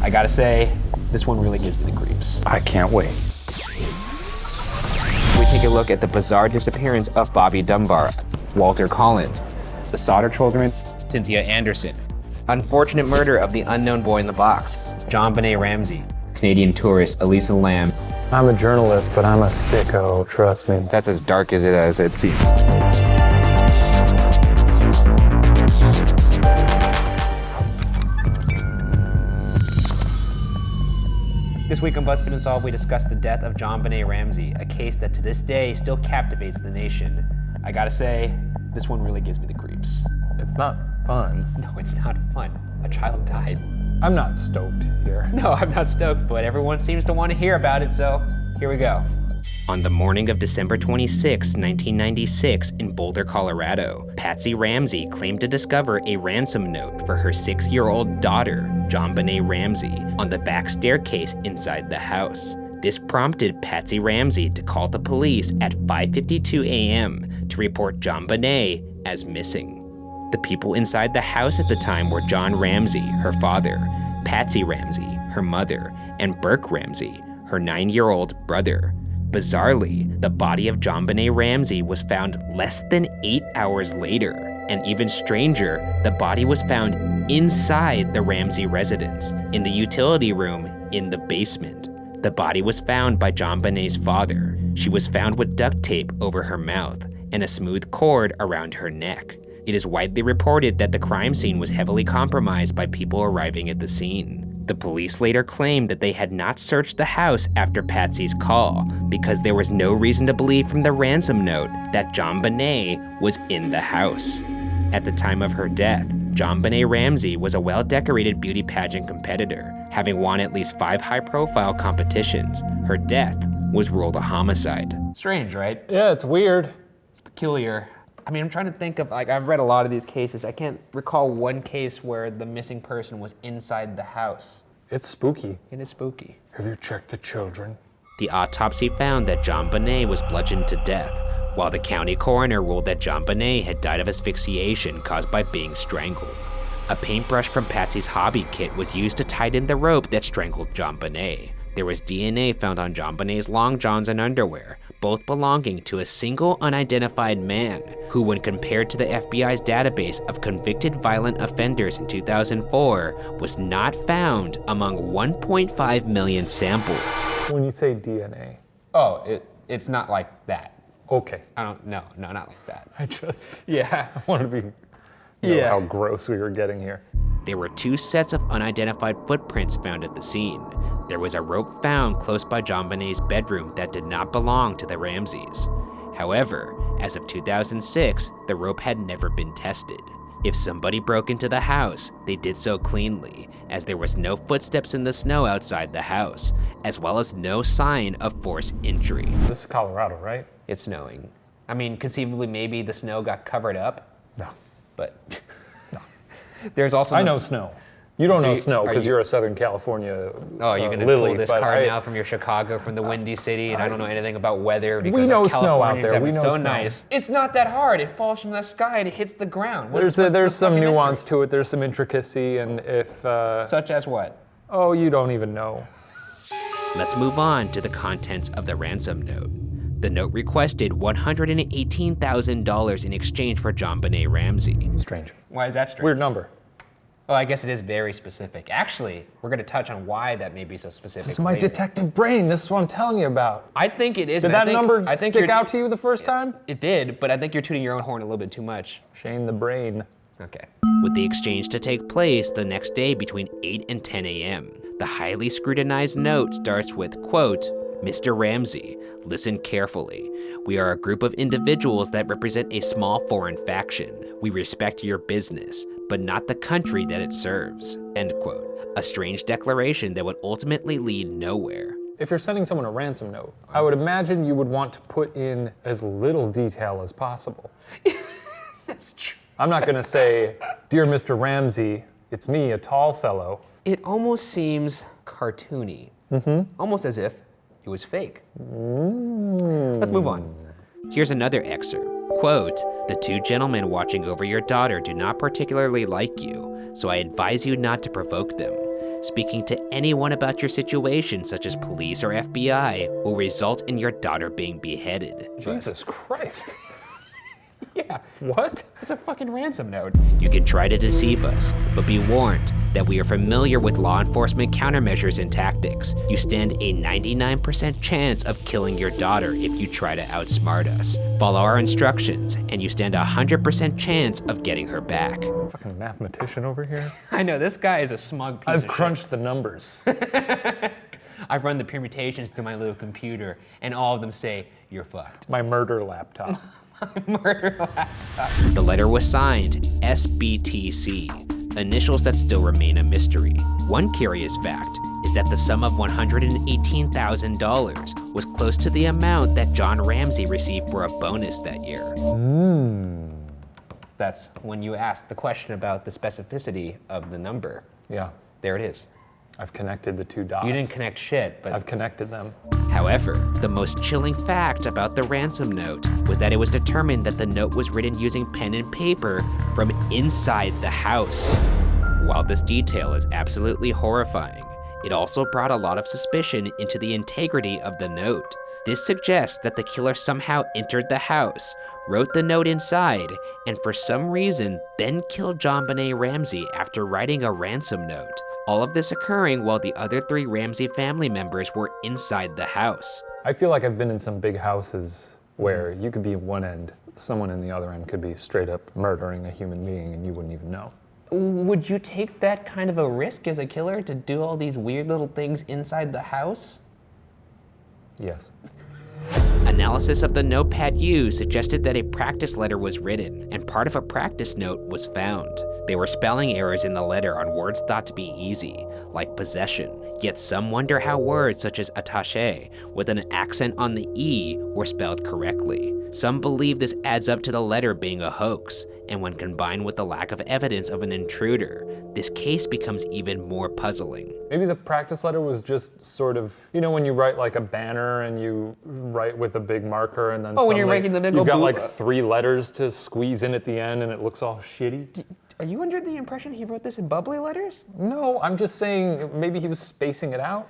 I gotta say, this one really gives me the creeps. I can't wait. We take a look at the bizarre disappearance of Bobby Dunbar, Walter Collins, the Sodder Children, Cynthia Anderson, unfortunate murder of the unknown boy in the box, JonBenét Ramsey, Canadian tourist Elisa Lam. I'm a journalist, but I'm a sicko, trust me. That's as dark as it seems. This week on BuzzFeed Unsolved, we discuss the death of JonBenét Ramsey, a case that to this day still captivates the nation. I gotta say, this one really gives me the creeps. It's not fun. No, it's not fun. A child died. I'm not stoked here. No, I'm not stoked, but everyone seems to want to hear about it, so here we go. On the morning of December 26, 1996, in Boulder, Colorado, Patsy Ramsey claimed to discover a ransom note for her 6-year-old daughter, JonBenét Ramsey, on the back staircase inside the house. This prompted Patsy Ramsey to call the police at 5:52 a.m. to report JonBenét as missing. The people inside the house at the time were John Ramsey, her father, Patsy Ramsey, her mother, and Burke Ramsey, her 9-year-old brother. Bizarrely, the body of JonBenét Ramsey was found less than 8 hours later, and even stranger, the body was found inside the Ramsey residence, in the utility room in the basement. The body was found by JonBenét's father. She was found with duct tape over her mouth and a smooth cord around her neck. It is widely reported that the crime scene was heavily compromised by people arriving at the scene. The police later claimed that they had not searched the house after Patsy's call because there was no reason to believe from the ransom note that JonBenét was in the house. At the time of her death, JonBenét Ramsey was a well-decorated beauty pageant competitor, having won at least 5 high-profile competitions. Her death was ruled a homicide. Strange, right? Yeah, it's weird. It's peculiar. I mean, I'm trying to think of, I've read a lot of these cases. I can't recall one case where the missing person was inside the house. It's spooky. It is spooky. Have you checked the children? The autopsy found that JonBenét was bludgeoned to death, while the county coroner ruled that JonBenét had died of asphyxiation caused by being strangled. A paintbrush from Patsy's hobby kit was used to tighten the rope that strangled JonBenét. There was DNA found on JonBenét's long johns and underwear, both belonging to a single unidentified man, who when compared to the FBI's database of convicted violent offenders in 2004, was not found among 1.5 million samples. When you say DNA. Oh, it's not like that. Okay. No, not like that. I just, Yeah. I wanted to be, you know, how gross we were getting here. There were 2 sets of unidentified footprints found at the scene. There was a rope found close by JonBenét's bedroom that did not belong to the Ramseys. However, as of 2006, the rope had never been tested. If somebody broke into the house, they did so cleanly, as there was no footsteps in the snow outside the house, as well as no sign of forced entry. This is Colorado, right? It's snowing. I mean, conceivably, maybe the snow got covered up, No. but no. There's also I know snow. You don't know you- snow are because you- you're a Southern California Oh, you're gonna Lily, pull this but card now from your Chicago, from the Windy City, and I don't know anything about weather because We know us snow out Californians there. have We it know so snow. nice. It's not that hard. It falls from the sky and it hits the ground. There's some nuance to it. There's some intricacy, and if Such as what? oh, you don't even know. Let's move on to the contents of the ransom note. The note requested $118,000 in exchange for JonBenét Ramsey. Strange. Why is that strange? Weird number. Oh, I guess it is very specific. Actually, we're going to touch on why that may be so specific. This is my later. detective brain. This is what I'm telling you about. I think it is. Did and that number I think stick you're- out to you the first time? It did, but I think you're tooting your own horn a little bit too much. Shame the brain. Okay. With the exchange to take place the next day between 8 and 10 a.m., the highly scrutinized note starts with, quote, Mr. Ramsey, listen carefully. We are a group of individuals that represent a small foreign faction. We respect your business, but not the country that it serves, end quote. A strange declaration that would ultimately lead nowhere. If you're sending someone a ransom note, I would imagine you would want to put in as little detail as possible. That's true. I'm not gonna say, dear Mr. Ramsey, it's me, a tall fellow. It almost seems cartoony. Almost as if it was fake. Let's move on. Here's another excerpt. Quote, the 2 gentlemen watching over your daughter do not particularly like you, so I advise you not to provoke them. speaking to anyone about your situation, such as police or FBI, will result in your daughter being beheaded. Jesus Christ. Yeah. What? It's a fucking ransom note. You can try to deceive us, but be warned that we are familiar with law enforcement countermeasures and tactics. You stand a 99% chance of killing your daughter if you try to outsmart us. Follow our instructions, and you stand a 100% chance of getting her back. Fucking mathematician over here. I know, this guy is a smug piece I've of crunched the numbers. I've run the permutations through my little computer, and all of them say, you're fucked. My murder laptop. Murder laptop. The letter was signed SBTC, initials that still remain a mystery. One curious fact is that the sum of $118,000 was close to the amount that John Ramsey received for a bonus that year. That's when you asked the question about the specificity of the number. Yeah. There it is. I've connected the two dots. You didn't connect shit, but I've connected them. However, the most chilling fact about the ransom note was that it was determined that the note was written using pen and paper from inside the house. While this detail is absolutely horrifying, it also brought a lot of suspicion into the integrity of the note. This suggests that the killer somehow entered the house, wrote the note inside, and for some reason then killed JonBenét Ramsey after writing a ransom note. All of this occurring while the other 3 Ramsey family members were inside the house. I feel like I've been in some big houses where you could be at one end, someone in the other end could be straight up murdering a human being and you wouldn't even know. Would you take that kind of a risk as a killer to do all these weird little things inside the house? Yes. Analysis of the notepad used suggested that a practice letter was written, and part of a practice note was found. There were spelling errors in the letter on words thought to be easy, like possession, yet some wonder how words such as attaché, with an accent on the E, were spelled correctly. Some believe this adds up to the letter being a hoax, and when combined with the lack of evidence of an intruder, this case becomes even more puzzling. Maybe the practice letter was just sort of, you know when you write like a banner and you write with a big marker and then when you're making the big you've got like 3 letters to squeeze in at the end and it looks all shitty? Are you under the impression he wrote this in bubbly letters? No, I'm just saying maybe he was spacing it out.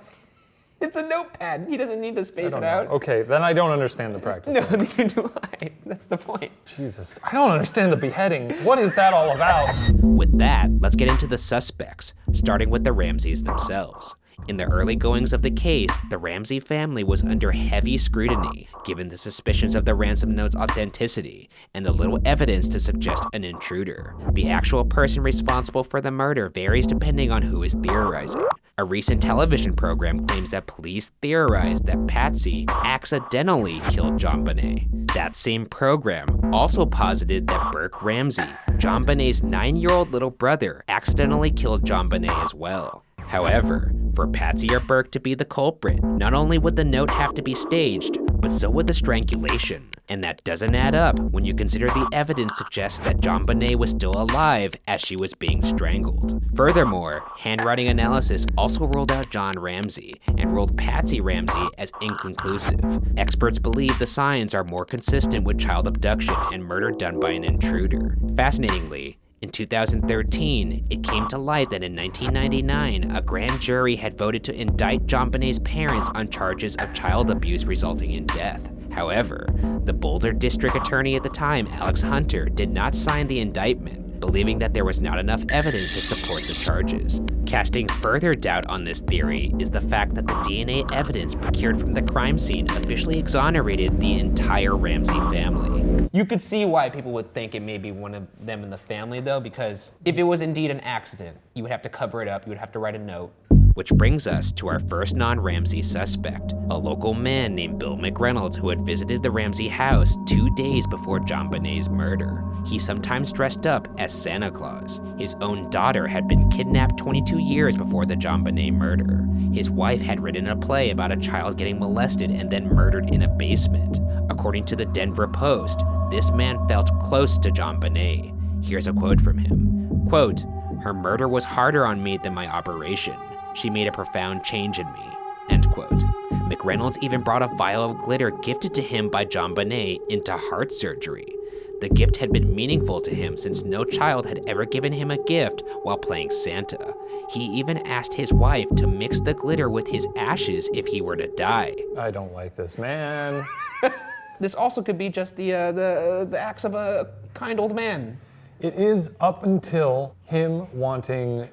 It's a notepad. He doesn't need to space it out. Okay, then I don't understand the practice. No, neither do I. That's the point. Jesus, I don't understand the beheading. What is that all about? With that, let's get into the suspects, starting with the Ramseys themselves. In the early goings of the case, the Ramsey family was under heavy scrutiny, given the suspicions of the ransom note's authenticity and the little evidence to suggest an intruder. The actual person responsible for the murder varies depending on who is theorizing. A recent television program claims that police theorized that Patsy accidentally killed JonBenét. That same program also posited that Burke Ramsey, JonBenét's 9-year-old little brother, accidentally killed JonBenét as well. However, for Patsy or Burke to be the culprit, not only would the note have to be staged, but so would the strangulation. And that doesn't add up when you consider the evidence suggests that JonBenét was still alive as she was being strangled. Furthermore, handwriting analysis also ruled out John Ramsey and ruled Patsy Ramsey as inconclusive. Experts believe the signs are more consistent with child abduction and murder done by an intruder. Fascinatingly, in 2013, it came to light that in 1999, a grand jury had voted to indict JonBenét's parents on charges of child abuse resulting in death. However, the Boulder District Attorney at the time, Alex Hunter, did not sign the indictment, believing that there was not enough evidence to support the charges. Casting further doubt on this theory is the fact that the DNA evidence procured from the crime scene officially exonerated the entire Ramsey family. You could see why people would think it may be one of them in the family though, because if it was indeed an accident, you would have to cover it up, you would have to write a note. Which brings us to our first non-Ramsey suspect, a local man named Bill McReynolds who had visited the Ramsey house 2 days before JonBenét's murder. He sometimes dressed up as Santa Claus. His own daughter had been kidnapped 22 years before the JonBenét murder. His wife had written a play about a child getting molested and then murdered in a basement. According to the Denver Post, this man felt close to JonBenét. Here's a quote from him. Quote, "Her murder was harder on me than my operation. She made a profound change in me." End quote. McReynolds even brought a vial of glitter gifted to him by JonBenét into heart surgery. The gift had been meaningful to him since no child had ever given him a gift while playing Santa. He even asked his wife to mix the glitter with his ashes if he were to die. I don't like this man. This also could be just the acts of a kind old man. It is up until him wanting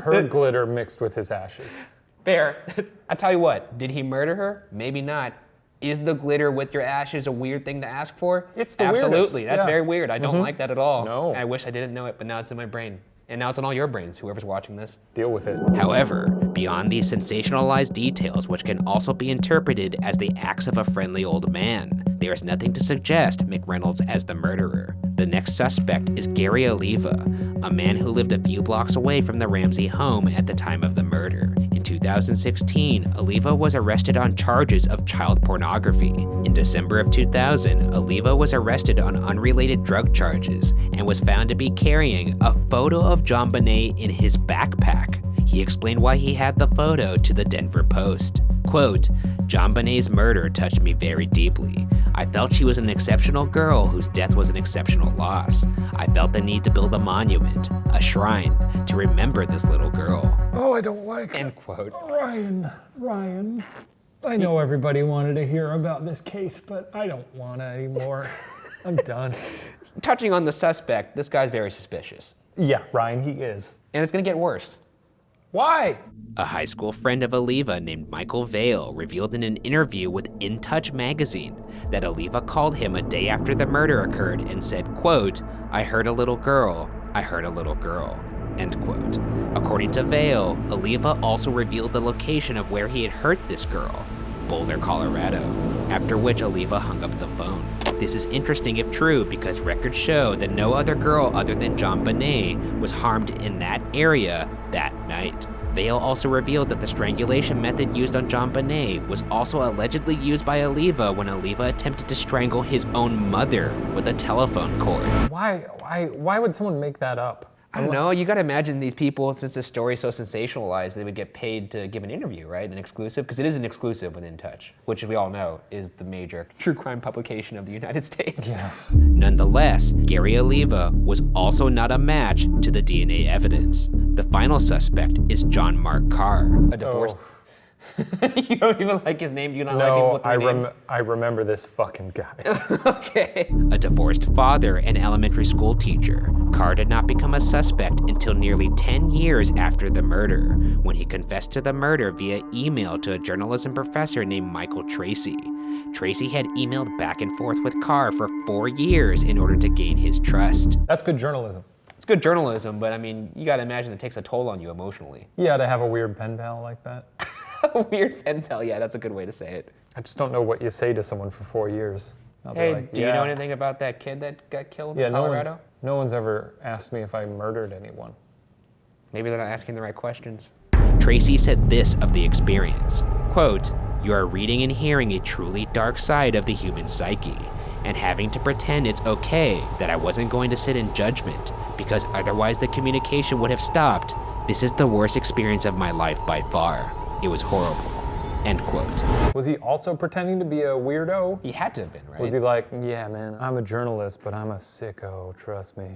her glitter mixed with his ashes. Fair. I tell you what, did he murder her? Maybe not. Is the glitter with your ashes a weird thing to ask for? It's the Absolutely. weirdest. That's Yeah. very weird. I don't like that at all. No. I wish I didn't know it, but now it's in my brain. And now it's in all your brains, whoever's watching this. Deal with it. However, beyond these sensationalized details, which can also be interpreted as the acts of a friendly old man, there is nothing to suggest McReynolds as the murderer. The next suspect is Gary Oliva, a man who lived a few blocks away from the Ramsey home at the time of the murder. In 2016, Oliva was arrested on charges of child pornography. In December of 2000, Oliva was arrested on unrelated drug charges and was found to be carrying a photo of JonBenét in his backpack. He explained why he had the photo to the Denver Post. Quote, "JonBenét's murder touched me very deeply. I felt she was an exceptional girl whose death was an exceptional loss. I felt the need to build a monument, a shrine, to remember this little girl." Oh, I don't like End it. quote. Ryan. I know everybody wanted to hear about this case, but I don't want to anymore. I'm done. Touching on the suspect, this guy's very suspicious. Yeah, Ryan, he is. And it's gonna get worse. Why? A high school friend of Oliva named Michael Vale revealed in an interview with In Touch magazine that Oliva called him a day after the murder occurred and said, quote, "I heard a little girl, I heard a little girl," end quote. According to Vale, Oliva also revealed the location of where he had hurt this girl, Boulder, Colorado, after which Oliva hung up the phone. This is interesting if true because records show that no other girl other than JonBenét was harmed in that area that night. Vale also revealed that the strangulation method used on JonBenét was also allegedly used by Oliva when Oliva attempted to strangle his own mother with a telephone cord. Why would someone make that up? I don't know, you gotta imagine these people, since the story's so sensationalized, they would get paid to give an interview, right? An exclusive, because it is an exclusive with In Touch, which we all know is the major true crime publication of the United States. Yeah. Nonetheless, Gary Oliva was also not a match to the DNA evidence. The final suspect is John Mark Carr, a divorced... You don't even like his name? Do you not like people with their names? I remember this fucking guy. Okay. A divorced father and elementary school teacher, Carr did not become a suspect until nearly 10 years after the murder, when he confessed to the murder via email to a journalism professor named Michael Tracy. Tracy had emailed back and forth with Carr for 4 years in order to gain his trust. That's good journalism. It's good journalism, but I mean, you gotta imagine it takes a toll on you emotionally. Yeah, to have a weird pen pal like that. A weird pen pal, yeah, that's a good way to say it. I just don't know what you say to someone for 4 years. I'll be Hey, like, do you know anything about that kid that got killed in Colorado? No one's ever asked me if I murdered anyone. Maybe they're not asking the right questions. Tracy said this of the experience, quote, "You are reading and hearing a truly dark side of the human psyche, and having to pretend it's okay that I wasn't going to sit in judgment, because otherwise the communication would have stopped. This is the worst experience of my life by far. It was horrible," end quote. Was he also pretending to be a weirdo? He had to have been, right? Was he like, yeah, man, I'm a journalist, but I'm a sicko, trust me.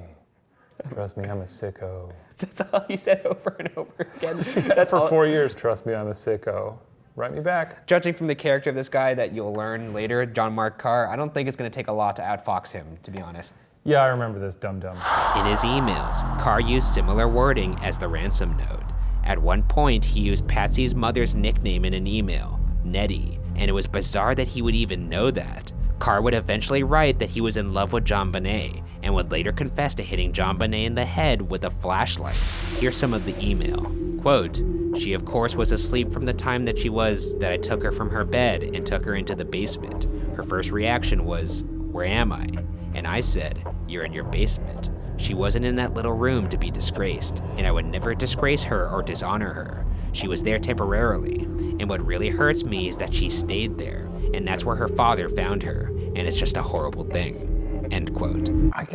Trust me, I'm a sicko. That's all he said over and over again. That's For all. 4 years, trust me, I'm a sicko. Write me back. Judging from the character of this guy that you'll learn later, John Mark Carr, I don't think it's gonna take a lot to outfox him, to be honest. Yeah, I remember this dum-dum. In his emails, Carr used similar wording as the ransom note. At one point, he used Patsy's mother's nickname in an email, Nettie, and it was bizarre that he would even know that. Carr would eventually write that he was in love with JonBenét, and would later confess to hitting JonBenét in the head with a flashlight. Here's some of the email. Quote, "She of course was asleep from the time that I took her from her bed and took her into the basement. Her first reaction was, 'Where am I?' And I said, 'You're in your basement.' She wasn't in that little room to be disgraced, and I would never disgrace her or dishonor her. She was there temporarily, and what really hurts me is that she stayed there, and that's where her father found her, and it's just a horrible thing," end quote. I'm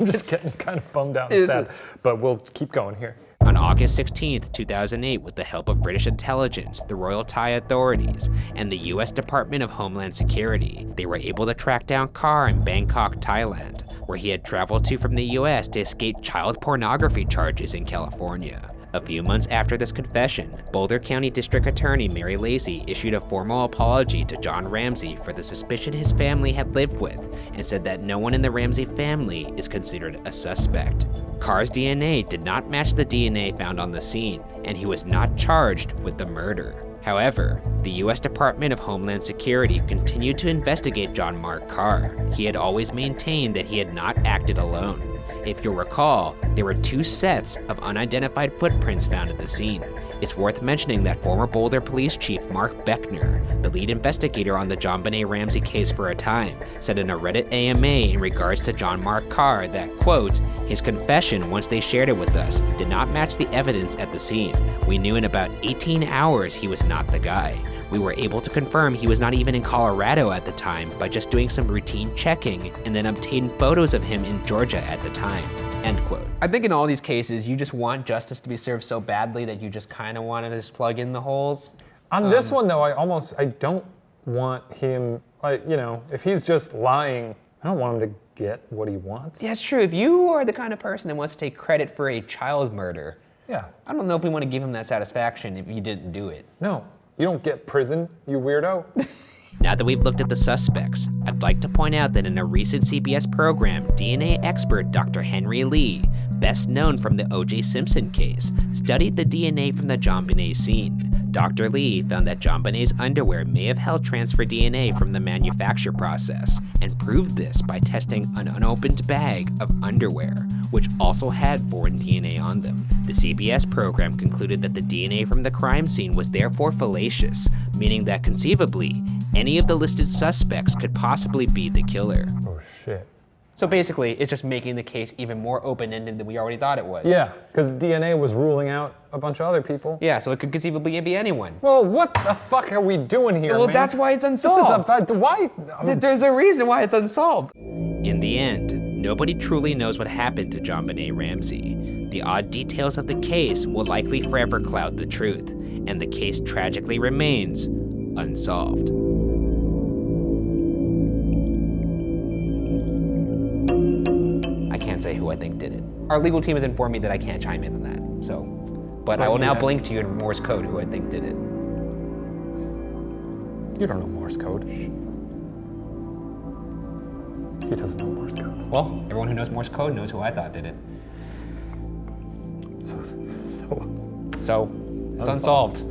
just getting kind of bummed out and sad, but we'll keep going here. On August 16, 2008, with the help of British intelligence, the Royal Thai authorities, and the US Department of Homeland Security, they were able to track down Carr in Bangkok, Thailand, where he had traveled to from the US to escape child pornography charges in California. A few months after this confession, Boulder County District Attorney Mary Lacey issued a formal apology to John Ramsey for the suspicion his family had lived with and said that no one in the Ramsey family is considered a suspect. Carr's DNA did not match the DNA found on the scene, and he was not charged with the murder. However, the US Department of Homeland Security continued to investigate John Mark Carr. He had always maintained that he had not acted alone. If you'll recall, there were 2 sets of unidentified footprints found at the scene. It's worth mentioning that former Boulder Police Chief Mark Beckner, the lead investigator on the JonBenét Ramsey case for a time, said in a Reddit AMA in regards to John Mark Carr that, quote, his confession, once they shared it with us, did not match the evidence at the scene. We knew in about 18 hours he was not the guy. We were able to confirm he was not even in Colorado at the time by just doing some routine checking and then obtained photos of him in Georgia at the time, end quote. I think in all these cases, you just want justice to be served so badly that you just kind of want to just plug in the holes. On this one though, I don't want him, if he's just lying, I don't want him to get what he wants. Yeah, it's true. If you are the kind of person that wants to take credit for a child murder, yeah, I don't know if we want to give him that satisfaction if you didn't do it. No. You don't get prison, you weirdo. Now that we've looked at the suspects, I'd like to point out that in a recent CBS program, DNA expert Dr. Henry Lee, best known from the O.J. Simpson case, studied the DNA from the JonBenét scene. Dr. Lee found that JonBenét's underwear may have held transfer DNA from the manufacture process, and proved this by testing an unopened bag of underwear, which also had foreign DNA on them. The CBS program concluded that the DNA from the crime scene was therefore fallacious, meaning that conceivably, any of the listed suspects could possibly be the killer. Oh shit. So basically, it's just making the case even more open-ended than we already thought it was. Yeah, because DNA was ruling out a bunch of other people. Yeah, so it could conceivably be anyone. Well, what the fuck are we doing here, Well, man? that's why it's unsolved. This is why? There's a reason why it's unsolved. In the end, nobody truly knows what happened to JonBenét Ramsey. The odd details of the case will likely forever cloud the truth, and the case tragically remains unsolved. I can't say who I think did it. Our legal team has informed me that I can't chime in on that, so. But I will now blink to you in Morse code who I think did it. You don't know Morse code. He doesn't know Morse code. Well, everyone who knows Morse code knows who I thought did it. So, it's unsolved.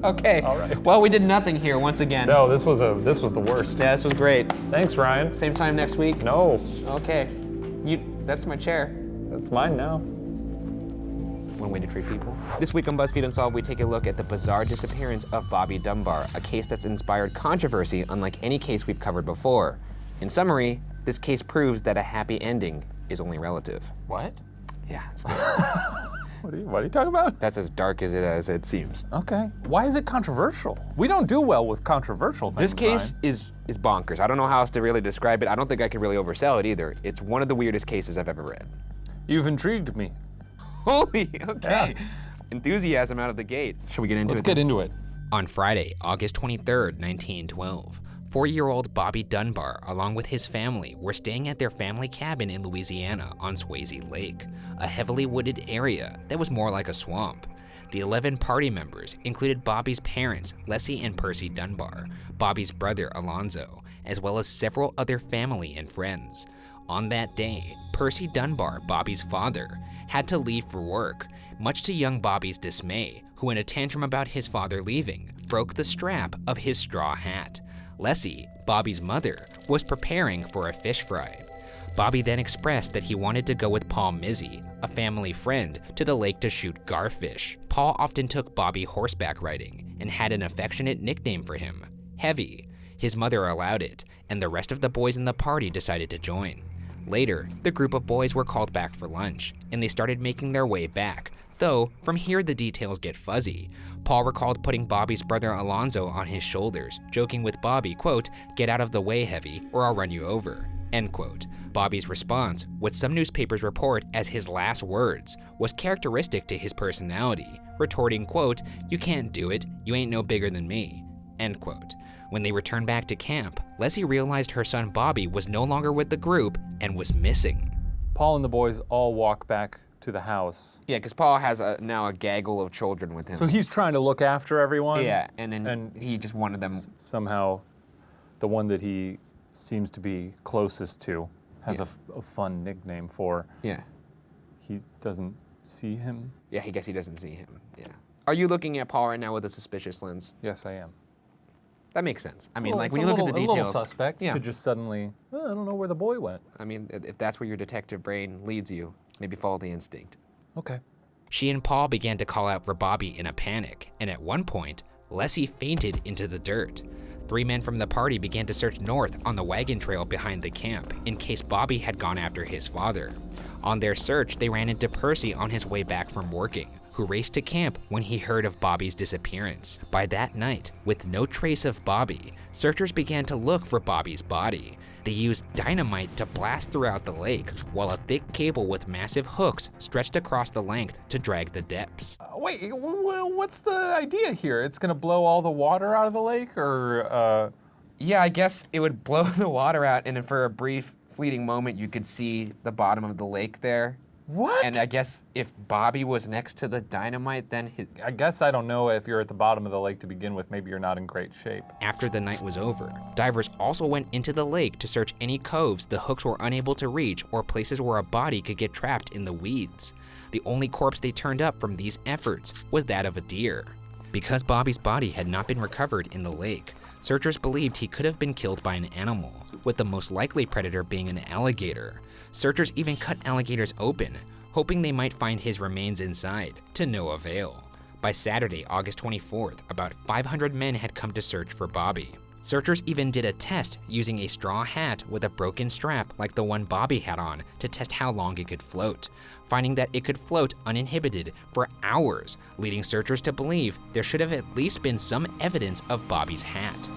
Okay. All right. Well, we did nothing here once again. No, this was the worst. Yeah, this was great. Thanks, Ryan. Same time next week? No. Okay. That's my chair. That's mine now. One way to treat people. This week on BuzzFeed Unsolved, we take a look at the bizarre disappearance of Bobby Dunbar, a case that's inspired controversy unlike any case we've covered before. In summary, this case proves that a happy ending is only relative. What? Yeah, it's What are you talking about? that's as dark as it seems. Okay. Why is it controversial? We don't do well with controversial things. This case is bonkers. I don't know how else to really describe it. I don't think I can really oversell it either. It's one of the weirdest cases I've ever read. You've intrigued me. Holy, okay. Yeah. Enthusiasm out of the gate. Should we get into Let's it? get into it. On Friday, August 23rd, 1912, 4-year-old Bobby Dunbar, along with his family, were staying at their family cabin in Louisiana on Swayze Lake, a heavily wooded area that was more like a swamp. The 11 party members included Bobby's parents, Leslie and Percy Dunbar, Bobby's brother, Alonzo, as well as several other family and friends. On that day, Percy Dunbar, Bobby's father, had to leave for work, much to young Bobby's dismay, who in a tantrum about his father leaving, broke the strap of his straw hat. Leslie, Bobby's mother, was preparing for a fish fry. Bobby then expressed that he wanted to go with Paul Mizzy, a family friend, to the lake to shoot garfish. Paul often took Bobby horseback riding and had an affectionate nickname for him, Heavy. His mother allowed it, and the rest of the boys in the party decided to join. Later, the group of boys were called back for lunch, and they started making their way back, though from here the details get fuzzy. Paul recalled putting Bobby's brother Alonzo on his shoulders, joking with Bobby, quote, "Get out of the way, Heavy, or I'll run you over," end quote. Bobby's response, what some newspapers report as his last words, was characteristic to his personality, retorting, quote, "You can't do it, you ain't no bigger than me," end quote. When they returned back to camp, Leslie realized her son Bobby was no longer with the group and was missing. Paul and the boys all walk back to the house. Yeah, because Paul has now a gaggle of children with him. So he's trying to look after everyone? Yeah, and then he just wanted them. Somehow, the one that he seems to be closest to has a fun nickname for. Yeah. He doesn't see him? Yeah, I guess he doesn't see him. Yeah. Are you looking at Paul right now with a suspicious lens? Yes, I am. That makes sense. I mean, Well, like it's when you look at the a little details. suspect Yeah. to just suddenly, I don't know where the boy went. I mean, if that's where your detective brain leads you, maybe follow the instinct. Okay. She and Paul began to call out for Bobby in a panic, and at one point, Leslie fainted into the dirt. 3 men from the party began to search north on the wagon trail behind the camp in case Bobby had gone after his father. On their search, they ran into Percy on his way back from working, who raced to camp when he heard of Bobby's disappearance. By that night, with no trace of Bobby, searchers began to look for Bobby's body. They used dynamite to blast throughout the lake, while a thick cable with massive hooks stretched across the length to drag the depths. Wait, what's the idea here? It's gonna blow all the water out of the lake, or Yeah, I guess it would blow the water out, and for a brief, fleeting moment, you could see the bottom of the lake there. what? And I guess if Bobby was next to the dynamite, then I guess I don't know if you're at the bottom of the lake to begin with, maybe you're not in great shape. After the night was over, divers also went into the lake to search any coves the hooks were unable to reach or places where a body could get trapped in the weeds. The only corpse they turned up from these efforts was that of a deer. Because Bobby's body had not been recovered in the lake, searchers believed he could have been killed by an animal, with the most likely predator being an alligator. Searchers even cut alligators open, hoping they might find his remains inside, to no avail. By Saturday, August 24th, about 500 men had come to search for Bobby. Searchers even did a test using a straw hat with a broken strap like the one Bobby had on to test how long it could float, finding that it could float uninhibited for hours, leading searchers to believe there should have at least been some evidence of Bobby's hat.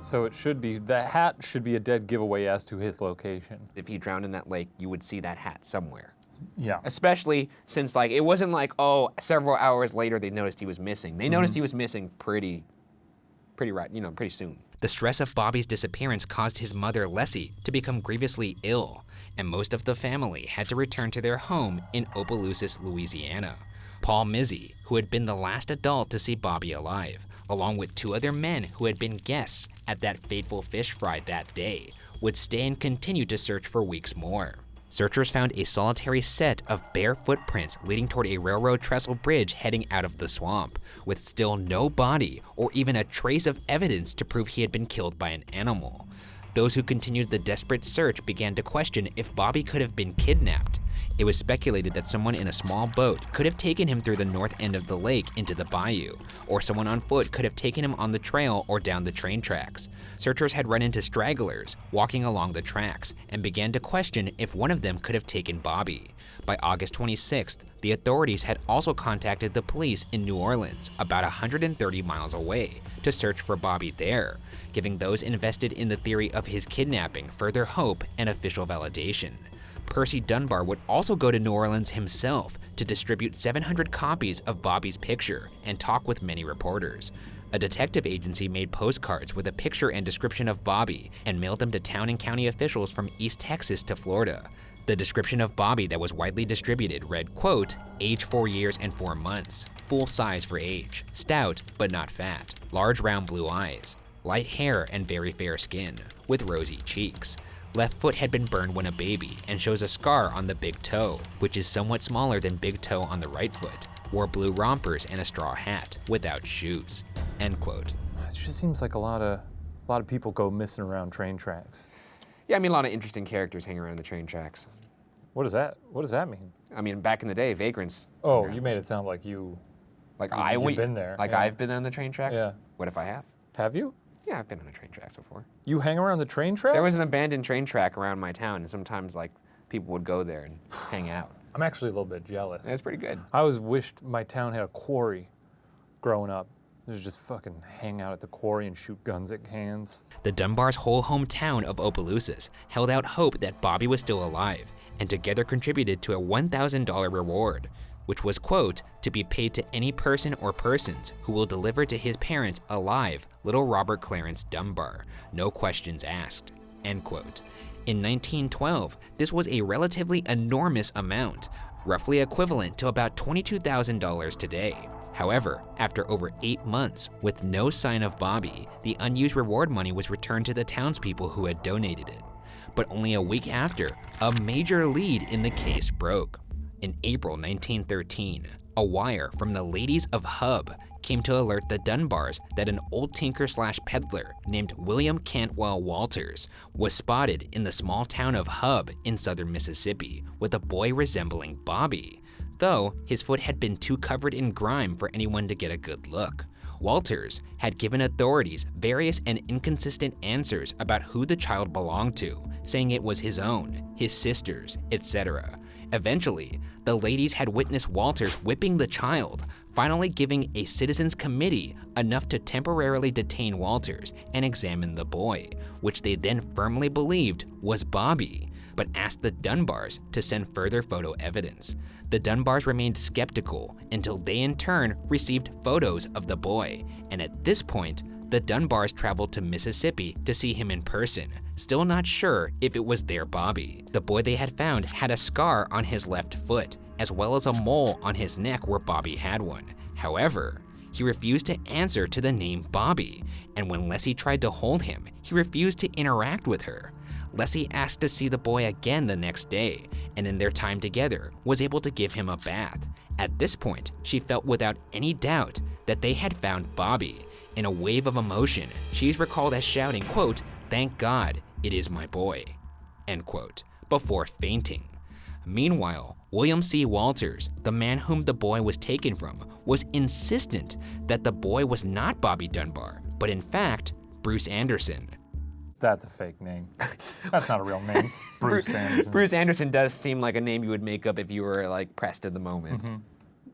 So it should be, the hat should be a dead giveaway as to his location. If he drowned in that lake, you would see that hat somewhere. Yeah. Especially since, like, it wasn't like, oh, several hours later they noticed he was missing. They noticed he was missing pretty soon. The stress of Bobby's disappearance caused his mother, Leslie, to become grievously ill, and most of the family had to return to their home in Opelousas, Louisiana. Paul Mizzy, who had been the last adult to see Bobby alive, along with 2 other men who had been guests at that fateful fish fry that day, would stay and continue to search for weeks more. Searchers found a solitary set of bare footprints leading toward a railroad trestle bridge heading out of the swamp, with still no body or even a trace of evidence to prove he had been killed by an animal. Those who continued the desperate search began to question if Bobby could have been kidnapped. It was speculated that someone in a small boat could have taken him through the north end of the lake into the bayou, or someone on foot could have taken him on the trail or down the train tracks. Searchers had run into stragglers walking along the tracks and began to question if one of them could have taken Bobby. By August 26th, the authorities had also contacted the police in New Orleans, about 130 miles away, to search for Bobby there, giving those invested in the theory of his kidnapping further hope and official validation. Percy Dunbar would also go to New Orleans himself to distribute 700 copies of Bobby's picture and talk with many reporters. A detective agency made postcards with a picture and description of Bobby and mailed them to town and county officials from East Texas to Florida. The description of Bobby that was widely distributed read, quote, age 4 years and 4 months, full size for age, stout but not fat, large round blue eyes, light hair and very fair skin, with rosy cheeks. Left foot had been burned when a baby and shows a scar on the big toe, which is somewhat smaller than big toe on the right foot. Wore blue rompers and a straw hat, without shoes, end quote. It just seems like a lot of people go missing around train tracks. Yeah, I mean, a lot of interesting characters hang around the train tracks. What does that mean? I mean, back in the day, vagrants. Oh, you made it sound like you've been there. Like, yeah. I've been on the train tracks? Yeah. What if I have? Have you? Yeah, I've been on the train tracks before. You hang around the train tracks? There was an abandoned train track around my town, and sometimes, like, people would go there and hang out. I'm actually a little bit jealous. It's pretty good. I always wished my town had a quarry growing up. They just fucking hang out at the quarry and shoot guns at cans. The Dunbars' whole hometown of Opelousas held out hope that Bobby was still alive, and together contributed to a $1,000 reward, which was, quote, to be paid to any person or persons who will deliver to his parents alive little Robert Clarence Dunbar, no questions asked, end quote. In 1912, this was a relatively enormous amount, roughly equivalent to about $22,000 today. However, after over 8 months with no sign of Bobby, the unused reward money was returned to the townspeople who had donated it. But only a week after, a major lead in the case broke. In April 1913, a wire from the ladies of Hub came to alert the Dunbars that an old tinker/peddler named William Cantwell Walters was spotted in the small town of Hub in southern Mississippi with a boy resembling Bobby, though his foot had been too covered in grime for anyone to get a good look. Walters had given authorities various and inconsistent answers about who the child belonged to, saying it was his own, his sister's, etc. Eventually, the ladies had witnessed Walters whipping the child, finally giving a citizens committee enough to temporarily detain Walters and examine the boy, which they then firmly believed was Bobby, but asked the Dunbars to send further photo evidence. The Dunbars remained skeptical until they in turn received photos of the boy, and at this point, the Dunbars traveled to Mississippi to see him in person, still not sure if it was their Bobby. The boy they had found had a scar on his left foot, as well as a mole on his neck where Bobby had one. However, he refused to answer to the name Bobby, and when Leslie tried to hold him, he refused to interact with her. Leslie asked to see the boy again the next day, and in their time together, was able to give him a bath. At this point, she felt without any doubt that they had found Bobby. In a wave of emotion, she's recalled as shouting, quote, "Thank God, it is my boy," end quote, before fainting. Meanwhile, William C. Walters, the man whom the boy was taken from, was insistent that the boy was not Bobby Dunbar, but in fact, Bruce Anderson. That's a fake name. That's not a real name. Bruce Anderson. Bruce Anderson does seem like a name you would make up if you were like pressed in the moment. Mm-hmm.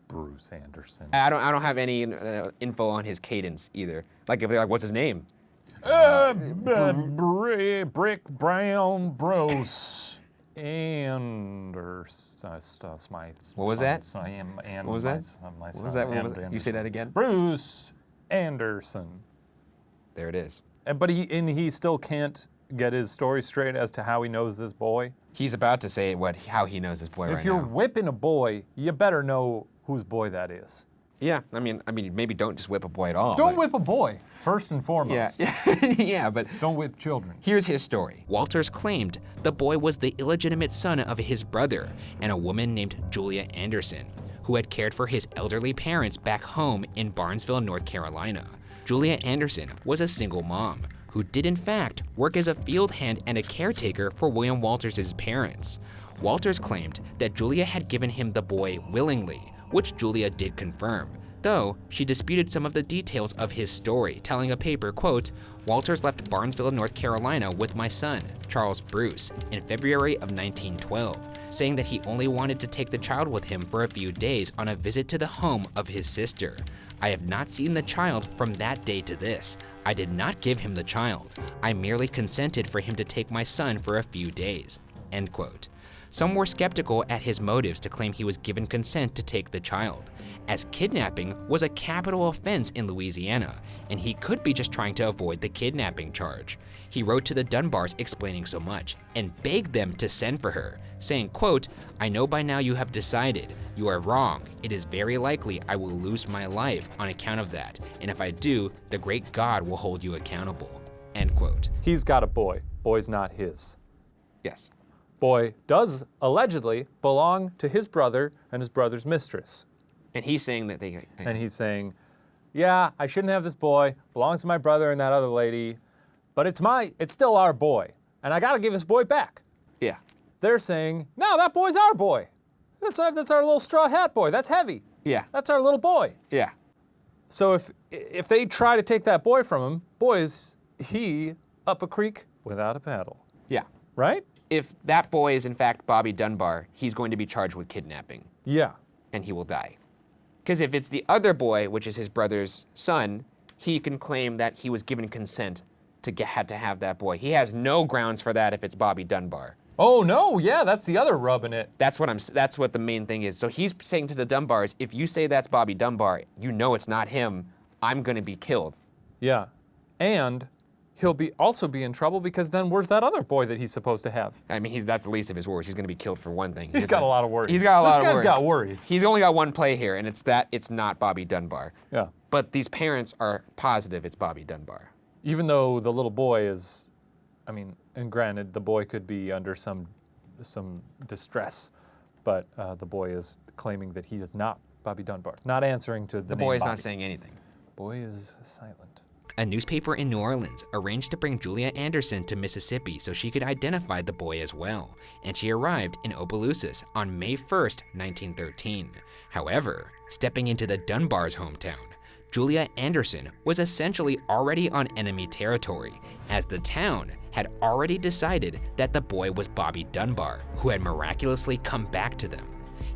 Bruce Anderson. I don't have any info on his cadence either. Like if they're like, what's his name? Brick Brown Bruce Anderson. What was that? What was that? What was that? You say that again? Bruce Anderson. There it is. But he still can't get his story straight as to how he knows this boy. He's about to say how he knows this boy right now. If you're whipping a boy, you better know whose boy that is. Yeah, I mean, maybe don't just whip a boy at all. Don't whip a boy, first and foremost. Yeah, yeah, but don't whip children. Here's his story. Walters claimed the boy was the illegitimate son of his brother and a woman named Julia Anderson, who had cared for his elderly parents back home in Barnesville, North Carolina. Julia Anderson was a single mom who did in fact work as a field hand and a caretaker for William Walters' parents. Walters claimed that Julia had given him the boy willingly, which Julia did confirm, though she disputed some of the details of his story, telling a paper, quote, "Walters left Barnesville, North Carolina with my son, Charles Bruce, in February of 1912, saying that he only wanted to take the child with him for a few days on a visit to the home of his sister. I have not seen the child from that day to this. I did not give him the child. I merely consented for him to take my son for a few days," end quote. Some were skeptical at his motives to claim he was given consent to take the child, as kidnapping was a capital offense in Louisiana, and he could be just trying to avoid the kidnapping charge. He wrote to the Dunbars explaining so much, and begged them to send for her, saying, quote, "I know by now you have decided. You are wrong. It is very likely I will lose my life on account of that, and if I do, the great God will hold you accountable," end quote. He's got a boy. Boy's not his. Yes. Boy does allegedly belong to his brother and his brother's mistress. And he's saying that And he's saying, yeah, I shouldn't have this boy, belongs to my brother and that other lady, but it's still our boy, and I gotta give this boy back. Yeah. They're saying, no, that boy's our boy. That's our little straw hat boy, that's heavy. Yeah. That's our little boy. Yeah. So if they try to take that boy from him, boy, is he up a creek without a paddle. Yeah. Right? If that boy is in fact Bobby Dunbar, he's going to be charged with kidnapping. Yeah. And he will die. Because if it's the other boy, which is his brother's son, he can claim that he was given consent to have that boy. He has no grounds for that if it's Bobby Dunbar. Oh no, yeah, that's the other rub in it. That's what the main thing is. So he's saying to the Dunbars, if you say that's Bobby Dunbar, you know it's not him, I'm gonna be killed. Yeah, and he'll also be in trouble because then where's that other boy that he's supposed to have? I mean, that's the least of his worries. He's gonna be killed for one thing. He's got a lot of worries. He's got a lot of worries. This guy's got worries. He's only got one play here, and it's that it's not Bobby Dunbar. Yeah. But these parents are positive it's Bobby Dunbar. Even though the little boy is, I mean, and granted, the boy could be under some distress, but the boy is claiming that he is not Bobby Dunbar, not answering to the name boy is Bobby. not saying anything. Boy is silent. A newspaper in New Orleans arranged to bring Julia Anderson to Mississippi so she could identify the boy as well, and she arrived in Opelousas on May 1st, 1913. However, stepping into the Dunbar's hometown, Julia Anderson was essentially already on enemy territory, as the town had already decided that the boy was Bobby Dunbar, who had miraculously come back to them.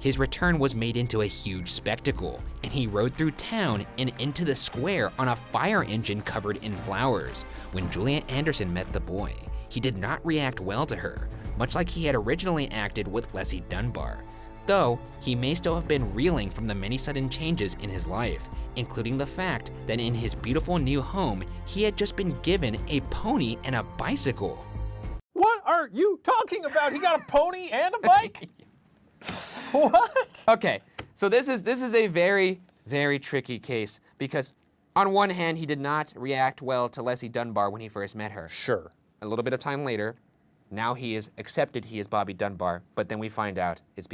His return was made into a huge spectacle, and he rode through town and into the square on a fire engine covered in flowers. When Julia Anderson met the boy, he did not react well to her, much like he had originally acted with Leslie Dunbar. Though, he may still have been reeling from the many sudden changes in his life, including the fact that in his beautiful new home, he had just been given a pony and a bicycle. What are you talking about? He got a pony and a bike? What? Okay, so this is a very, very tricky case because on one hand, he did not react well to Leslie Dunbar when he first met her. Sure. A little bit of time later, now he is accepted he is Bobby Dunbar, but then we find out it's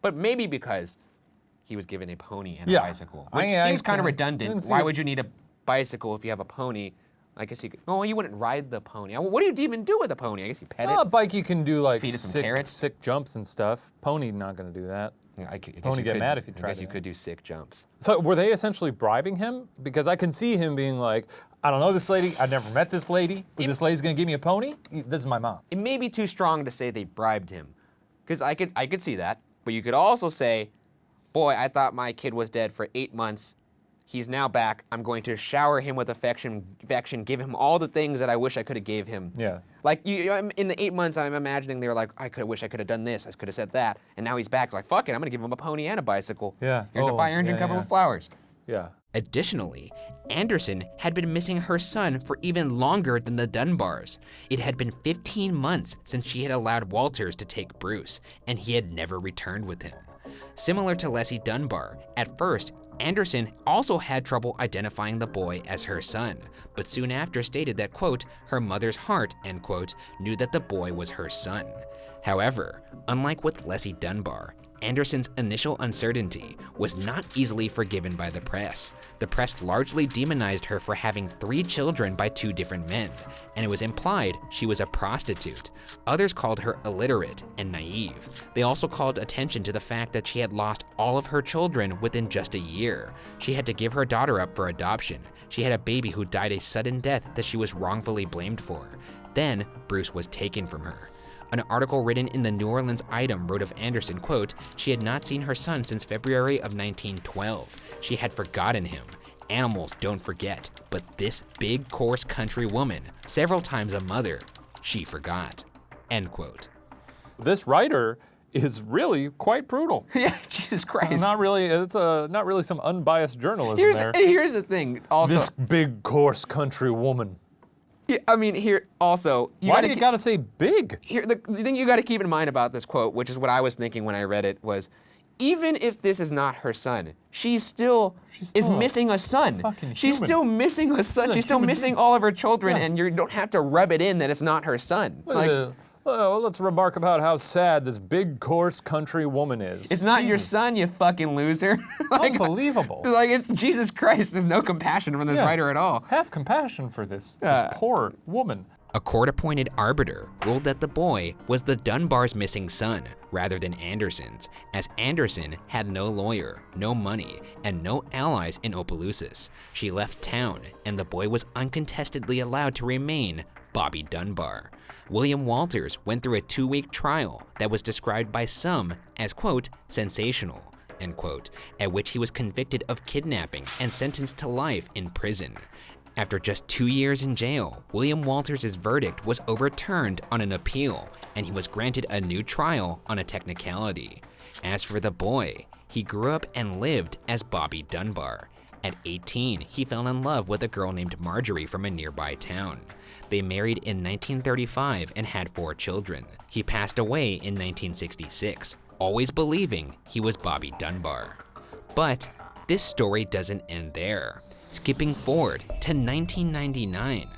but maybe because he was given a pony and a bicycle. Which seems kind of redundant. Why would you need a bicycle if you have a pony? I guess you could, you wouldn't ride the pony. What do you even do with a pony? I guess you pet it. A bike you can do like feed it some carrots. Sick jumps and stuff. Pony not gonna do that. Yeah, I guess Pony you get could, mad if you try I guess that. you could do sick jumps. So were they essentially bribing him? Because I can see him being like, I don't know this lady, I've never met this lady, but this lady's gonna give me a pony? This is my mom. It may be too strong to say they bribed him, because I could see that, but you could also say, boy, I thought my kid was dead for 8 months. He's now back. I'm going to shower him with affection, give him all the things that I wish I could have gave him. Yeah. Like in the 8 months, I'm imagining they were like, wish I could have done this. I could have said that. And now he's back. It's like, fuck it, I'm gonna give him a pony and a bicycle. Yeah. Here's a fire engine covered with flowers. Yeah. Additionally, Anderson had been missing her son for even longer than the Dunbars. It had been 15 months since she had allowed Walters to take Bruce, and he had never returned with him. Similar to Leslie Dunbar, at first, Anderson also had trouble identifying the boy as her son, but soon after stated that, quote, her mother's heart, end quote, knew that the boy was her son. However, unlike with Leslie Dunbar, Anderson's initial uncertainty was not easily forgiven by the press. The press largely demonized her for having 3 children by 2 different men, and it was implied she was a prostitute. Others called her illiterate and naive. They also called attention to the fact that she had lost all of her children within just a year. She had to give her daughter up for adoption. She had a baby who died a sudden death that she was wrongfully blamed for. Then, Bruce was taken from her. An article written in the New Orleans Item wrote of Anderson, quote, she had not seen her son since February of 1912. She had forgotten him. Animals don't forget, but this big, coarse country woman, several times a mother, she forgot, end quote. This writer is really quite brutal. Yeah, Jesus Christ. Not really, it's not really some unbiased journalism there. Here's the thing, also. This big, coarse country woman. Yeah, I mean, here also. Why do you gotta say big? Here, the thing you gotta keep in mind about this quote, which is what I was thinking when I read it, was even if this is not her son, she still is missing a son. She's still missing a son. She's still missing all of her children, and you don't have to rub it in that it's not her son. Let's remark about how sad this big, coarse country woman is. It's not your son, you fucking loser. Unbelievable. Like, it's Jesus Christ. There's no compassion from this writer at all. Have compassion for this poor woman. A court-appointed arbiter ruled that the boy was the Dunbar's missing son rather than Anderson's, as Anderson had no lawyer, no money, and no allies in Opelousas. She left town, and the boy was uncontestedly allowed to remain Bobby Dunbar. William Walters went through a 2-week trial that was described by some as, quote, sensational. end quote, at which he was convicted of kidnapping and sentenced to life in prison. After just 2 years in jail, William Walters' verdict was overturned on an appeal, and he was granted a new trial on a technicality. As for the boy, he grew up and lived as Bobby Dunbar. At 18, he fell in love with a girl named Marjorie from a nearby town. They married in 1935 and had 4 children. He passed away in 1966, always believing he was Bobby Dunbar. But this story doesn't end there. Skipping forward to 1999,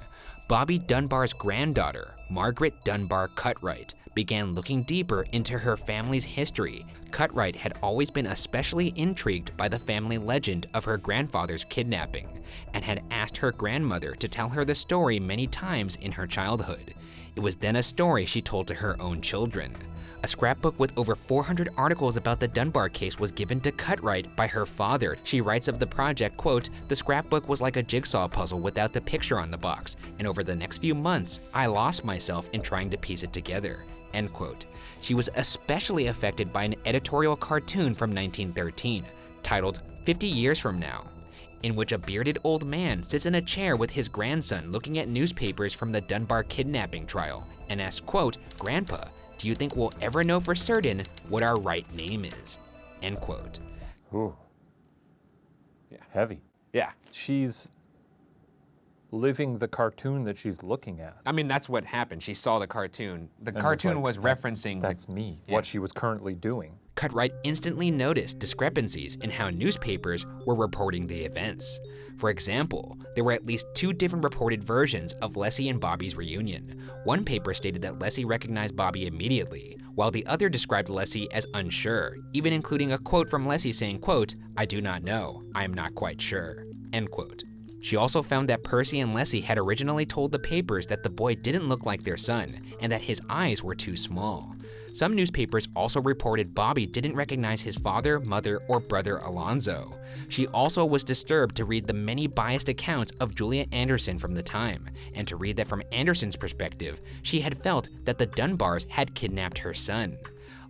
Bobby Dunbar's granddaughter, Margaret Dunbar Cutright, began looking deeper into her family's history. Cutright had always been especially intrigued by the family legend of her grandfather's kidnapping, and had asked her grandmother to tell her the story many times in her childhood. It was then a story she told to her own children. A scrapbook with over 400 articles about the Dunbar case was given to Cutright by her father. She writes of the project, quote, "The scrapbook was like a jigsaw puzzle without the picture on the box, and over the next few months, I lost myself in trying to piece it together," end quote. She was especially affected by an editorial cartoon from 1913, titled 50 Years From Now, in which a bearded old man sits in a chair with his grandson looking at newspapers from the Dunbar kidnapping trial, and asks, quote, "Grandpa, do you think we'll ever know for certain what our right name is?" End quote. Ooh. Yeah. Heavy. Yeah. She's living the cartoon that she's looking at. I mean, that's what happened. She saw the cartoon. The And cartoon was was like, referencing That's me, Yeah. what she was currently doing. Cutright instantly noticed discrepancies in how newspapers were reporting the events. For example, there were at least 2 different reported versions of Leslie and Bobby's reunion. One paper stated that Leslie recognized Bobby immediately, while the other described Leslie as unsure, even including a quote from Leslie saying, quote, "I do not know, I am not quite sure," end quote. She also found that Percy and Leslie had originally told the papers that the boy didn't look like their son, and that his eyes were too small. Some newspapers also reported Bobby didn't recognize his father, mother, or brother Alonzo. She also was disturbed to read the many biased accounts of Julia Anderson from the time, and to read that from Anderson's perspective, she had felt that the Dunbars had kidnapped her son.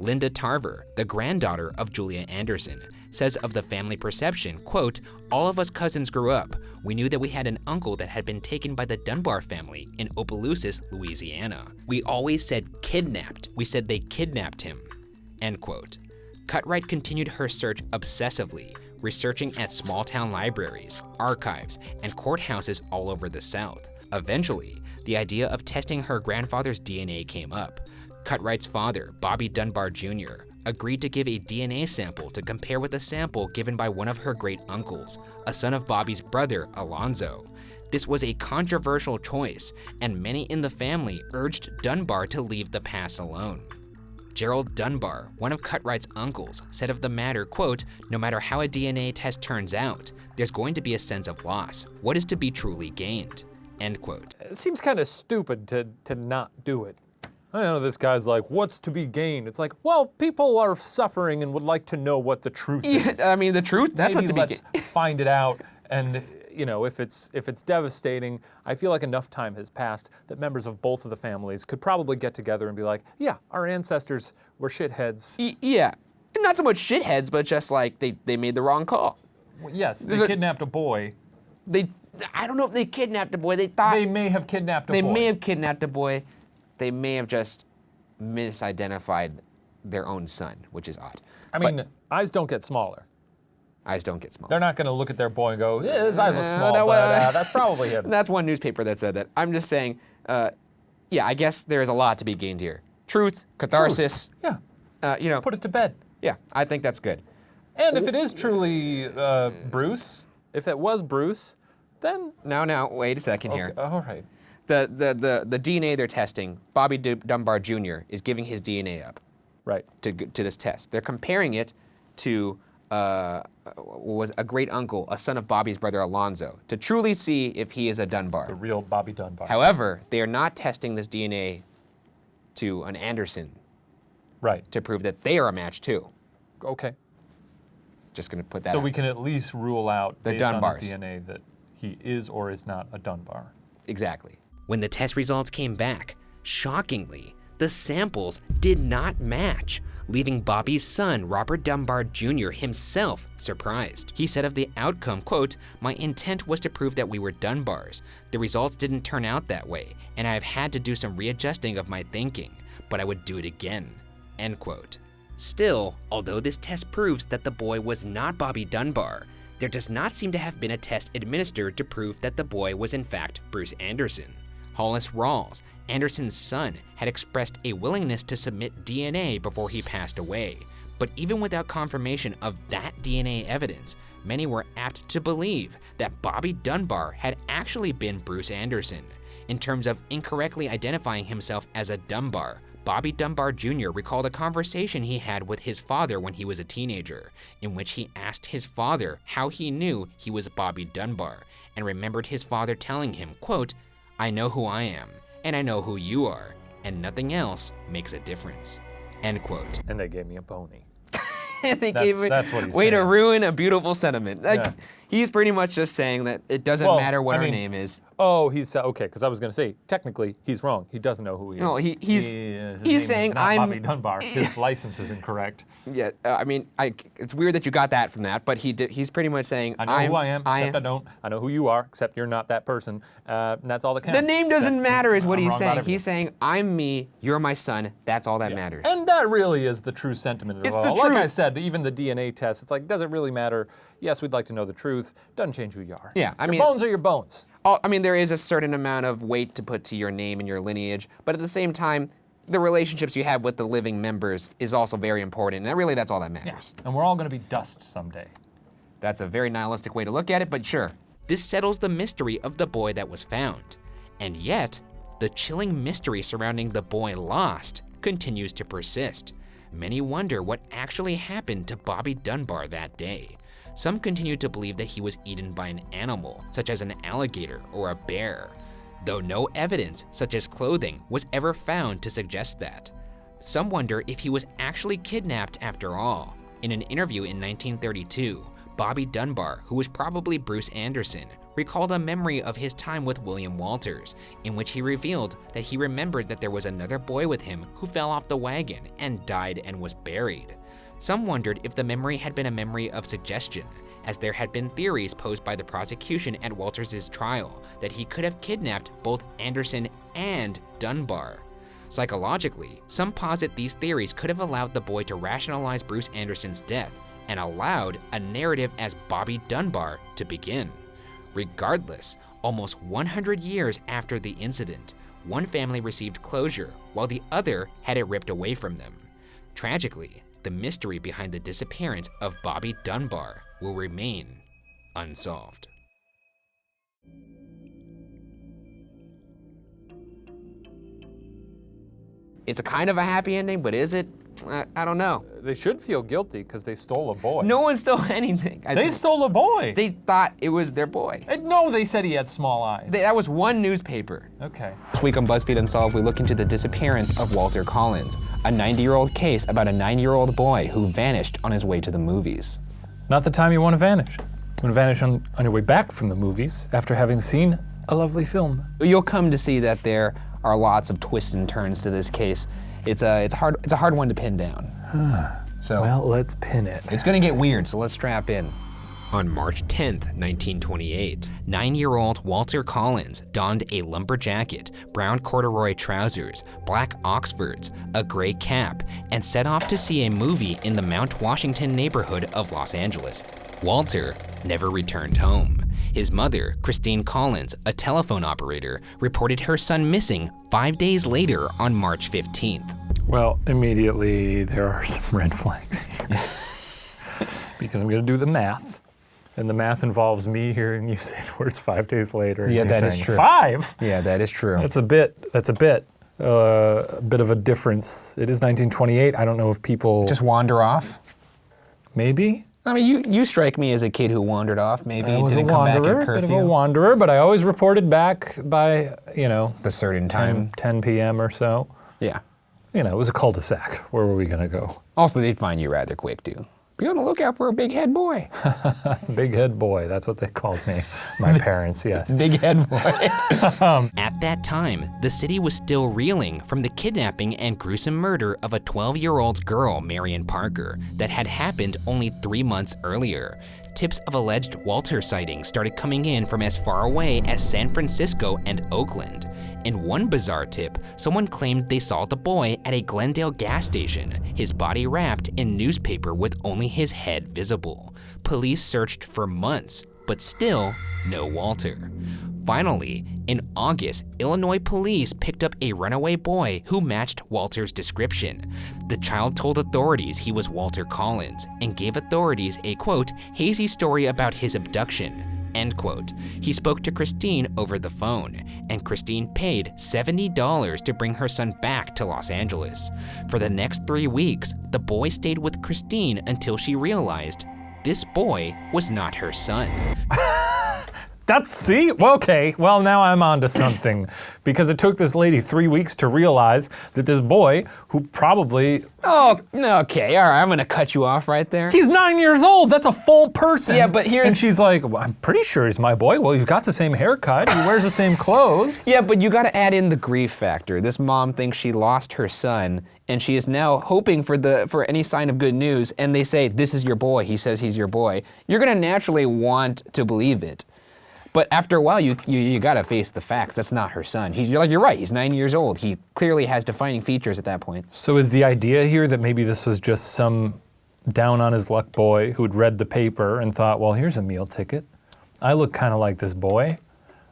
Linda Tarver, the granddaughter of Julia Anderson, says of the family perception, quote, "All of us cousins grew up. We knew that we had an uncle that had been taken by the Dunbar family in Opelousas, Louisiana. We always said kidnapped. We said they kidnapped him," end quote. Cutright continued her search obsessively, researching at small town libraries, archives, and courthouses all over the South. Eventually, the idea of testing her grandfather's DNA came up. Cutright's father, Bobby Dunbar Jr., agreed to give a DNA sample to compare with a sample given by one of her great uncles, a son of Bobby's brother, Alonzo. This was a controversial choice, and many in the family urged Dunbar to leave the past alone. Gerald Dunbar, one of Cutright's uncles, said of the matter, quote, "No matter how a DNA test turns out, there's going to be a sense of loss. What is to be truly gained?" End quote. It seems kind of stupid to not do it. I know this guy's like, what's to be gained? It's like, well, people are suffering and would like to know what the truth is. I mean, the truth, that's Maybe what's to be let's find it out. And you know, if it's devastating, I feel like enough time has passed that members of both of the families could probably get together and be like, yeah, our ancestors were shitheads. Yeah, not so much shitheads, but just like they made the wrong call. Well, yes, they kidnapped a boy. I don't know if they kidnapped a boy. They thought They may have kidnapped a boy. they may have kidnapped a boy. They may have just misidentified their own son, which is odd. I mean, eyes don't get smaller. Eyes don't get small. They're not going to look at their boy and go, yeah, his eyes look small, that but that's probably him. That's one newspaper that said that. I'm just saying, yeah, I guess there is a lot to be gained here. Truth, catharsis. Yeah. You know. Put it to bed. Yeah, I think that's good. And if it is truly Bruce, if it was Bruce, then... Now, wait a second here. All right. The DNA they're testing, Bobby Dunbar Jr. is giving his DNA up. Right. To this test. They're comparing it to was a great uncle, a son of Bobby's brother Alonzo, to truly see if he is a Dunbar. It's the real Bobby Dunbar. However, they are not testing this DNA to an Anderson. Right. To prove that they are a match too. Okay. Just gonna put that So out. we can at least rule out, The based on Dunbars. his DNA, that he is or is not a Dunbar. Exactly. When the test results came back, shockingly, the samples did not match, leaving Bobby's son, Robert Dunbar Jr. himself surprised. He said of the outcome, quote, "My intent was to prove that we were Dunbars. The results didn't turn out that way, and I've had to do some readjusting of my thinking, but I would do it again," end quote. Still, although this test proves that the boy was not Bobby Dunbar, there does not seem to have been a test administered to prove that the boy was in fact Bruce Anderson. Hollis Rawls, Anderson's son, had expressed a willingness to submit DNA before he passed away, but even without confirmation of that DNA evidence, many were apt to believe that Bobby Dunbar had actually been Bruce Anderson. In terms of incorrectly identifying himself as a Dunbar, Bobby Dunbar Jr. recalled a conversation he had with his father when he was a teenager, in which he asked his father how he knew he was Bobby Dunbar, and remembered his father telling him, quote, "I know who I am, and I know who you are, and nothing else makes a difference," end quote. And they gave me a pony. That's what he's way to saying. ruin a beautiful sentiment. Yeah. He's pretty much just saying that it doesn't matter what her name is. Oh, he's okay. Because I was going to say, technically, he's wrong. He doesn't know who he is. No, he's His saying name is not I'm Bobby Dunbar. His license is incorrect. Yeah, it's weird that you got that from that, but he's pretty much saying I know who I am, except I don't. I know who you are, except you're not that person. And that's all that counts. The name doesn't matter, is what I'm he's wrong about saying. everything. He's saying I'm me, you're my son. That's all that matters. And that really is the true sentiment of it It's all. the Like truth. I said, even the DNA test, it's like, does it really matter? Yes, we'd like to know the truth. Doesn't change who you are. Yeah, I mean- your bones are your bones. There is a certain amount of weight to put to your name and your lineage, but at the same time, the relationships you have with the living members is also very important, and that's all that matters. And we're all going to be dust someday. That's a very nihilistic way to look at it, but sure. This settles the mystery of the boy that was found. And yet, the chilling mystery surrounding the boy lost continues to persist. Many wonder what actually happened to Bobby Dunbar that day. Some continue to believe that he was eaten by an animal, such as an alligator or a bear, though no evidence, such as clothing, was ever found to suggest that. Some wonder if he was actually kidnapped after all. In an interview in 1932, Bobby Dunbar, who was probably Bruce Anderson, recalled a memory of his time with William Walters, in which he revealed that he remembered that there was another boy with him who fell off the wagon and died and was buried. Some wondered if the memory had been a memory of suggestion, as there had been theories posed by the prosecution at Walters' trial that he could have kidnapped both Anderson and Dunbar. Psychologically, some posit these theories could have allowed the boy to rationalize Bruce Anderson's death and allowed a narrative as Bobby Dunbar to begin. Regardless, almost 100 years after the incident, one family received closure while the other had it ripped away from them. Tragically, the mystery behind the disappearance of Bobby Dunbar will remain unsolved. It's a kind of a happy ending, but is it? I don't know. They should feel guilty because they stole a boy. No one stole anything. They stole a boy. They thought it was their boy. No, they said he had small eyes. That was one newspaper. Okay. This week on BuzzFeed Unsolved, we look into the disappearance of Walter Collins, a 90-year-old case about a 9-year-old boy who vanished on his way to the movies. Not the time you want to vanish. You want to vanish on your way back from the movies after having seen a lovely film. You'll come to see that there are lots of twists and turns to this case. It's a hard one to pin down. So Well, let's pin it. it's gonna get weird, so let's strap in. On March 10th, 1928, 9-year-old Walter Collins donned a lumber jacket, brown corduroy trousers, black Oxfords, a gray cap, and set off to see a movie in the Mount Washington neighborhood of Los Angeles. Walter never returned home. His mother, Christine Collins, a telephone operator, reported her son missing 5 days later on March 15th. Well, immediately there are some red flags here. Because I'm going to do the math. And the math involves me hearing you say the words 5 days later. Yeah, and you that is saying, true. 5? Yeah, that is true. That's a bit of a difference. It is 1928. I don't know if people Just wander off. maybe. I mean, you strike me as a kid who wandered off. Maybe I was a didn't come back wanderer, at bit of a curfew. wanderer, but I always reported back by, The certain time. 10 p.m. or so. Yeah. It was a cul-de-sac. Where were we going to go? Also, they'd find you rather quick, too. be on the lookout for a big head boy. Big head boy, that's what they called me. My parents, yes. Big head boy. At that time, the city was still reeling from the kidnapping and gruesome murder of a 12-year-old girl, Marion Parker, that had happened only 3 months earlier. Tips of alleged Walter sightings started coming in from as far away as San Francisco and Oakland. In one bizarre tip, someone claimed they saw the boy at a Glendale gas station, his body wrapped in newspaper with only his head visible. Police searched for months, but still no Walter. Finally, in August, Illinois police picked up a runaway boy who matched Walter's description. The child told authorities he was Walter Collins and gave authorities a, quote, hazy story about his abduction, end quote. He spoke to Christine over the phone, and Christine paid $70 to bring her son back to Los Angeles. For the next 3 weeks, the boy stayed with Christine until she realized this boy was not her son. See? Well, okay, well now I'm onto something. Because it took this lady 3 weeks to realize that this boy, who probably... Oh, okay, all right, I'm gonna cut you off right there. He's 9 years old, that's a full person. Yeah, but here's... And she's like, well, I'm pretty sure he's my boy. Well, he's got the same haircut, he wears the same clothes. Yeah, but you gotta add in the grief factor. This mom thinks she lost her son, and she is now hoping for any sign of good news, and they say, this is your boy, he says he's your boy. You're gonna naturally want to believe it. But after a while, you gotta face the facts. That's not her son. You're right, he's 9 years old. He clearly has defining features at that point. So is the idea here that maybe this was just some down on his luck boy who'd read the paper and thought, well, here's a meal ticket. I look kind of like this boy,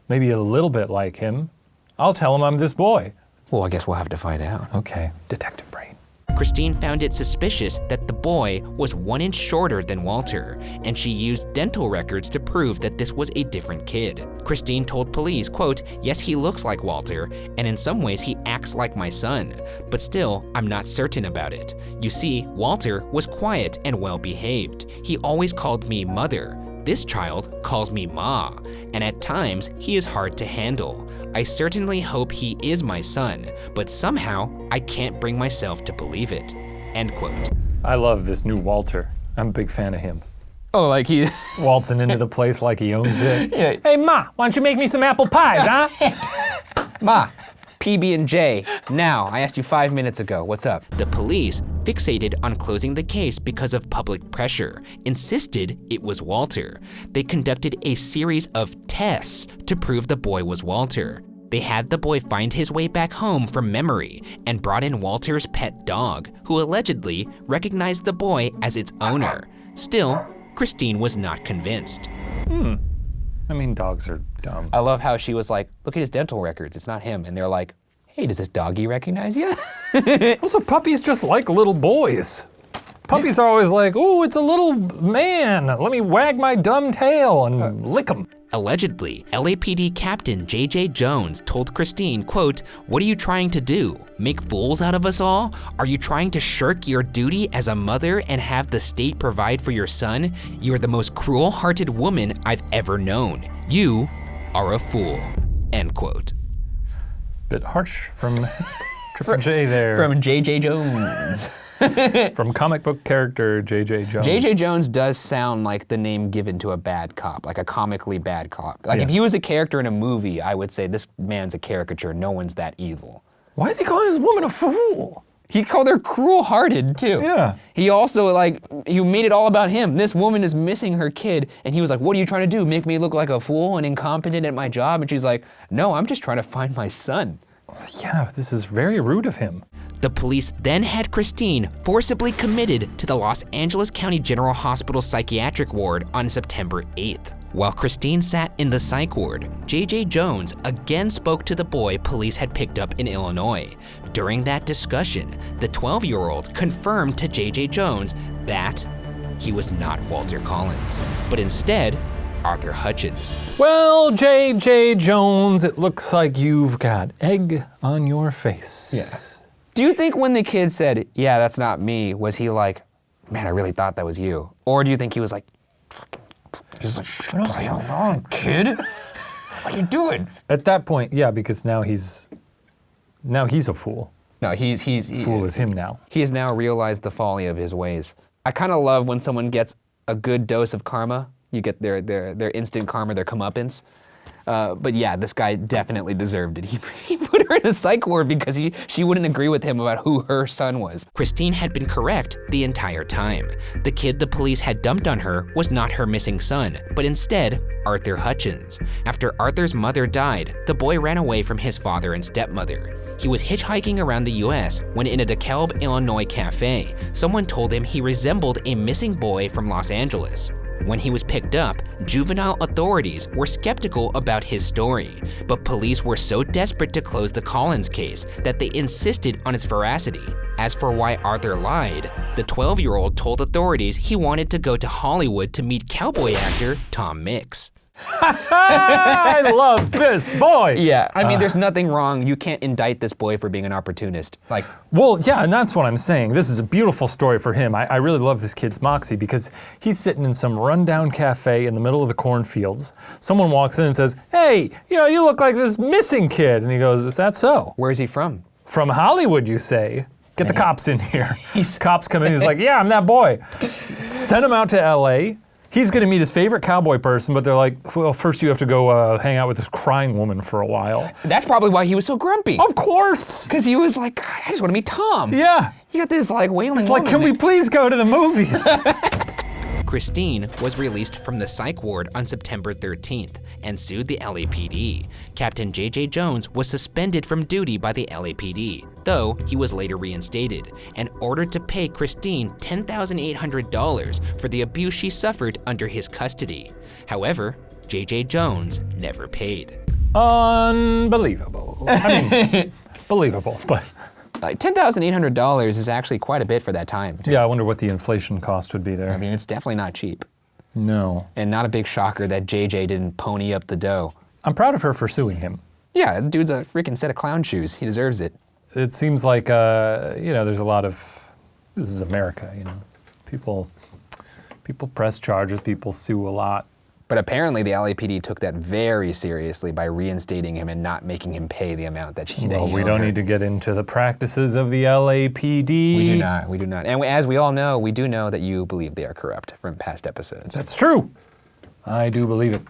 maybe a little bit like him. I'll tell him I'm this boy. Well, I guess we'll have to find out. Okay, detective brain. Christine found it suspicious that the boy was 1 inch shorter than Walter, and she used dental records to prove that this was a different kid. Christine told police, quote, yes, he looks like Walter, and in some ways he acts like my son, but still, I'm not certain about it. You see, Walter was quiet and well behaved. He always called me mother. This child calls me Ma, and at times he is hard to handle. I certainly hope he is my son, but somehow I can't bring myself to believe it, end quote. I love this new Walter. I'm a big fan of him. Oh, like he... Waltzing into the place like he owns it. Yeah. Hey, Ma, why don't you make me some apple pies, huh? Ma, PB&J, now. I asked you 5 minutes ago, what's up? The police, fixated on closing the case because of public pressure, insisted it was Walter. They conducted a series of tests to prove the boy was Walter. They had the boy find his way back home from memory and brought in Walter's pet dog, who allegedly recognized the boy as its owner. Still, Christine was not convinced. I mean, dogs are dumb. I love how she was like, look at his dental records, it's not him. And they're like, hey, does this doggy recognize you? Also, puppies just like little boys. Puppies are always like, ooh, it's a little man. Let me wag my dumb tail and lick him. Allegedly, LAPD Captain J.J. Jones told Christine, quote, what are you trying to do? Make fools out of us all? Are you trying to shirk your duty as a mother and have the state provide for your son? You're the most cruel-hearted woman I've ever known. You are a fool, end quote. Bit harsh from Triple J there. From J.J. Jones. From comic book character J.J. Jones. J.J. Jones does sound like the name given to a bad cop, like a comically bad cop. Like Yeah. if he was a character in a movie, I would say this man's a caricature, no one's that evil. Why is he calling this woman a fool? He called her cruel-hearted too. Yeah. He also he made it all about him. This woman is missing her kid, and he was like, what are you trying to do? Make me look like a fool and incompetent at my job? And she's like, no, I'm just trying to find my son. Yeah, this is very rude of him. The police then had Christine forcibly committed to the Los Angeles County General Hospital Psychiatric Ward on September 8th. While Christine sat in the psych ward, J.J. Jones again spoke to the boy police had picked up in Illinois. During that discussion, the 12-year-old confirmed to J.J. Jones that he was not Walter Collins, but instead, Arthur Hutchins. Well, J.J. Jones, it looks like you've got egg on your face. Yeah. Do you think when the kid said, yeah, that's not me, was he like, man, I really thought that was you? Or do you think he was like, fucking, he's like, shut the hell on, kid? What are you doing? At that point, yeah, because now he's a fool. No, Fool is him now. he has now realized the folly of his ways. I kind of love when someone gets a good dose of karma. You get their instant karma, their comeuppance. But yeah, this guy definitely deserved it. He put her in a psych ward because she wouldn't agree with him about who her son was. Christine had been correct the entire time. The kid the police had dumped on her was not her missing son, but instead, Arthur Hutchins. After Arthur's mother died, the boy ran away from his father and stepmother. He was hitchhiking around the US when in a DeKalb, Illinois cafe, someone told him he resembled a missing boy from Los Angeles. When he was picked up, juvenile authorities were skeptical about his story, but police were so desperate to close the Collins case that they insisted on its veracity. As for why Arthur lied, the 12-year-old told authorities he wanted to go to Hollywood to meet cowboy actor Tom Mix. I love this boy. Yeah, I mean, there's nothing wrong. You can't indict this boy for being an opportunist. Like, well, yeah, and that's what I'm saying. This is a beautiful story for him. I really love this kid's moxie because he's sitting in some rundown cafe in the middle of the cornfields. Someone walks in and says, hey, you look like this missing kid. And he goes, is that so? Where is he from? From Hollywood, you say? Get the cops in here. Cops come in, he's like, yeah, I'm that boy. Send him out to LA. He's gonna meet his favorite cowboy person, but they're like, well, first you have to go hang out with this crying woman for a while. That's probably why he was so grumpy. Of course! Because he was like, I just wanna meet Tom. Yeah. You got this like wailing It's like, can we please go to the movies? Christine was released from the psych ward on September 13th and sued the LAPD. Captain J.J. Jones was suspended from duty by the LAPD, though he was later reinstated and ordered to pay Christine $10,800 for the abuse she suffered under his custody. However, J.J. Jones never paid. Unbelievable. I mean, believable, but... Like $10,800 is actually quite a bit for that time, too. Yeah, I wonder what the inflation cost would be there. I mean, it's definitely not cheap. No. And not a big shocker that JJ didn't pony up the dough. I'm proud of her for suing him. Yeah, the dude's a freaking set of clown shoes. He deserves it. It seems like, there's a lot of, this is America, People press charges, people sue a lot. But apparently the LAPD took that very seriously by reinstating him and not making him pay the amount that he Well, we don't need to get into the practices of the LAPD. We do not. And as we all know, we do know that you believe they are corrupt from past episodes. That's true. I do believe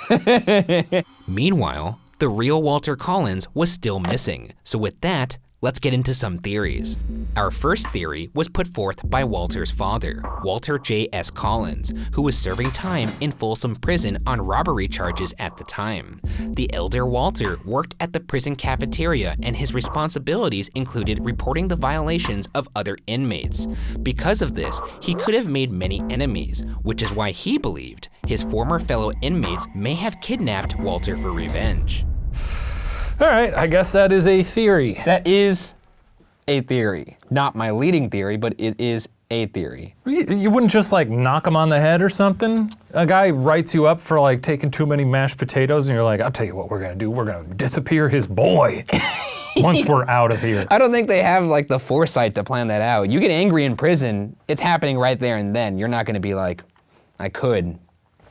it. Meanwhile, the real Walter Collins was still missing. So with that, let's get into some theories. Our first theory was put forth by Walter's father, Walter J.S. Collins, who was serving time in Folsom Prison on robbery charges at the time. The elder Walter worked at the prison cafeteria and his responsibilities included reporting the violations of other inmates. Because of this, he could have made many enemies, which is why he believed his former fellow inmates may have kidnapped Walter for revenge. All right, I guess that is a theory. That is a theory. Not my leading theory, but it is a theory. You wouldn't just like knock him on the head or something? A guy writes you up for like taking too many mashed potatoes and you're like, I'll tell you what we're gonna do. We're gonna disappear his boy once we're out of here. I don't think they have like the foresight to plan that out. You get angry in prison, it's happening right there and then. You're not gonna be like, I could.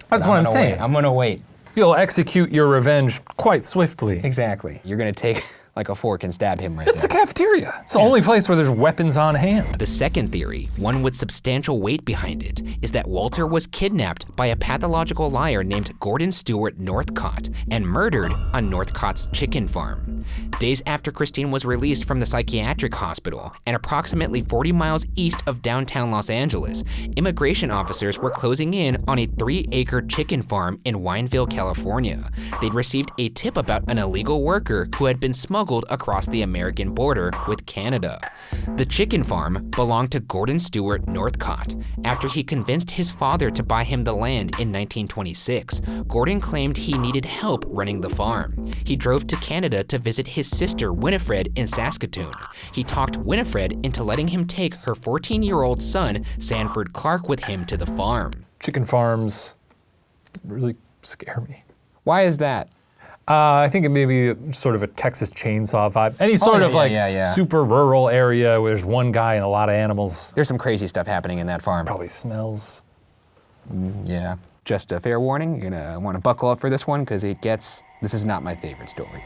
That's what I'm saying. I'm gonna wait. You'll execute your revenge quite swiftly. Exactly. You're gonna take like a fork and stab him right It's there. the cafeteria. It's the only place where there's weapons on hand. The second theory, one with substantial weight behind it, is that Walter was kidnapped by a pathological liar named Gordon Stewart Northcott and murdered on Northcott's chicken farm. Days after Christine was released from the psychiatric hospital and approximately 40 miles east of downtown Los Angeles, immigration officers were closing in on a 3-acre chicken farm in Wineville, California. They'd received a tip about an illegal worker who had been smuggled across the American border with Canada. The chicken farm belonged to Gordon Stewart Northcott. After he convinced his father to buy him the land in 1926, Gordon claimed he needed help running the farm. He drove to Canada to visit his sister Winifred in Saskatoon. He talked Winifred into letting him take her 14-year-old son, Sanford Clark, with him to the farm. Chicken farms really scare me. Why is that? I think it may be sort of a Texas chainsaw vibe. Any sort of super rural area where there's one guy and a lot of animals. There's some crazy stuff happening in that farm. Probably smells. Yeah. Just a fair warning, you're gonna wanna buckle up for this one because this is not my favorite story.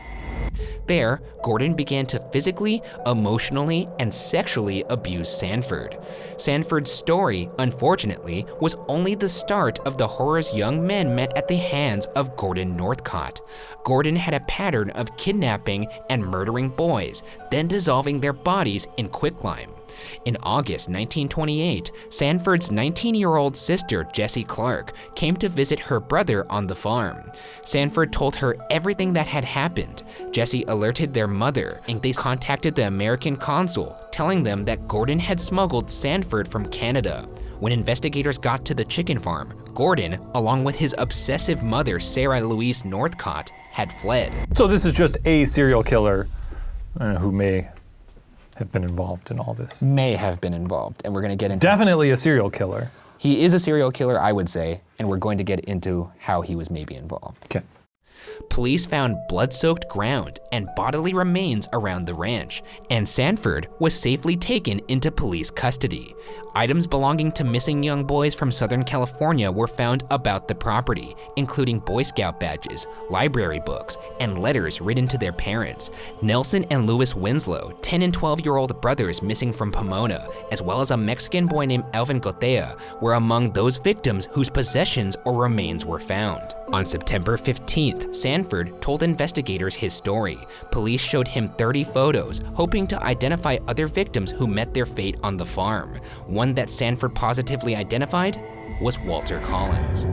There, Gordon began to physically, emotionally, and sexually abuse Sanford. Sanford's story, unfortunately, was only the start of the horrors young men met at the hands of Gordon Northcott. Gordon had a pattern of kidnapping and murdering boys, then dissolving their bodies in quicklime. In August 1928, Sanford's 19-year-old sister, Jessie Clark, came to visit her brother on the farm. Sanford told her everything that had happened. Jessie alerted their mother, and they contacted the American consul, telling them that Gordon had smuggled Sanford from Canada. When investigators got to the chicken farm, Gordon, along with his obsessive mother, Sarah Louise Northcott, had fled. So this is just a serial killer who may have been involved in all this. May have been involved, and we're gonna get into— Definitely a serial killer. He is a serial killer, I would say, and we're going to get into how he was maybe involved. Okay. Police found blood-soaked ground and bodily remains around the ranch, and Sanford was safely taken into police custody. Items belonging to missing young boys from Southern California were found about the property, including Boy Scout badges, library books, and letters written to their parents. Nelson and Louis Winslow, 10 and 12-year-old brothers missing from Pomona, as well as a Mexican boy named Alvin Gotea, were among those victims whose possessions or remains were found. On September 15th, Sanford told investigators his story. Police showed him 30 photos, hoping to identify other victims who met their fate on the farm. One that Sanford positively identified was Walter Collins.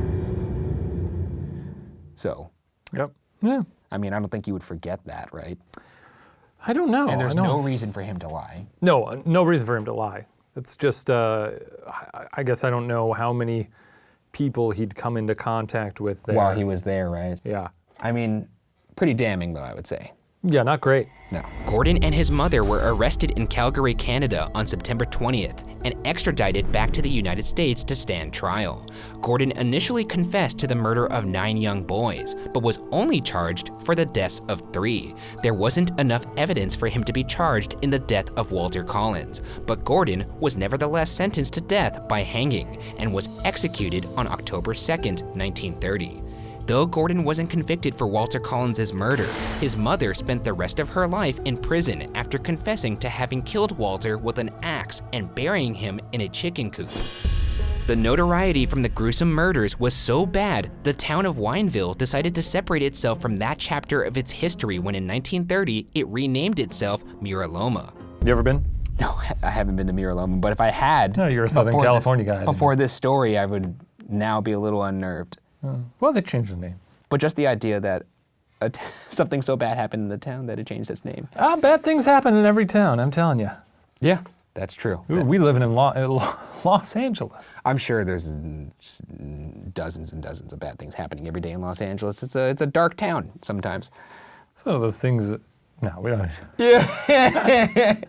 So, Yep. Yeah. I mean, I don't think you would forget that, right? I don't know. And there's I no don't- reason for him to lie. No reason for him to lie. It's just, I guess I don't know how many people he'd come into contact with there. While he was there, right? Yeah. I mean, pretty damning though, I would say. Yeah, not great. No. Gordon and his mother were arrested in Calgary, Canada on September 20th and extradited back to the United States to stand trial. Gordon initially confessed to the murder of 9 young boys, but was only charged for the deaths of 3. There wasn't enough evidence for him to be charged in the death of Walter Collins, but Gordon was nevertheless sentenced to death by hanging and was executed on October 2nd, 1930. Though Gordon wasn't convicted for Walter Collins' murder, his mother spent the rest of her life in prison after confessing to having killed Walter with an axe and burying him in a chicken coop. The notoriety from the gruesome murders was so bad, the town of Wineville decided to separate itself from that chapter of its history when in 1930, it renamed itself Mira Loma. You ever been? No, I haven't been to Mira Loma, but if I had— No, you're a Southern California guy. Before this story, I would now be a little unnerved. Well, they changed the name. But just the idea that something so bad happened in the town that it changed its name. Bad things happen in every town, I'm telling you. Yeah, that's true. We live in Los Angeles. I'm sure there's dozens and dozens of bad things happening every day in Los Angeles. It's a dark town sometimes. It's one of those things. No, we don't. Yeah.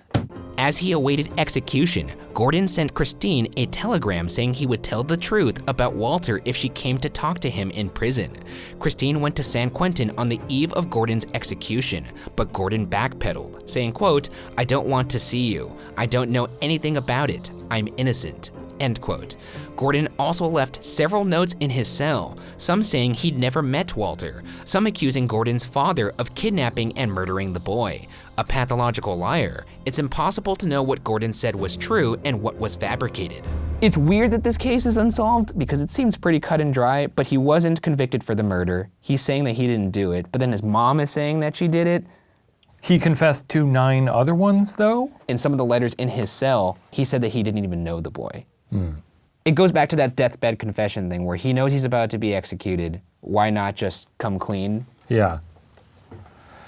As he awaited execution, Gordon sent Christine a telegram saying he would tell the truth about Walter if she came to talk to him in prison. Christine went to San Quentin on the eve of Gordon's execution, but Gordon backpedaled, saying, quote, "I don't want to see you. I don't know anything about it. I'm innocent." End quote. Gordon also left several notes in his cell, some saying he'd never met Walter, some accusing Gordon's father of kidnapping and murdering the boy. A pathological liar, it's impossible to know what Gordon said was true and what was fabricated. It's weird that this case is unsolved because it seems pretty cut and dry, but he wasn't convicted for the murder. He's saying that he didn't do it, but then his mom is saying that she did it. He confessed to 9 other ones, though? In some of the letters in his cell, he said that he didn't even know the boy. It goes back to that deathbed confession thing where he knows he's about to be executed. Why not just come clean? Yeah.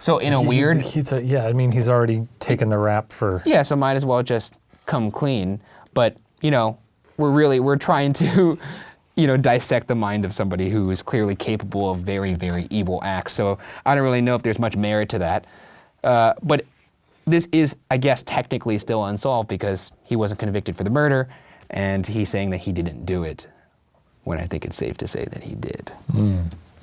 So in a weird— He's he's already taken the rap for... Yeah, so might as well just come clean. But, we're trying to, dissect the mind of somebody who is clearly capable of very, very evil acts. So I don't really know if there's much merit to that. But this is, I guess, technically still unsolved because he wasn't convicted for the murder. And he's saying that he didn't do it, when I think it's safe to say that he did.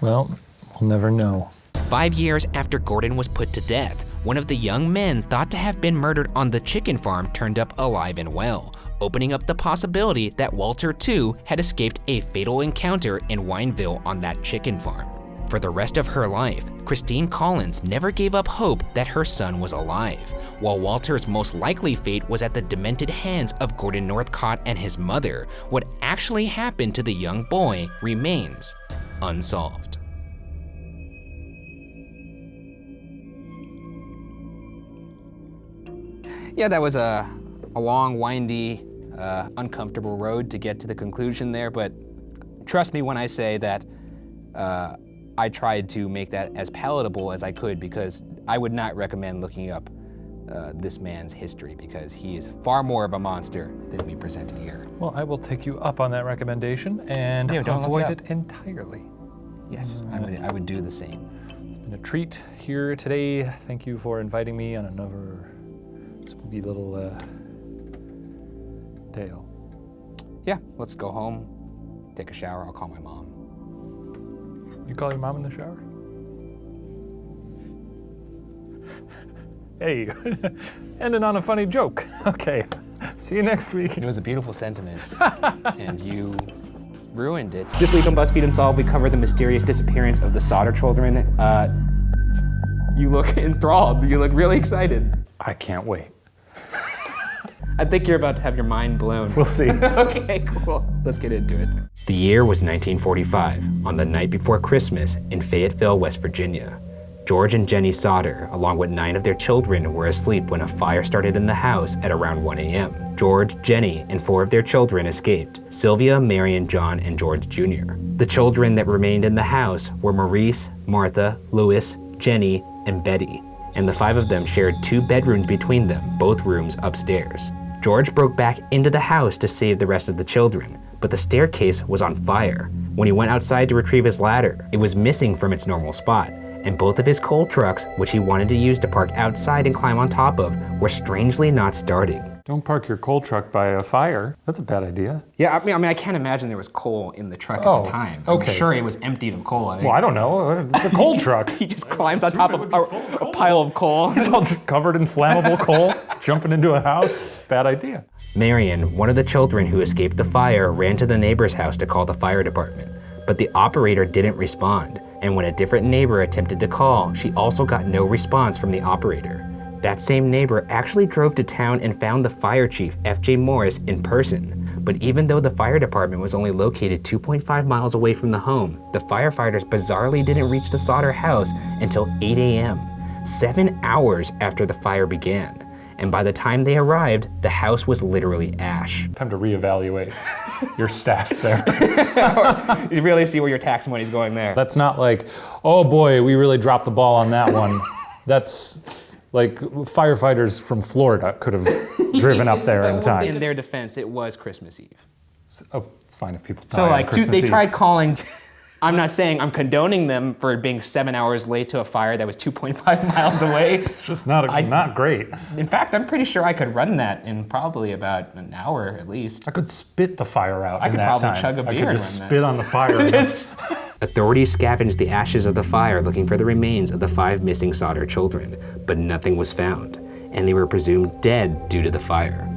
Well, we'll never know. 5 years after Gordon was put to death, one of the young men thought to have been murdered on the chicken farm turned up alive and well, opening up the possibility that Walter, too, had escaped a fatal encounter in Wineville on that chicken farm. For the rest of her life, Christine Collins never gave up hope that her son was alive, while Walter's most likely fate was at the demented hands of Gordon Northcott and his mother. What actually happened to the young boy remains unsolved. Yeah, that was a long, windy, uncomfortable road to get to the conclusion there, but trust me when I say that I tried to make that as palatable as I could, because I would not recommend looking up this man's history, because he is far more of a monster than we presented here. Well, I will take you up on that recommendation and avoid it entirely. Yes, I would do the same. It's been a treat here today. Thank you for inviting me on another spooky little tale. Yeah, let's go home, take a shower. I'll call my mom. You call your mom in the shower? Hey, ending on a funny joke. Okay, see you next week. It was a beautiful sentiment, and you ruined it. This week on BuzzFeed Unsolved, we cover the mysterious disappearance of the Sodder Children. You look enthralled. You look really excited. I can't wait. I think you're about to have your mind blown. We'll see. Okay, cool. Let's get into it. The year was 1945, on the night before Christmas in Fayetteville, West Virginia. George and Jenny Sodder, along with 9 of their children, were asleep when a fire started in the house at around 1 a.m. George, Jenny, and 4 of their children escaped: Sylvia, Marion, John, and George Jr. The children that remained in the house were Maurice, Martha, Louis, Jenny, and Betty, and the 5 of them shared 2 bedrooms between them, both rooms upstairs. George broke back into the house to save the rest of the children, but the staircase was on fire. When he went outside to retrieve his ladder, it was missing from its normal spot, and both of his coal trucks, which he wanted to use to park outside and climb on top of, were strangely not starting. Don't park your coal truck by a fire. That's a bad idea. Yeah, I mean, I can't imagine there was coal in the truck at the time. Okay. I'm sure it was emptied of coal. Well, I don't know. It's a coal truck. He just climbs on top of a pile of coal. He's all just covered in flammable coal, jumping into a house. Bad idea. Marion, one of the children who escaped the fire, ran to the neighbor's house to call the fire department, but the operator didn't respond, and when a different neighbor attempted to call, she also got no response from the operator. That same neighbor actually drove to town and found the fire chief, F.J. Morris, in person. But even though the fire department was only located 2.5 miles away from the home, the firefighters bizarrely didn't reach the Sodder house until 8 a.m., 7 hours after the fire began. And by the time they arrived, the house was literally ash. Time to reevaluate your staff there. You really see where your tax money's going there. That's not like, oh boy, we really dropped the ball on that one. That's like firefighters from Florida could have driven up there in time. In their defense, it was Christmas Eve. Oh, it's fine if people die So on like Christmas they Eve. tried calling. I'm not saying I'm condoning them for being 7 hours late to a fire that was 2.5 miles away. It's just not great. In fact, I'm pretty sure I could run that in probably about an hour at least. I could spit the fire out I in could that probably time. chug a beer I could and just run spit that. on the fire. Just- Authorities scavenged the ashes of the fire looking for the remains of the 5 missing Sodder children, but nothing was found, and they were presumed dead due to the fire.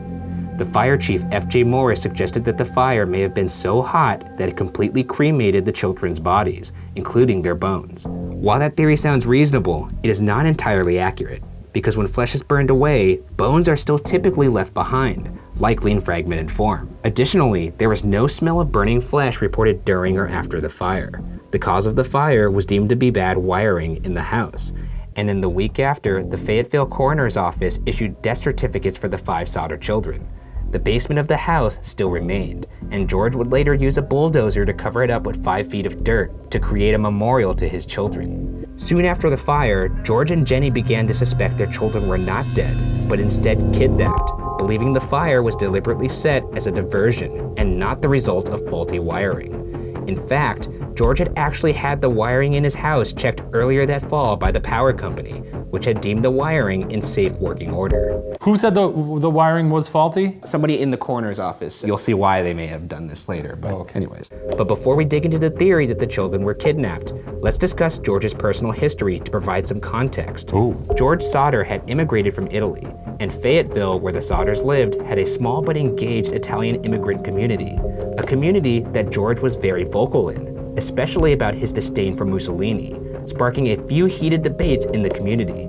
The fire chief, F.J. Morris, suggested that the fire may have been so hot that it completely cremated the children's bodies, including their bones. While that theory sounds reasonable, it is not entirely accurate, because when flesh is burned away, bones are still typically left behind, likely in fragmented form. Additionally, there was no smell of burning flesh reported during or after the fire. The cause of the fire was deemed to be bad wiring in the house, and in the week after, the Fayetteville coroner's office issued death certificates for the 5 Sodder children. The basement of the house still remained, and George would later use a bulldozer to cover it up with 5 feet of dirt to create a memorial to his children. Soon after the fire, George and Jenny began to suspect their children were not dead, but instead kidnapped, believing the fire was deliberately set as a diversion and not the result of faulty wiring. In fact, George had actually had the wiring in his house checked earlier that fall by the power company, which had deemed the wiring in safe working order. Who said the wiring was faulty? Somebody in the coroner's office. You'll see why they may have done this later, but anyways. But before we dig into the theory that the children were kidnapped, let's discuss George's personal history to provide some context. Ooh. George Sodder had immigrated from Italy, and Fayetteville, where the Sodders lived, had a small but engaged Italian immigrant community, a community that George was very vocal in. especially about his disdain for Mussolini, sparking a few heated debates in the community.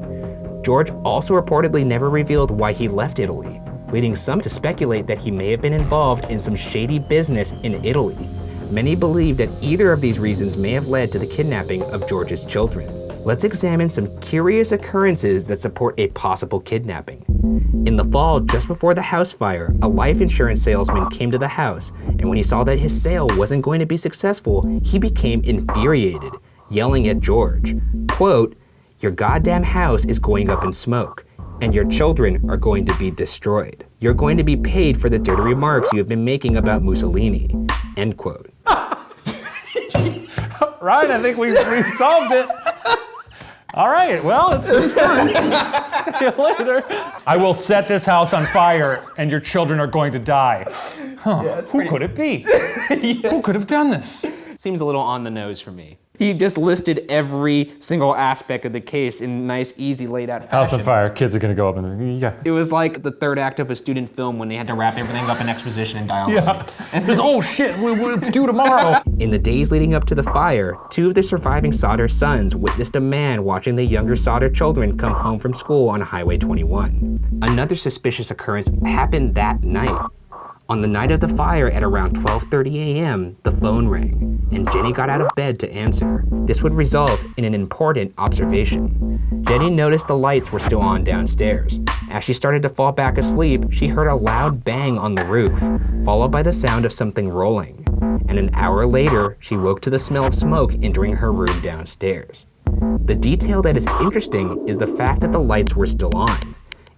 George also reportedly never revealed why he left Italy, leading some to speculate that he may have been involved in some shady business in Italy. Many believe that either of these reasons may have led to the kidnapping of George's children. Let's examine some curious occurrences that support a possible kidnapping. In the fall, just before the house fire, a life insurance salesman came to the house, and when he saw that his sale wasn't going to be successful, he became infuriated, yelling at George, quote, "Your goddamn house is going up in smoke, and your children are going to be destroyed. You're going to be paid for the dirty remarks you have been making about Mussolini," end quote. Ryan, I think we've solved it. All right, well, it's been fun. See you later. I will set this house on fire, and your children are going to die. Huh, yeah, who could it be? Yes. Who could have done this? Seems a little on the nose for me. He just listed every single aspect of the case in nice, easy, laid out fashion. House on fire, kids are gonna go up and yeah. It was like the third act of a student film when they had to wrap everything up in exposition and dialogue. Yeah, and it's, oh shit, it's due tomorrow. In the days leading up to the fire, 2 of the surviving Sodder sons witnessed a man watching the younger Sodder children come home from school on Highway 21. Another suspicious occurrence happened that night. On the night of the fire at around 12:30 a.m., the phone rang, and Jenny got out of bed to answer. This would result in an important observation. Jenny noticed the lights were still on downstairs. As she started to fall back asleep, she heard a loud bang on the roof, followed by the sound of something rolling. And an hour later, she woke to the smell of smoke entering her room downstairs. The detail that is interesting is the fact that the lights were still on.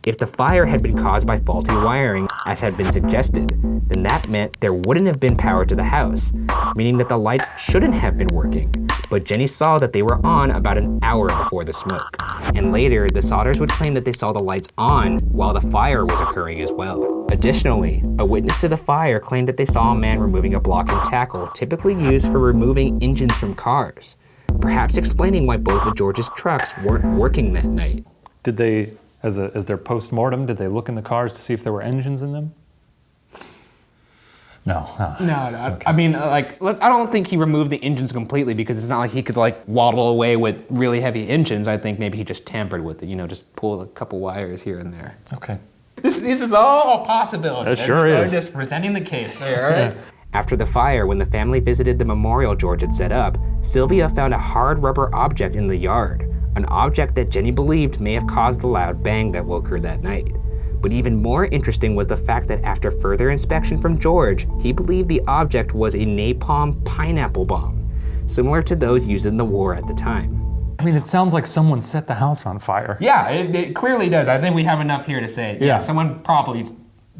If the fire had been caused by faulty wiring, as had been suggested, then that meant there wouldn't have been power to the house, meaning that the lights shouldn't have been working. But Jenny saw that they were on about an hour before the smoke. And later, the Sodders would claim that they saw the lights on while the fire was occurring as well. Additionally, a witness to the fire claimed that they saw a man removing a blocking tackle typically used for removing engines from cars, perhaps explaining why both of George's trucks weren't working that night. Did they, as their post-mortem, did they look in the cars to see if there were engines in them? No. No. Okay. I mean, I don't think he removed the engines completely because it's not like he could waddle away with really heavy engines. I think maybe he just tampered with it, just pull a couple wires here and there. Okay. This is all a possibility. It sure is. They're just presenting the case there, all right? Yeah. After the fire, when the family visited the memorial George had set up, Sylvia found a hard rubber object in the yard, an object that Jenny believed may have caused the loud bang that woke her that night. But even more interesting was the fact that after further inspection from George, he believed the object was a napalm pineapple bomb, similar to those used in the war at the time. I mean, it sounds like someone set the house on fire. Yeah, it clearly does. I think we have enough here to say, yeah, someone probably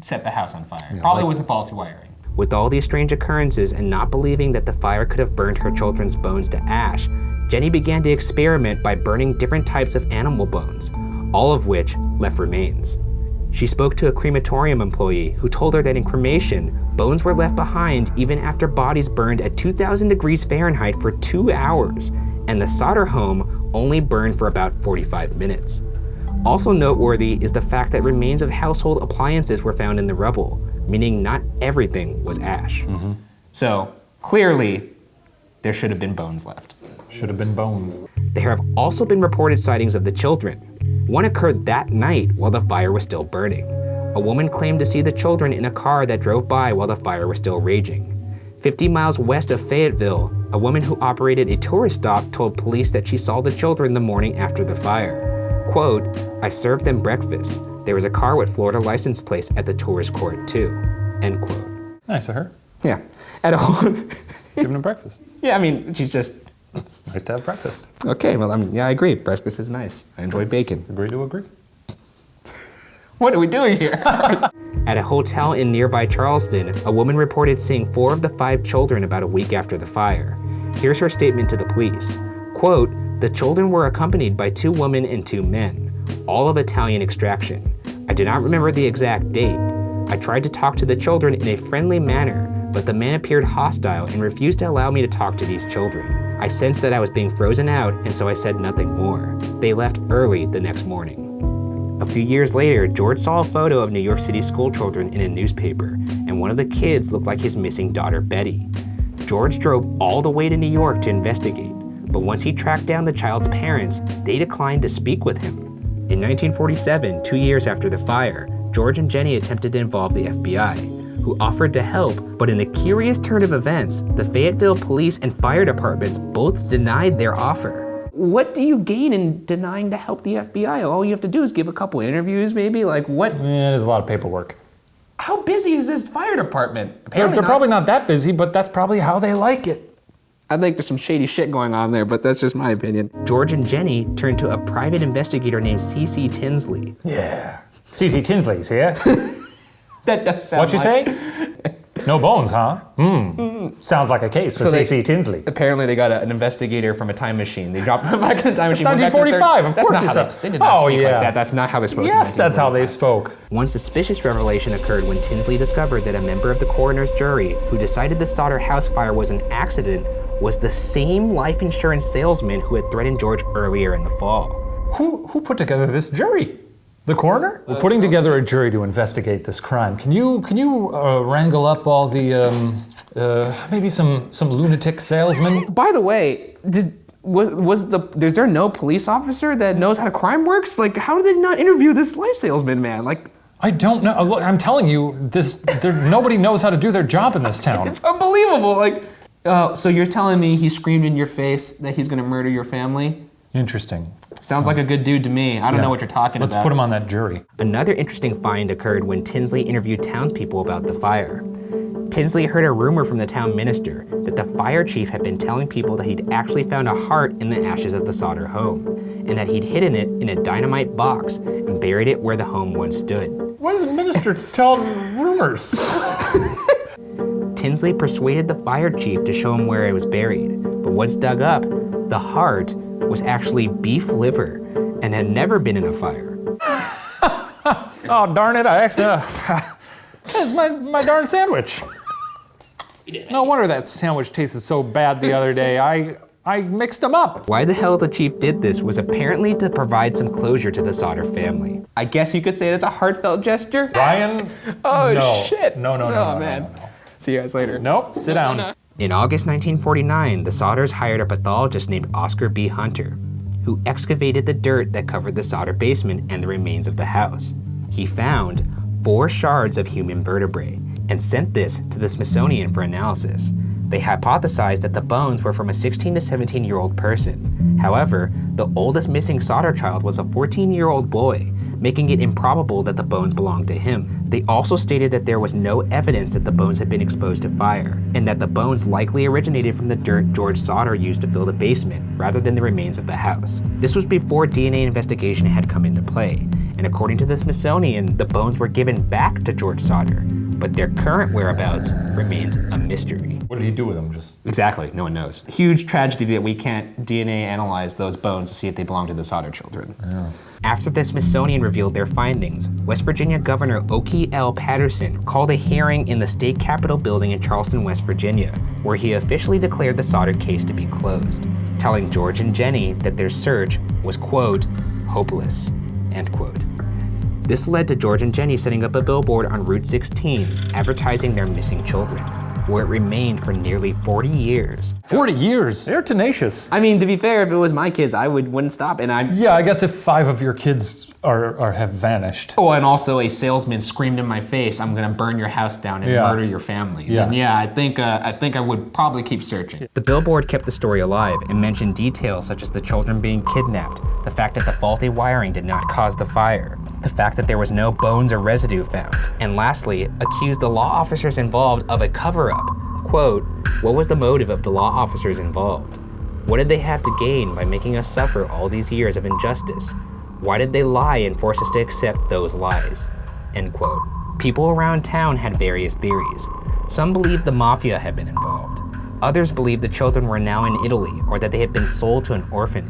set the house on fire. Yeah, probably wasn't faulty wiring. With all these strange occurrences and not believing that the fire could have burned her children's bones to ash, Jenny began to experiment by burning different types of animal bones, all of which left remains. She spoke to a crematorium employee who told her that in cremation, bones were left behind even after bodies burned at 2,000 degrees Fahrenheit for 2 hours, and the Sodder home only burned for about 45 minutes. Also noteworthy is the fact that remains of household appliances were found in the rubble, meaning not everything was ash. Mm-hmm. So clearly, there should have been bones left. Should have been bones. There have also been reported sightings of the children. One occurred that night while the fire was still burning. A woman claimed to see the children in a car that drove by while the fire was still raging. 50 miles west of Fayetteville, a woman who operated a tourist stop told police that she saw the children the morning after the fire. Quote, "I served them breakfast. There was a car with Florida license plates at the tourist court too." End quote. Nice of her. Yeah. At home. Giving them breakfast. Yeah, I mean, she's just... It's nice to have breakfast. Okay, well, I agree. Breakfast is nice. I enjoy bacon. Agree to agree. What are we doing here? At a hotel in nearby Charleston, a woman reported seeing 4 of the 5 children about a week after the fire. Here's her statement to the police. Quote, "The children were accompanied by 2 women and 2 men, all of Italian extraction. I do not remember the exact date. I tried to talk to the children in a friendly manner, but the man appeared hostile and refused to allow me to talk to these children. I sensed that I was being frozen out, and so I said nothing more. They left early the next morning." A few years later, George saw a photo of New York City school children in a newspaper, and one of the kids looked like his missing daughter, Betty. George drove all the way to New York to investigate, but once he tracked down the child's parents, they declined to speak with him. In 1947, 2 years after the fire, George and Jenny attempted to involve the FBI, who offered to help, but in a curious turn of events, the Fayetteville police and fire departments both denied their offer. What do you gain in denying to help the FBI? All you have to do is give a couple interviews, maybe? Like, what? Yeah, there's a lot of paperwork. How busy is this fire department? They're probably not that busy, but that's probably how they like it. I think there's some shady shit going on there, but that's just my opinion. George and Jenny turned to a private investigator named C.C. Tinsley. Yeah. C.C. Tinsley's here. That does sound What you say? No bones, huh? Sounds like a case for C.C. Tinsley. Apparently they got an investigator from a time machine. They dropped him back in a time machine. 1945, of course. They did not speak like that. That's not how they spoke. Yes, that's how they spoke. One suspicious revelation occurred when Tinsley discovered that a member of the coroner's jury who decided the Sodder house fire was an accident was the same life insurance salesman who had threatened George earlier in the fall. Who put together this jury? The coroner? We're putting together a jury to investigate this crime. Can you wrangle up all the maybe some lunatic salesmen? By the way, is there no police officer that knows how crime works? Like, how did they not interview this life salesman, man? Like, I don't know. Look, I'm telling you, nobody knows how to do their job in this town. It's unbelievable. Like, so you're telling me he screamed in your face that he's gonna murder your family? Interesting. Sounds like a good dude to me. I don't know what you're talking about. Let's put him on that jury. Another interesting find occurred when Tinsley interviewed townspeople about the fire. Tinsley heard a rumor from the town minister that the fire chief had been telling people that he'd actually found a heart in the ashes of the Sodder home, and that he'd hidden it in a dynamite box and buried it where the home once stood. Why does the minister tell rumors? Tinsley persuaded the fire chief to show him where it was buried, but once dug up, the heart was actually beef liver and had never been in a fire. Oh, darn it, that's my darn sandwich. No wonder that sandwich tasted so bad the other day. I mixed them up. Why the hell the chief did this was apparently to provide some closure to the Sodder family. I guess you could say it's a heartfelt gesture. Ryan? Oh, no. shit. No, man. No. See you guys later. Nope, sit down. In August 1949, the Sodders hired a pathologist named Oscar B. Hunter, who excavated the dirt that covered the Sodder basement and the remains of the house. He found 4 shards of human vertebrae and sent this to the Smithsonian for analysis. They hypothesized that the bones were from a 16 to 17-year-old person. However, the oldest missing Sodder child was a 14-year-old boy, making it improbable that the bones belonged to him. They also stated that there was no evidence that the bones had been exposed to fire, and that the bones likely originated from the dirt George Sodder used to fill the basement, rather than the remains of the house. This was before DNA investigation had come into play, and according to the Smithsonian, the bones were given back to George Sodder, but their current whereabouts remains a mystery. What did he do with them? Exactly, no one knows. Huge tragedy that we can't DNA analyze those bones to see if they belong to the Sodder children. Yeah. After the Smithsonian revealed their findings, West Virginia Governor Oki L. Patterson called a hearing in the state capitol building in Charleston, West Virginia, where he officially declared the Sodder case to be closed, telling George and Jenny that their search was, quote, hopeless, end quote. This led to George and Jenny setting up a billboard on Route 16 advertising their missing children, where it remained for nearly 40 years. 40 years? They're tenacious. I mean, to be fair, if it was my kids, I wouldn't stop. Yeah, I guess if 5 of your kids have vanished. Oh, and also a salesman screamed in my face, "I'm gonna burn your house down and murder your family." Yeah. And I think I would probably keep searching. The billboard kept the story alive and mentioned details such as the children being kidnapped, the fact that the faulty wiring did not cause the fire, the fact that there was no bones or residue found, and lastly, accused the law officers involved of a cover-up. Quote, "What was the motive of the law officers involved? What did they have to gain by making us suffer all these years of injustice? Why did they lie and force us to accept those lies?" End quote. People around town had various theories. Some believed the mafia had been involved. Others believed the children were now in Italy or that they had been sold to an orphanage.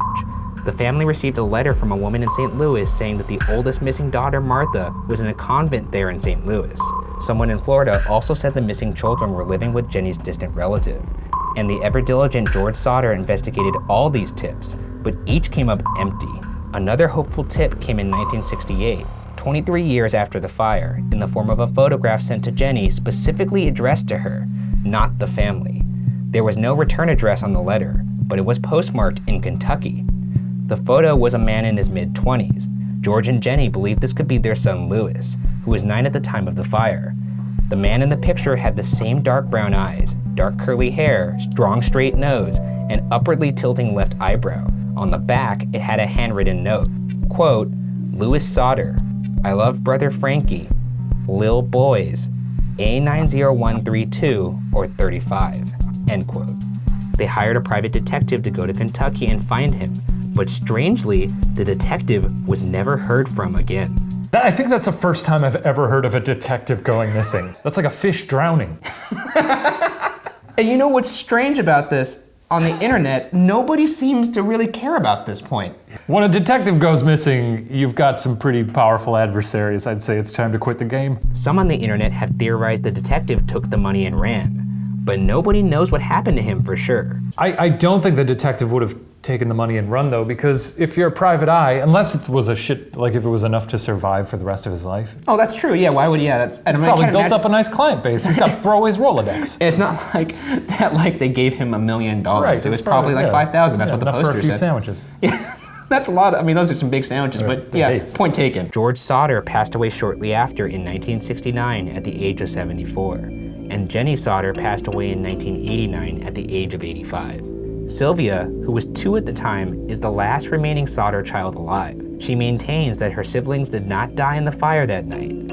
The family received a letter from a woman in St. Louis saying that the oldest missing daughter, Martha, was in a convent there in St. Louis. Someone in Florida also said the missing children were living with Jenny's distant relative. And the ever-diligent George Sodder investigated all these tips, but each came up empty. Another hopeful tip came in 1968, 23 years after the fire, in the form of a photograph sent to Jenny specifically addressed to her, not the family. There was no return address on the letter, but it was postmarked in Kentucky. The photo was a man in his mid-20s. George and Jenny believed this could be their son Louis, who was 9 at the time of the fire. The man in the picture had the same dark brown eyes, dark curly hair, strong straight nose, and upwardly tilting left eyebrow. On the back, it had a handwritten note, quote, Louis Sodder, I love brother Frankie, Lil Boys, A90132 or 35, end quote. They hired a private detective to go to Kentucky and find him, but strangely, the detective was never heard from again. I think that's the first time I've ever heard of a detective going missing. That's like a fish drowning. And you know what's strange about this? On the internet, nobody seems to really care about this point. When a detective goes missing, you've got some pretty powerful adversaries. I'd say it's time to quit the game. Some on the internet have theorized the detective took the money and ran, but nobody knows what happened to him for sure. I don't think the detective would have taken the money and run though, because if you're a private eye, unless it was if it was enough to survive for the rest of his life. Oh, that's true, yeah, why would, that's... He's probably built up a nice client base. He's got to throw his Rolodex. It's not like they gave him $1 million. Right, it was probably like 5,000, that's what the poster said. Enough for a few sandwiches. Yeah, that's a lot, those are some big sandwiches, but yeah, hey. Point taken. George Sodder passed away shortly after in 1969 at the age of 74, and Jenny Sodder passed away in 1989 at the age of 85. Sylvia, who was 2 at the time, is the last remaining Sodder child alive. She maintains that her siblings did not die in the fire that night.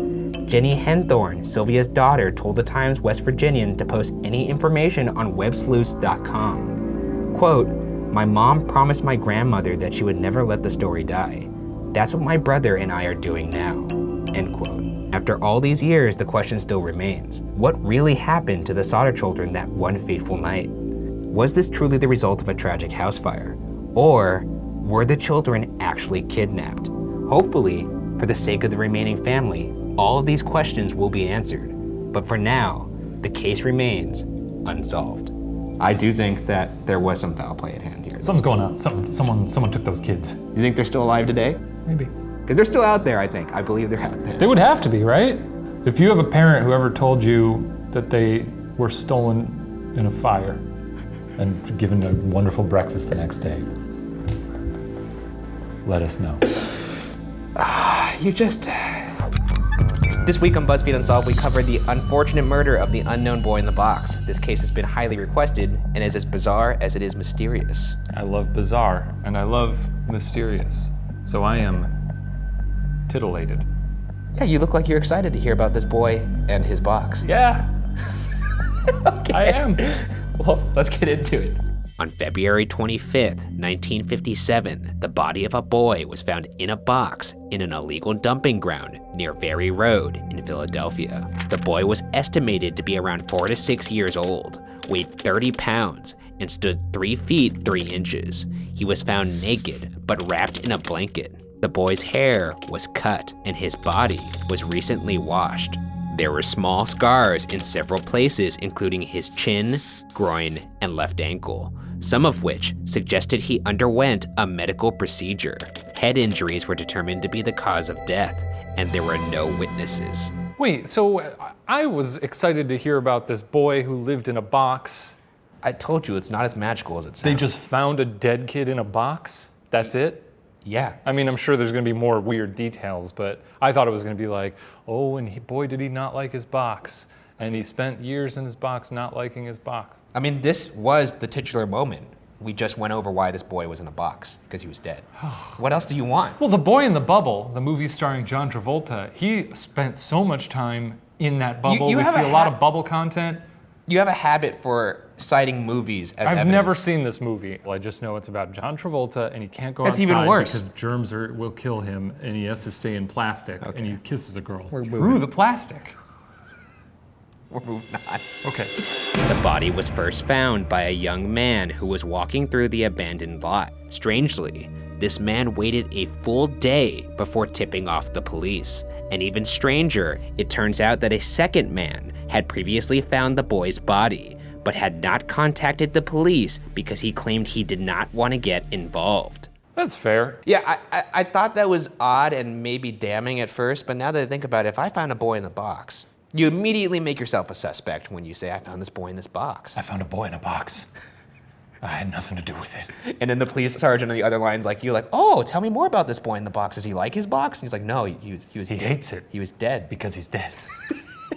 Jenny Henthorne, Sylvia's daughter, told the Times West Virginian to post any information on websleuths.com. Quote, my mom promised my grandmother that she would never let the story die. That's what my brother and I are doing now, end quote. After all these years, the question still remains. What really happened to the Sodder children that one fateful night? Was this truly the result of a tragic house fire? Or were the children actually kidnapped? Hopefully, for the sake of the remaining family, all of these questions will be answered. But for now, the case remains unsolved. I do think that there was some foul play at hand here. Something's going on. Someone took those kids. You think they're still alive today? Maybe. Because they're still out there, I think. I believe they're out there. They would have to be, right? If you have a parent who ever told you that they were stolen in a fire, and given a wonderful breakfast the next day, let us know. This week on BuzzFeed Unsolved, we covered the unfortunate murder of the unknown boy in the box. This case has been highly requested and is as bizarre as it is mysterious. I love bizarre, and I love mysterious. So I am titillated. Yeah, you look like you're excited to hear about this boy and his box. Yeah. Okay. I am. Well, let's get into it. On February 25th, 1957, the body of a boy was found in a box in an illegal dumping ground near Ferry Road in Philadelphia. The boy was estimated to be around 4 to 6 years old, weighed 30 pounds, and stood 3 feet 3 inches. He was found naked, but wrapped in a blanket. The boy's hair was cut, and his body was recently washed. There were small scars in several places, including his chin, groin, and left ankle, some of which suggested he underwent a medical procedure. Head injuries were determined to be the cause of death, and there were no witnesses. Wait, so I was excited to hear about this boy who lived in a box. I told you, it's not as magical as it sounds. They just found a dead kid in a box? That's it? Yeah. I mean, I'm sure there's gonna be more weird details, but I thought it was gonna be like, oh, and boy, did he not like his box. And he spent years in his box not liking his box. I mean, this was the titular moment. We just went over why this boy was in a box, because he was dead. What else do you want? Well, The Boy in the Bubble, the movie starring John Travolta, he spent so much time in that bubble. You we have see a a lot of bubble content. You have a habit for citing movies as evidence. I've never seen this movie. I just know it's about John Travolta, and he can't go That's outside even worse. because germs will kill him, and he has to stay in plastic, and he kisses a girl. Through the plastic. We're moving on. Okay. The body was first found by a young man who was walking through the abandoned lot. Strangely, this man waited a full day before tipping off the police. And even stranger, it turns out that a second man had previously found the boy's body, but had not contacted the police because he claimed he did not want to get involved. That's fair. Yeah, I thought that was odd and maybe damning at first, but now that I think about it, if I found a boy in a box, You immediately make yourself a suspect when you say, I found this boy in this box. I found a boy in a box. I had nothing to do with it. And then the police sergeant on the other line's like, you're like, oh, tell me more about this boy in the box. Does he like his box? And he's like, no, he was He dead. hates it. He was dead. Because he's dead.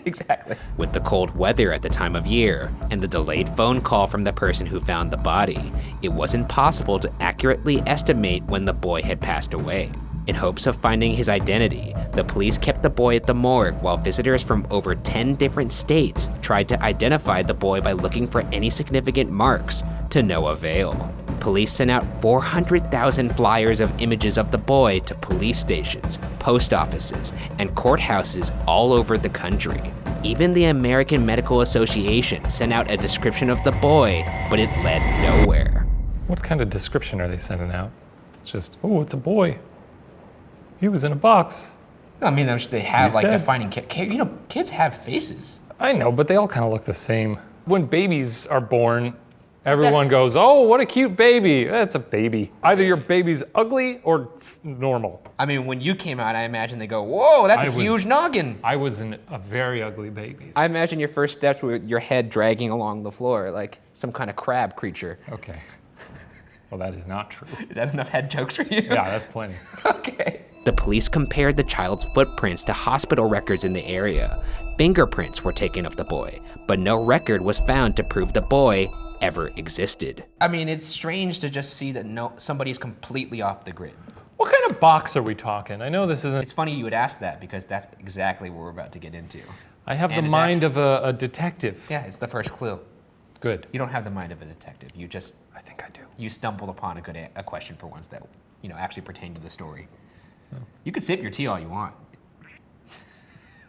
Exactly. With the cold weather at the time of year and the delayed phone call from the person who found the body, it wasn't possible to accurately estimate when the boy had passed away. In hopes of finding his identity, the police kept the boy at the morgue while visitors from over 10 different states tried to identify the boy by looking for any significant marks, to no avail. Police sent out 400,000 flyers of images of the boy to police stations, post offices, and courthouses all over the country. Even the American Medical Association sent out a description of the boy, but it led nowhere. What kind of description are they sending out? It's just, oh, it's a boy. He was in a box. I mean, they have He's like dead. defining, kids have faces. I know, but they all kind of look the same. When babies are born, everyone goes, oh, what a cute baby. That's a baby. Either your baby's ugly or normal. I mean, when you came out, I imagine they go, whoa, that's a huge noggin. I was a very ugly baby. I imagine your first steps were your head dragging along the floor like some kind of crab creature. Okay. Well, that is not true. Is that enough head jokes for you? Yeah, that's plenty. Okay. The police compared the child's footprints to hospital records in the area. Fingerprints were taken of the boy, but no record was found to prove the boy ever existed. I mean, it's strange to just see that somebody's completely off the grid. What kind of box are we talking? I know this isn't... It's funny you would ask that because that's exactly what we're about to get into. I have the mind of a detective. Yeah, it's the first clue. Good. You don't have the mind of a detective. You just... I think I do. You stumbled upon a question for once that, actually pertained to the story. Oh. You could sip your tea all you want.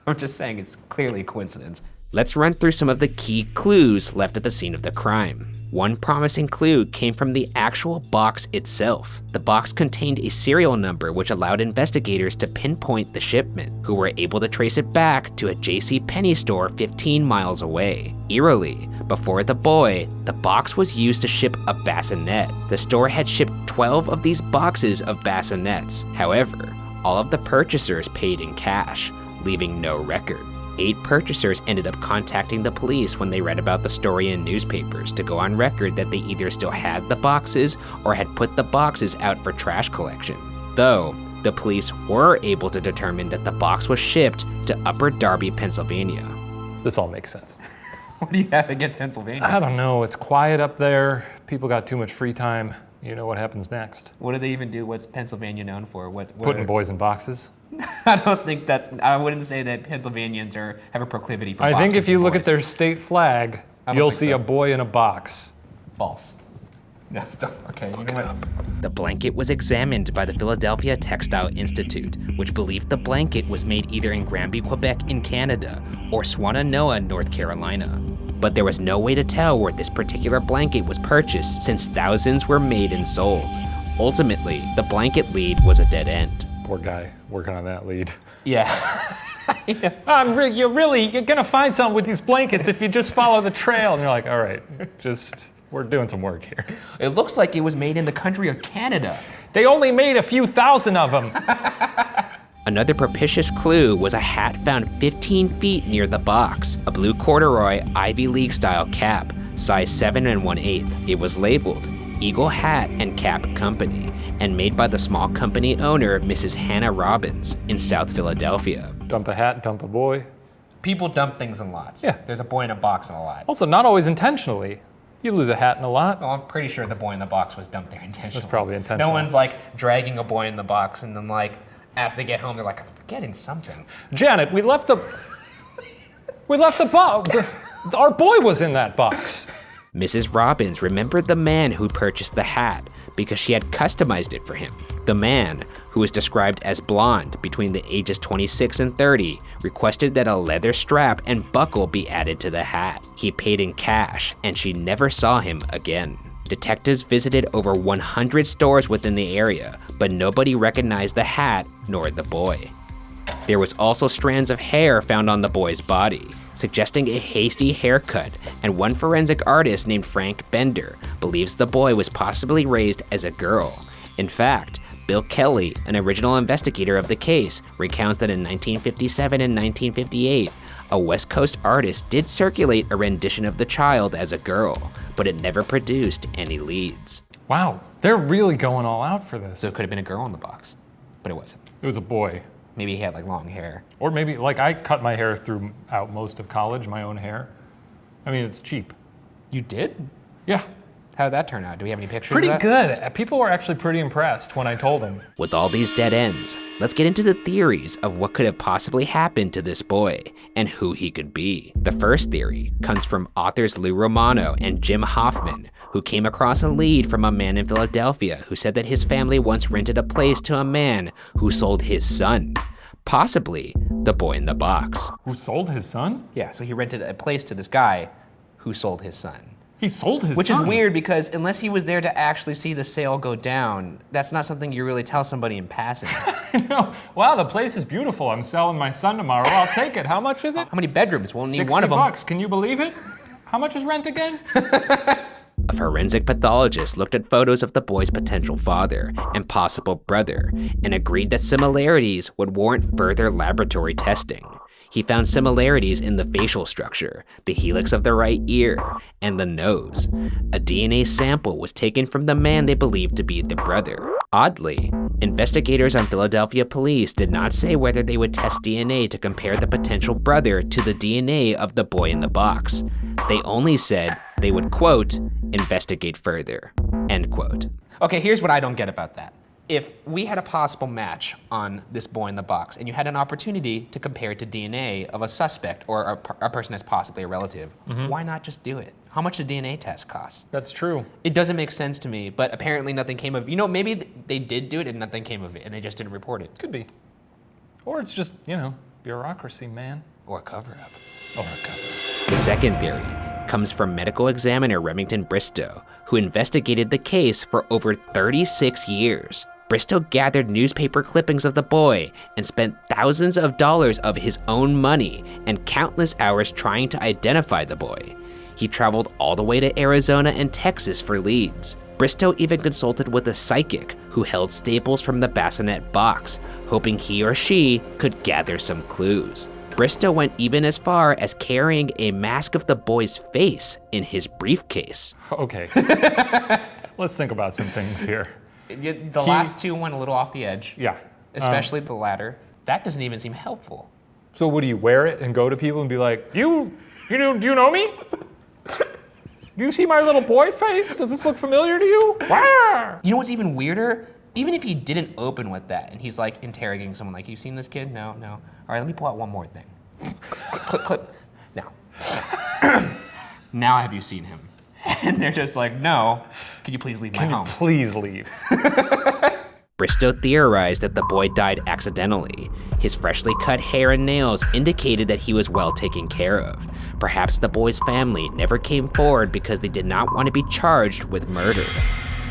I'm just saying it's clearly a coincidence. Let's run through some of the key clues left at the scene of the crime. One promising clue came from the actual box itself. The box contained a serial number which allowed investigators to pinpoint the shipment, who were able to trace it back to a JCPenney store 15 miles away. Eerily, before the boy, the box was used to ship a bassinet. The store had shipped 12 of these boxes of bassinets. However, all of the purchasers paid in cash, leaving no record. 8 purchasers ended up contacting the police when they read about the story in newspapers to go on record that they either still had the boxes or had put the boxes out for trash collection. Though, the police were able to determine that the box was shipped to Upper Darby, Pennsylvania. This all makes sense. What do you have against Pennsylvania? I don't know. It's quiet up there. People got too much free time. You know what happens next. What do they even do? What's Pennsylvania known for? Putting boys in boxes. I wouldn't say that Pennsylvanians have a proclivity for boxes. I think if you and look boys. at their state flag, you'll see a boy in a box. False. No, okay, you know what? The blanket was examined by the Philadelphia Textile Institute, which believed the blanket was made either in Granby, Quebec in Canada, or Swannanoa, North Carolina. But there was no way to tell where this particular blanket was purchased since thousands were made and sold. Ultimately, the blanket lead was a dead end. Poor guy working on that lead. Yeah. You're gonna find something with these blankets if you just follow the trail. And you're like, all right, we're doing some work here. It looks like it was made in the country of Canada. They only made a few thousand of them. Another propitious clue was a hat found 15 feet near the box, a blue corduroy Ivy League style cap, size 7 1/8. It was labeled Eagle Hat and Cap Company, and made by the small company owner, Mrs. Hannah Robbins, in South Philadelphia. Dump a hat, dump a boy. People dump things in lots. Yeah. There's a boy in a box in a lot. Also, not always intentionally. You lose a hat in a lot. Well, I'm pretty sure the boy in the box was dumped there intentionally. That's probably intentional. No one's like dragging a boy in the box and then like, as they get home, they're like, I'm forgetting something. Janet, we left the box. Our boy was in that box. Mrs. Robbins remembered the man who purchased the hat because she had customized it for him. The man, who was described as blonde between the ages 26 and 30, requested that a leather strap and buckle be added to the hat. He paid in cash, and she never saw him again. Detectives visited over 100 stores within the area, but nobody recognized the hat nor the boy. There was also strands of hair found on the boy's body, suggesting a hasty haircut, and one forensic artist named Frank Bender believes the boy was possibly raised as a girl. In fact, Bill Kelly, an original investigator of the case, recounts that in 1957 and 1958, A West Coast artist did circulate a rendition of the child as a girl, but it never produced any leads. Wow, they're really going all out for this. So it could have been a girl in the box, but it wasn't. It was a boy. Maybe he had like long hair. Or maybe, like, I cut my hair throughout most of college, my own hair. I mean, it's cheap. You did? Yeah. How'd that turn out? Do we have any pictures Pretty of that? good. People were actually pretty impressed when I told them. With all these dead ends, let's get into the theories of what could have possibly happened to this boy and who he could be. The first theory comes from authors Lou Romano and Jim Hoffman, who came across a lead from a man in Philadelphia who said that his family once rented a place to a man who sold his son. Possibly the boy in the box. Who sold his son? Yeah, so he rented a place to this guy who sold his son. He sold his Which son? is weird because unless he was there to actually see the sale go down, that's not something you really tell somebody in passing. No. Wow, the place is beautiful. I'm selling my son tomorrow. I'll take it. How much is it? How many bedrooms? We'll need $60 one of them. bucks. Can you believe it? How much is rent again? A forensic pathologist looked at photos of the boy's potential father and possible brother and agreed that similarities would warrant further laboratory testing. He found similarities in the facial structure, the helix of the right ear, and the nose. A DNA sample was taken from the man they believed to be the brother. Oddly, investigators on Philadelphia police did not say whether they would test DNA to compare the potential brother to the DNA of the boy in the box. They only said they would, quote, investigate further, end quote. Okay, here's what I don't get about that. If we had a possible match on this boy in the box and you had an opportunity to compare it to DNA of a suspect or a person that's possibly a relative, why not just do it? How much do DNA tests cost? That's true. It doesn't make sense to me, but apparently nothing came of it. You know, maybe they did do it and nothing came of it and they just didn't report it. Could be. Or it's just, you know, bureaucracy, man. Or a cover-up. Or a cover-up. The second theory comes from medical examiner Remington Bristow, who investigated the case for over 36 years. Bristow gathered newspaper clippings of the boy and spent thousands of dollars of his own money and countless hours trying to identify the boy. He traveled all the way to Arizona and Texas for leads. Bristow even consulted with a psychic who held staples from the bassinet box, hoping he or she could gather some clues. Bristow went even as far as carrying a mask of the boy's face in his briefcase. Okay. Let's think about some things here. The last two went a little off the edge. Yeah. Especially the latter. That doesn't even seem helpful. So would you wear it and go to people and be like, do you know me? Do you see my little boy face? Does this look familiar to you? You know what's even weirder? Even if he didn't open with that and he's like interrogating someone like, you seen this kid? No. All right, let me pull out one more thing. Clip. Now. Now have you seen him? And they're just like, no, could you please leave my home? Can you please leave? Bristow theorized that the boy died accidentally. His freshly cut hair and nails indicated that he was well taken care of. Perhaps the boy's family never came forward because they did not want to be charged with murder.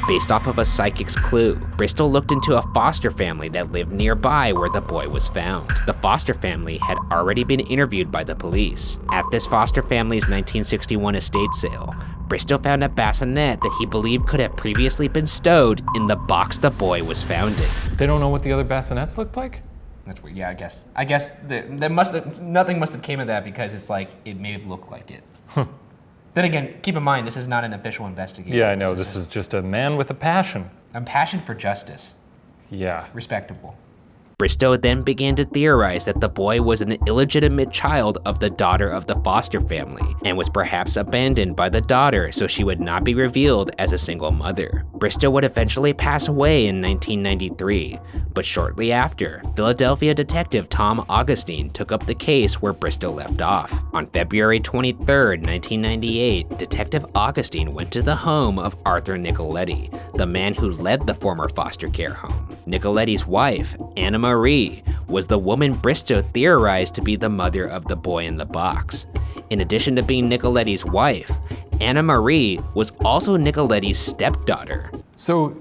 Based off of a psychic's clue, Bristow looked into a foster family that lived nearby where the boy was found. The foster family had already been interviewed by the police. At this foster family's 1961 estate sale, Bristow found a bassinet that he believed could have previously been stowed in the box the boy was found in. They don't know what the other bassinets looked like? That's weird. Yeah, I guess nothing must have came of that because it's like it may have looked like it. Then again, keep in mind this is not an official investigation. Yeah, I know. This is just a man with a passion. A passion for justice. Yeah. Respectable. Bristow then began to theorize that the boy was an illegitimate child of the daughter of the foster family and was perhaps abandoned by the daughter so she would not be revealed as a single mother. Bristow would eventually pass away in 1993, but shortly after, Philadelphia detective Tom Augustine took up the case where Bristow left off. On February 23, 1998, Detective Augustine went to the home of Arthur Nicoletti, the man who led the former foster care home. Nicoletti's wife, Anna Marie, was the woman Bristow theorized to be the mother of the boy in the box. In addition to being Nicoletti's wife, Anna Marie was also Nicoletti's stepdaughter. So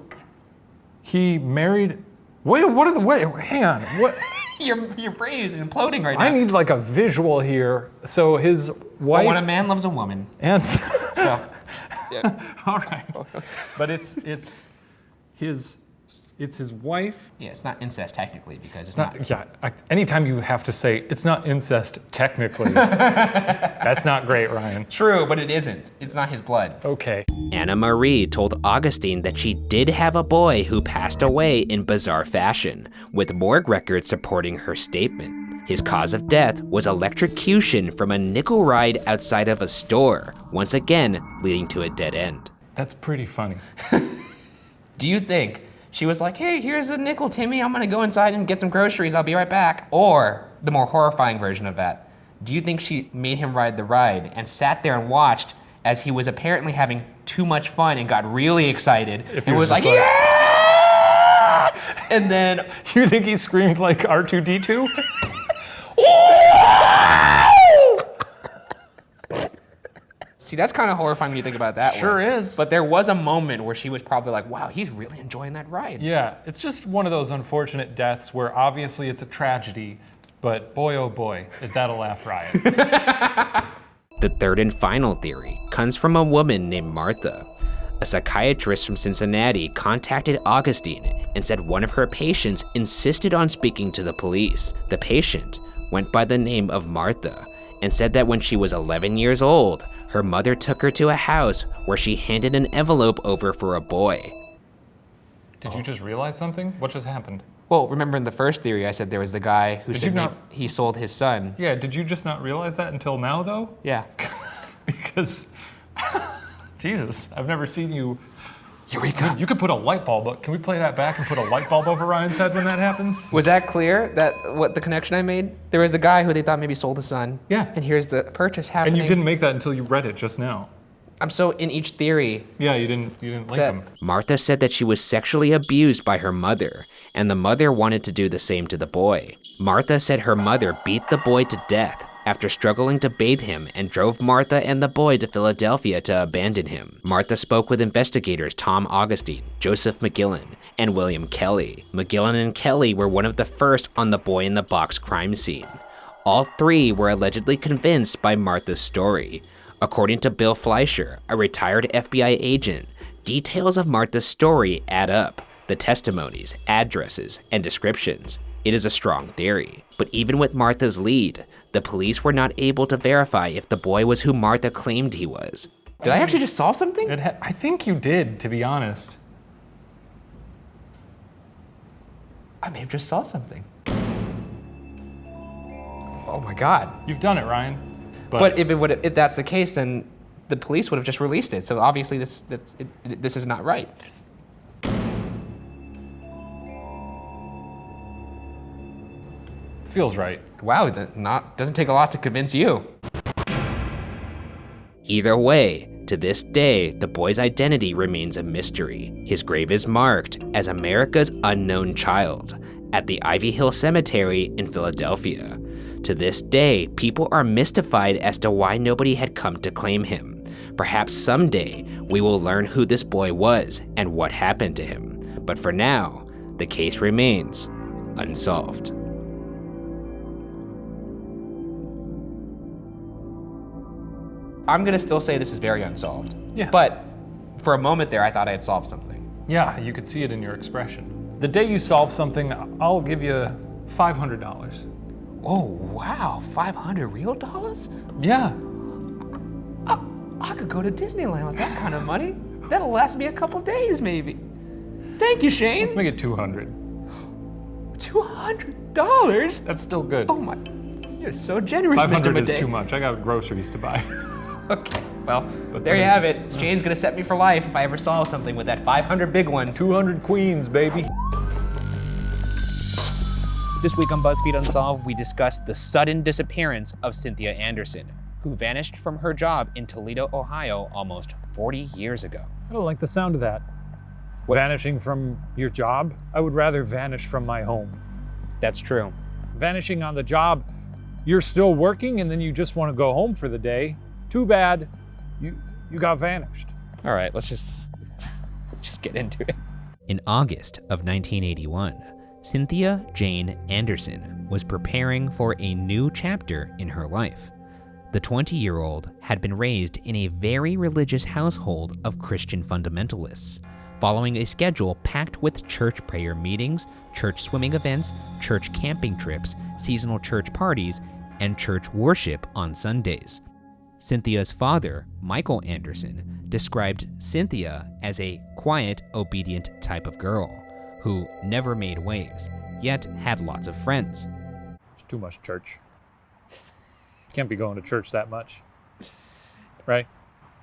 he married. Wait, hang on. What? Your brain is imploding right now. I need like a visual here. So his wife. Well, when a man loves a woman. And so. Yeah. All right. But it's his It's his wife. Yeah, it's not incest technically because it's not. Yeah, anytime you have to say, it's not incest technically, that's not great, Ryan. True, but it isn't. It's not his blood. Okay. Anna Marie told Augustine that she did have a boy who passed away in bizarre fashion, with morgue records supporting her statement. His cause of death was electrocution from a nickel ride outside of a store, once again leading to a dead end. That's pretty funny. Do you think she was like, hey, here's a nickel, Timmy, I'm gonna go inside and get some groceries, I'll be right back? Or the more horrifying version of that, do you think she made him ride the ride and sat there and watched as he was apparently having too much fun and got really excited and was like, yeah! And then... You think he screamed like R2-D2? See, that's kind of horrifying when you think about that one. Sure is. But there was a moment where she was probably like, wow, he's really enjoying that ride. Yeah, it's just one of those unfortunate deaths where obviously it's a tragedy, but boy, oh boy, is that a laugh riot. The third and final theory comes from a woman named Martha. A psychiatrist from Cincinnati contacted Augustine and said one of her patients insisted on speaking to the police. The patient went by the name of Martha and said that when she was 11 years old, her mother took her to a house where she handed an envelope over for a boy. Did you just realize something? What just happened? Well, remember in the first theory, I said there was the guy who Did said you not- he sold his son. Yeah, did you just not realize that until now, though? Yeah. Because, Jesus, I've never seen you. Eureka. You could put a light bulb up. Can we play that back and put a light bulb over Ryan's head when that happens? Was that clear, that what the connection I made? There was the guy who they thought maybe sold his son. Yeah. And here's the purchase happening. And you didn't make that until you read it just now. I'm so in each theory. Yeah, you didn't link That- them. Martha said that she was sexually abused by her mother, and the mother wanted to do the same to the boy. Martha said her mother beat the boy to death after struggling to bathe him and drove Martha and the boy to Philadelphia to abandon him. Martha spoke with investigators Tom Augustine, Joseph McGillen, and William Kelly. McGillen and Kelly were one of the first on the boy in the box crime scene. All three were allegedly convinced by Martha's story. According to Bill Fleischer, a retired FBI agent, details of Martha's story add up. The testimonies, addresses, and descriptions. It is a strong theory. But even with Martha's lead, the police were not able to verify if the boy was who Martha claimed he was. Did I actually just solve something? I think you did, to be honest. I may have just solved something. Oh my God. You've done it, Ryan. But if that's the case, then the police would have just released it. So obviously this is not right. Feels right. Wow, doesn't take a lot to convince you. Either way, to this day, the boy's identity remains a mystery. His grave is marked as America's Unknown Child at the Ivy Hill Cemetery in Philadelphia. To this day, people are mystified as to why nobody had come to claim him. Perhaps someday, we will learn who this boy was and what happened to him. But for now, the case remains unsolved. I'm gonna still say this is very unsolved. Yeah. But for a moment there, I thought I had solved something. Yeah, you could see it in your expression. The day you solve something, I'll give you $500. Oh, wow, 500 real dollars? Yeah. I could go to Disneyland with that kind of money. That'll last me a couple days, maybe. Thank you, Shane. Let's make it 200. $200? That's still good. Oh my, you're so generous, Mr. 500 Madej. is too much. I got groceries to buy. Okay, well, But there you something- have it. Shane's gonna set me for life if I ever solve something with that 500 big ones. 200 queens, baby. This week on BuzzFeed Unsolved, we discussed the sudden disappearance of Cynthia Anderson, who vanished from her job in Toledo, Ohio almost 40 years ago. I don't like the sound of that. Vanishing from your job? I would rather vanish from my home. That's true. Vanishing on the job, you're still working and then you just want to go home for the day. Too bad, you got vanished. All right, let's just get into it. In August of 1981, Cynthia Jane Anderson was preparing for a new chapter in her life. The 20-year-old had been raised in a very religious household of Christian fundamentalists. following a schedule packed with church prayer meetings, church swimming events, church camping trips, seasonal church parties, and church worship on Sundays. Cynthia's father, Michael Anderson, described Cynthia as a quiet, obedient type of girl who never made waves, yet had lots of friends. It's too much church. Can't be going to church that much, right?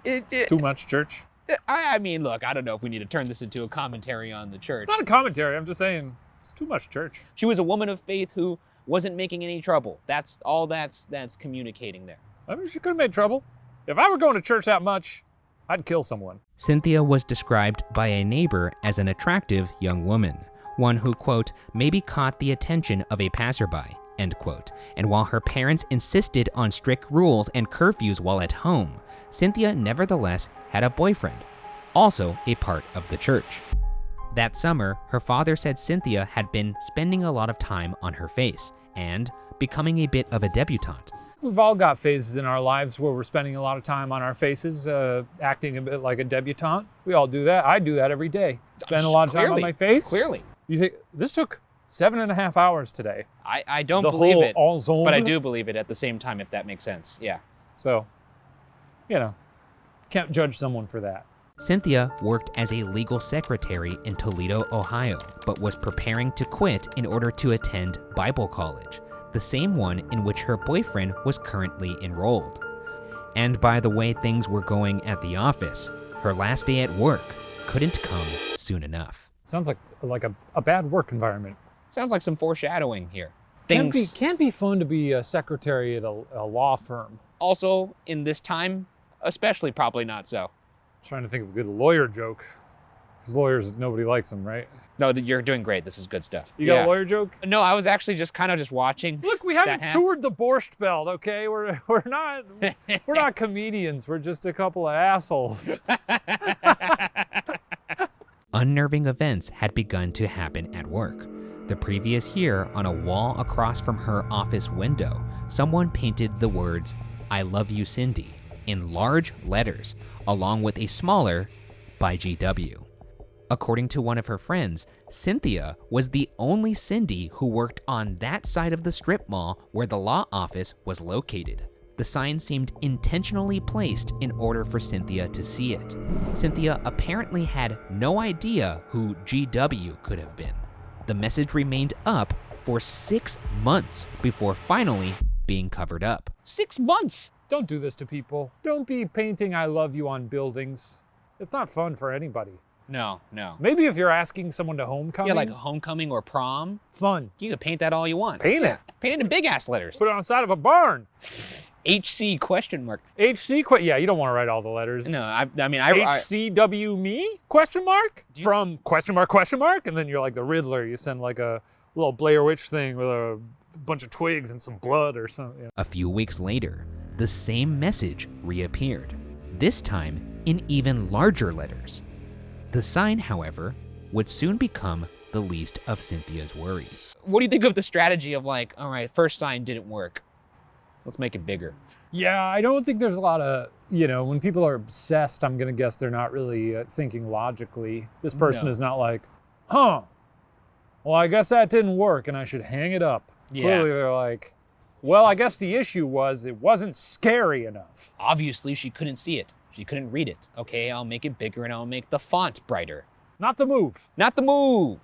Too much church. I mean, look, I don't know if we need to turn this into a commentary on the church. It's not a commentary. I'm just saying it's too much church. She was a woman of faith who wasn't making any trouble. That's all that's communicating there. I mean, she could have made trouble. If I were going to church that much, I'd kill someone. Cynthia was described by a neighbor as an attractive young woman, one who, quote, maybe caught the attention of a passerby, end quote. And while her parents insisted on strict rules and curfews while at home, Cynthia nevertheless had a boyfriend, also a part of the church. That summer, her father said Cynthia had been spending a lot of time on her face and becoming a bit of a debutante. We've all got phases in our lives where we're spending a lot of time on our faces, acting a bit like a debutante. We all do that. I do that every day. Spend a lot of time on my face. Clearly. You think this took 7.5 hours today? I don't the believe whole it, Unsolved? but I do believe it at the same time, if that makes sense. Yeah. So, can't judge someone for that. Cynthia worked as a legal secretary in Toledo, Ohio, but was preparing to quit in order to attend Bible college, the same one in which her boyfriend was currently enrolled. And by the way things were going at the office, her last day at work couldn't come soon enough. Sounds like a bad work environment. Sounds like some foreshadowing here. Can't be fun to be a secretary at a law firm. Also, in this time, especially probably not so. Trying to think of a good lawyer joke. Because lawyers, nobody likes them, right? No, you're doing great. This is good stuff. You got a lawyer joke? No, I was actually just watching. Look, we haven't toured the Borscht Belt, okay? We're not comedians. We're just a couple of assholes. Unnerving events had begun to happen at work. The previous year, on a wall across from her office window, someone painted the words, "I love you, Cindy," in large letters, along with a smaller, by GW. According to one of her friends, Cynthia was the only Cindy who worked on that side of the strip mall where the law office was located. The sign seemed intentionally placed in order for Cynthia to see it. Cynthia apparently had no idea who GW could have been. The message remained up for 6 months before finally being covered up. 6 months? Don't do this to people. Don't be painting "I love you" on buildings. It's not fun for anybody. No. Maybe if you're asking someone to homecoming. Yeah, like homecoming or prom. Fun. You can paint that all you want. Paint it. Paint it in big ass letters. Put it on the side of a barn. HC question mark. Yeah, you don't want to write all the letters. No, I mean, HCW me? Question mark? From question mark, and then you're like the Riddler. You send like a little Blair Witch thing with a bunch of twigs and some blood or something. A few weeks later, the same message reappeared, this time in even larger letters. The sign, however, would soon become the least of Cynthia's worries. What do you think of the strategy of like, all right, first sign didn't work, let's make it bigger? Yeah, I don't think there's a lot of, when people are obsessed, I'm going to guess they're not really thinking logically. This person is not like, well, I guess that didn't work and I should hang it up. Yeah. Clearly they're like, well, I guess the issue was it wasn't scary enough. Obviously, she couldn't see it. She couldn't read it. Okay, I'll make it bigger and I'll make the font brighter. Not the move. Not the move.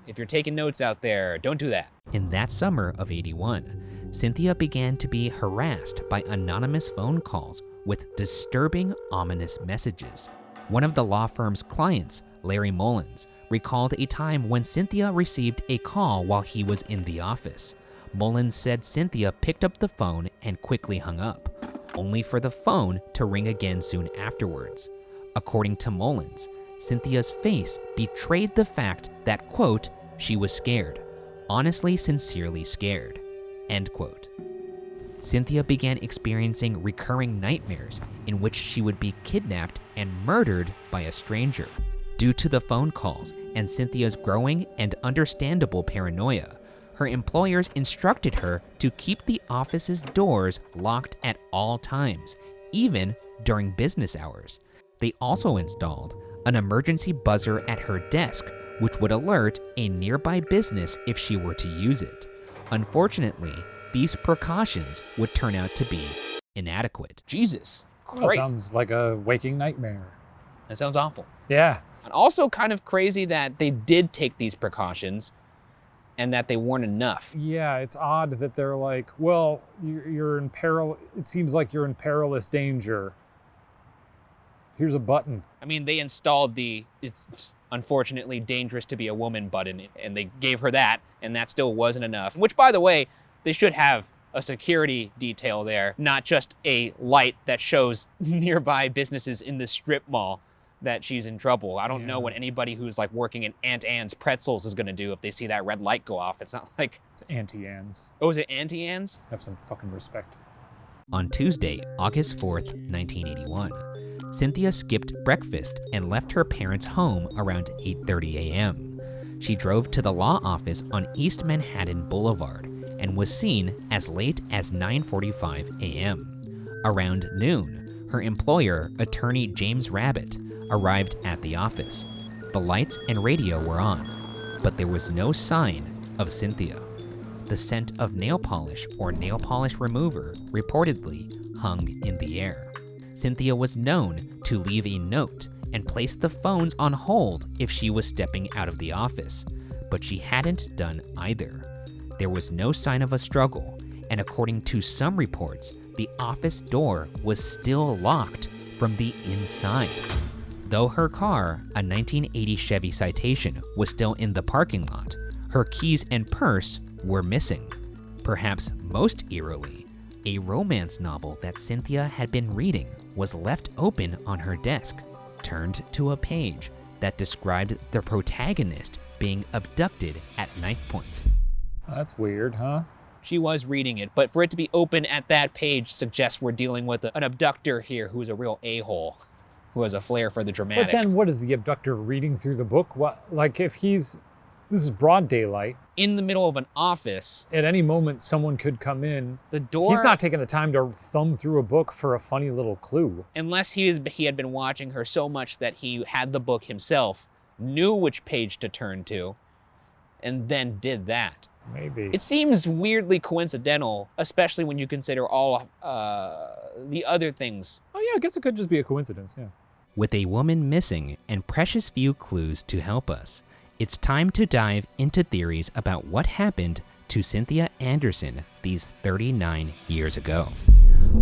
If you're taking notes out there, don't do that. In that summer of '81, Cynthia began to be harassed by anonymous phone calls with disturbing, ominous messages. One of the law firm's clients, Larry Mullins, recalled a time when Cynthia received a call while he was in the office. Mullins said Cynthia picked up the phone and quickly hung up, only for the phone to ring again soon afterwards. According to Mullins, Cynthia's face betrayed the fact that, quote, she was scared, honestly, sincerely scared, end quote. Cynthia began experiencing recurring nightmares in which she would be kidnapped and murdered by a stranger. Due to the phone calls and Cynthia's growing and understandable paranoia, her employers instructed her to keep the office's doors locked at all times, even during business hours. They also installed an emergency buzzer at her desk, which would alert a nearby business if she were to use it. Unfortunately, these precautions would turn out to be inadequate. Jesus. That sounds like a waking nightmare. That sounds awful. Yeah. And also kind of crazy that they did take these precautions and that they weren't enough. Yeah, it's odd that they're like, well, you're in peril. It seems like you're in perilous danger. Here's a button. I mean, they installed the, it's unfortunately dangerous to be a woman button, and they gave her that, and that still wasn't enough. Which, by the way, they should have a security detail there, not just a light that shows nearby businesses in the strip mall that she's in trouble. I don't know what anybody who's like working in Aunt Anne's Pretzels is gonna do if they see that red light go off. It's not like... It's Auntie Anne's. Oh, is it Auntie Anne's? Have some fucking respect. On Tuesday, August 4th, 1981, Cynthia skipped breakfast and left her parents' home around 8:30 a.m. She drove to the law office on East Manhattan Boulevard and was seen as late as 9:45 a.m. Around noon, her employer, attorney James Rabbit, arrived at the office. The lights and radio were on, but there was no sign of Cynthia. The scent of nail polish or nail polish remover reportedly hung in the air. Cynthia was known to leave a note and place the phones on hold if she was stepping out of the office, but she hadn't done either. There was no sign of a struggle, and according to some reports, the office door was still locked from the inside. Though her car, a 1980 Chevy Citation, was still in the parking lot, her keys and purse were missing. Perhaps most eerily, a romance novel that Cynthia had been reading was left open on her desk, turned to a page that described the protagonist being abducted at knife point. That's weird, huh? She was reading it, but for it to be open at that page suggests we're dealing with an abductor here who's a real a-hole, who has a flair for the dramatic. But then what is the abductor reading through the book? What, like if this is broad daylight. In the middle of an office. At any moment, someone could come in. The door. He's not taking the time to thumb through a book for a funny little clue. Unless he had been watching her so much that he had the book himself, knew which page to turn to, and then did that. Maybe. It seems weirdly coincidental, especially when you consider all the other things. Oh yeah, I guess it could just be a coincidence, yeah. With a woman missing and precious few clues to help us, it's time to dive into theories about what happened to Cynthia Anderson these 39 years ago.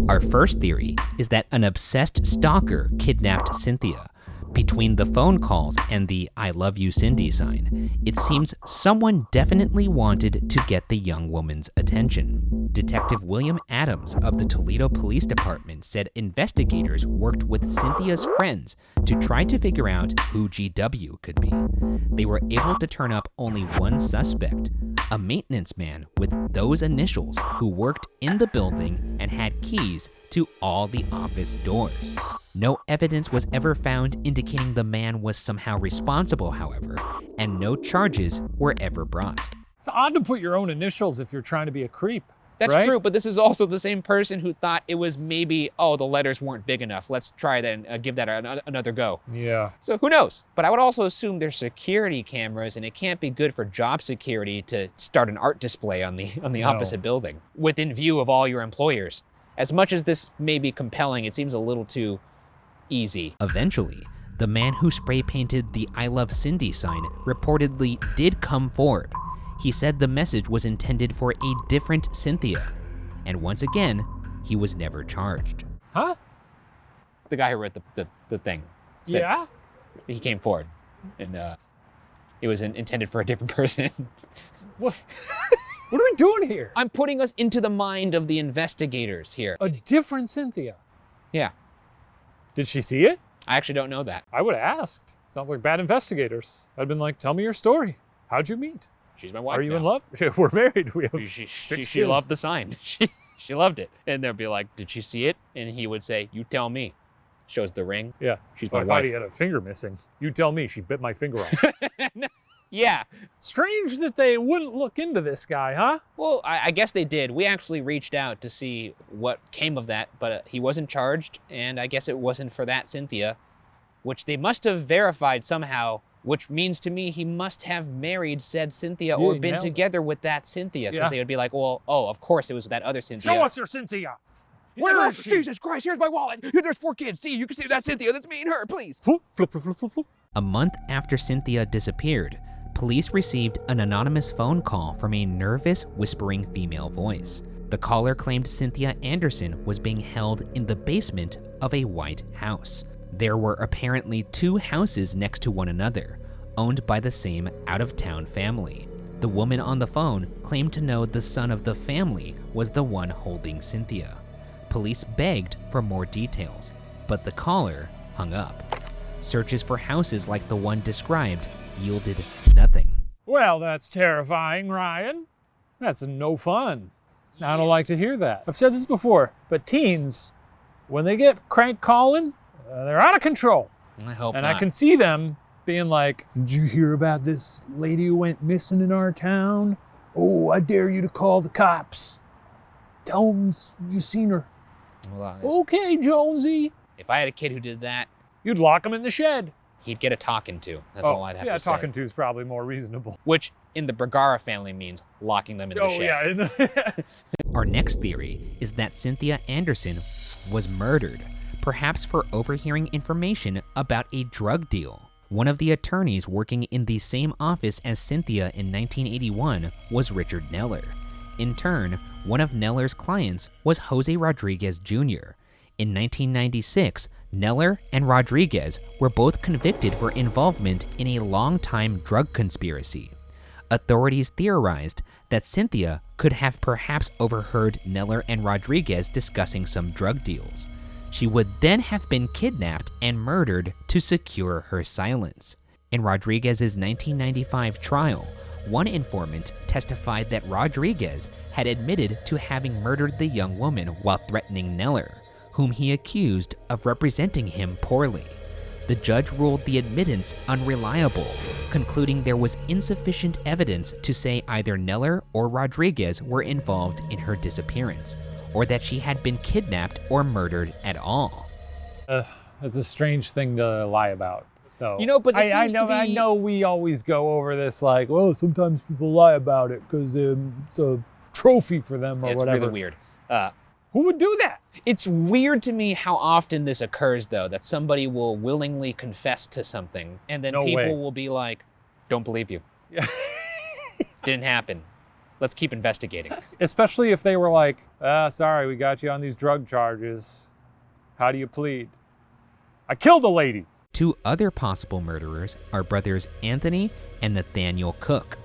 Our first theory is that an obsessed stalker kidnapped Cynthia. Between the phone calls and the "I love you, Cindy" sign, it seems someone definitely wanted to get the young woman's attention. Detective William Adams of the Toledo Police Department said investigators worked with Cynthia's friends to try to figure out who GW could be. They were able to turn up only one suspect, a maintenance man with those initials who worked in the building and had keys to all the office doors. No evidence was ever found indicating the man was somehow responsible, however, and no charges were ever brought. It's odd to put your own initials if you're trying to be a creep. That's right? true, but this is also the same person who thought it was maybe, oh, the letters weren't big enough. Let's try that and give that another go. Yeah. So who knows? But I would also assume there's security cameras, and it can't be good for job security to start an art display on the opposite building within view of all your employers. As much as this may be compelling, it seems a little too easy. Eventually, the man who spray painted the "I love Cindy" sign reportedly did come forward. He said the message was intended for a different Cynthia, and once again, he was never charged. Huh? The guy who wrote the thing. Yeah? He came forward, and it was intended for a different person. What? What are we doing here? I'm putting us into the mind of the investigators here. A different Cynthia? Yeah. Did she see it? I actually don't know that. I would have asked. Sounds like bad investigators. I'd been like, tell me your story. How'd you meet? She's my wife. Are you now. in love? We're married. We have She 6 she kids. loved the sign. She loved it. And they'll be like, did she see it? And he would say, you tell me. Shows the ring. Yeah. She's Well, my I thought wife. he had a finger missing. You tell me. She bit my finger off. Yeah. Strange that they wouldn't look into this guy, huh? Well, I guess they did. We actually reached out to see what came of that, but he wasn't charged, and I guess it wasn't for that Cynthia. which they must have verified somehow, which means to me he must have married said Cynthia or been together with that Cynthia, because they would be like, well, oh, of course it was that other Cynthia. Show us your Cynthia! Where is she? Jesus Christ, here's my wallet. There's 4 kids. See, you can see that's Cynthia. That's me and her, please. Flip, flip, flip, flip, flip. A month after Cynthia disappeared, police received an anonymous phone call from a nervous, whispering female voice. The caller claimed Cynthia Anderson was being held in the basement of a white house. There were apparently 2 houses next to one another, owned by the same out-of-town family. The woman on the phone claimed to know the son of the family was the one holding Cynthia. Police begged for more details, but the caller hung up. Searches for houses like the one described yielded nothing. Well, that's terrifying, Ryan. That's no fun. I don't like to hear that. I've said this before, but teens, when they get crank calling, they're out of control. I hope and not. I can see them being like, did you hear about this lady who went missing in our town? Oh, I dare you to call the cops. Tell them you seen her. Well, Okay, Jonesy. if I had a kid who did that, You'd lock him in the shed. he'd get a talking to. That's all I'd have to say. Yeah, talking to is probably more reasonable. Which, in the Bergara family, means locking them in the shed. Yeah. Our next theory is that Cynthia Anderson was murdered, perhaps for overhearing information about a drug deal. One of the attorneys working in the same office as Cynthia in 1981 was Richard Neller. In turn, one of Neller's clients was Jose Rodriguez Jr. In 1996, Neller and Rodriguez were both convicted for involvement in a long-time drug conspiracy. Authorities theorized that Cynthia could have perhaps overheard Neller and Rodriguez discussing some drug deals. She would then have been kidnapped and murdered to secure her silence. In Rodriguez's 1995 trial, one informant testified that Rodriguez had admitted to having murdered the young woman while threatening Neller, whom he accused of representing him poorly. The judge ruled the admittance unreliable, concluding there was insufficient evidence to say either Neller or Rodriguez were involved in her disappearance, or that she had been kidnapped or murdered at all. That's a strange thing to lie about, though. You know, but it seems to be... I know we always go over this like, well, sometimes people lie about it because it's a trophy for them or whatever. It's really weird. Who would do that? It's weird to me how often this occurs, though, that somebody will willingly confess to something, and then people will be like, don't believe you. Didn't happen. Let's keep investigating. Especially if they were like, sorry, we got you on these drug charges. How do you plead? I killed a lady. 2 other possible murderers are brothers Anthony and Nathaniel Cook.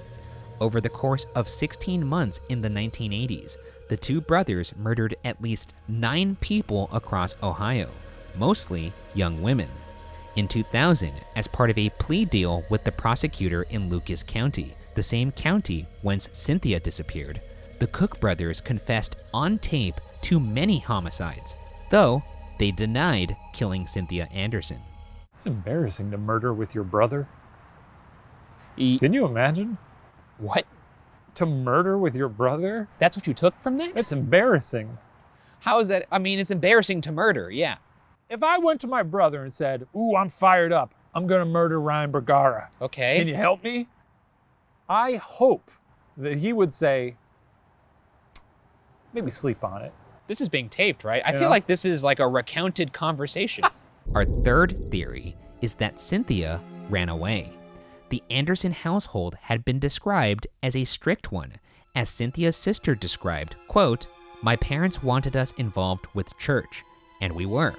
Over the course of 16 months in the 1980s, the 2 brothers murdered at least 9 people across Ohio, mostly young women. In 2000, as part of a plea deal with the prosecutor in Lucas County, the same county whence Cynthia disappeared, the Cook brothers confessed on tape to many homicides, though they denied killing Cynthia Anderson. It's embarrassing to murder with your brother. Can you imagine? What? To murder with your brother? That's what you took from that? That's embarrassing. How is that? I mean, it's embarrassing to murder, yeah. If I went to my brother and said, ooh, I'm fired up. I'm going to murder Ryan Bergara. Okay. Can you help me? I hope that he would say, maybe sleep on it. This is being taped, right? I feel like this is like a recounted conversation. Our third theory is that Cynthia ran away. The Anderson household had been described as a strict one, as Cynthia's sister described, quote, "My parents wanted us involved with church, and we were,"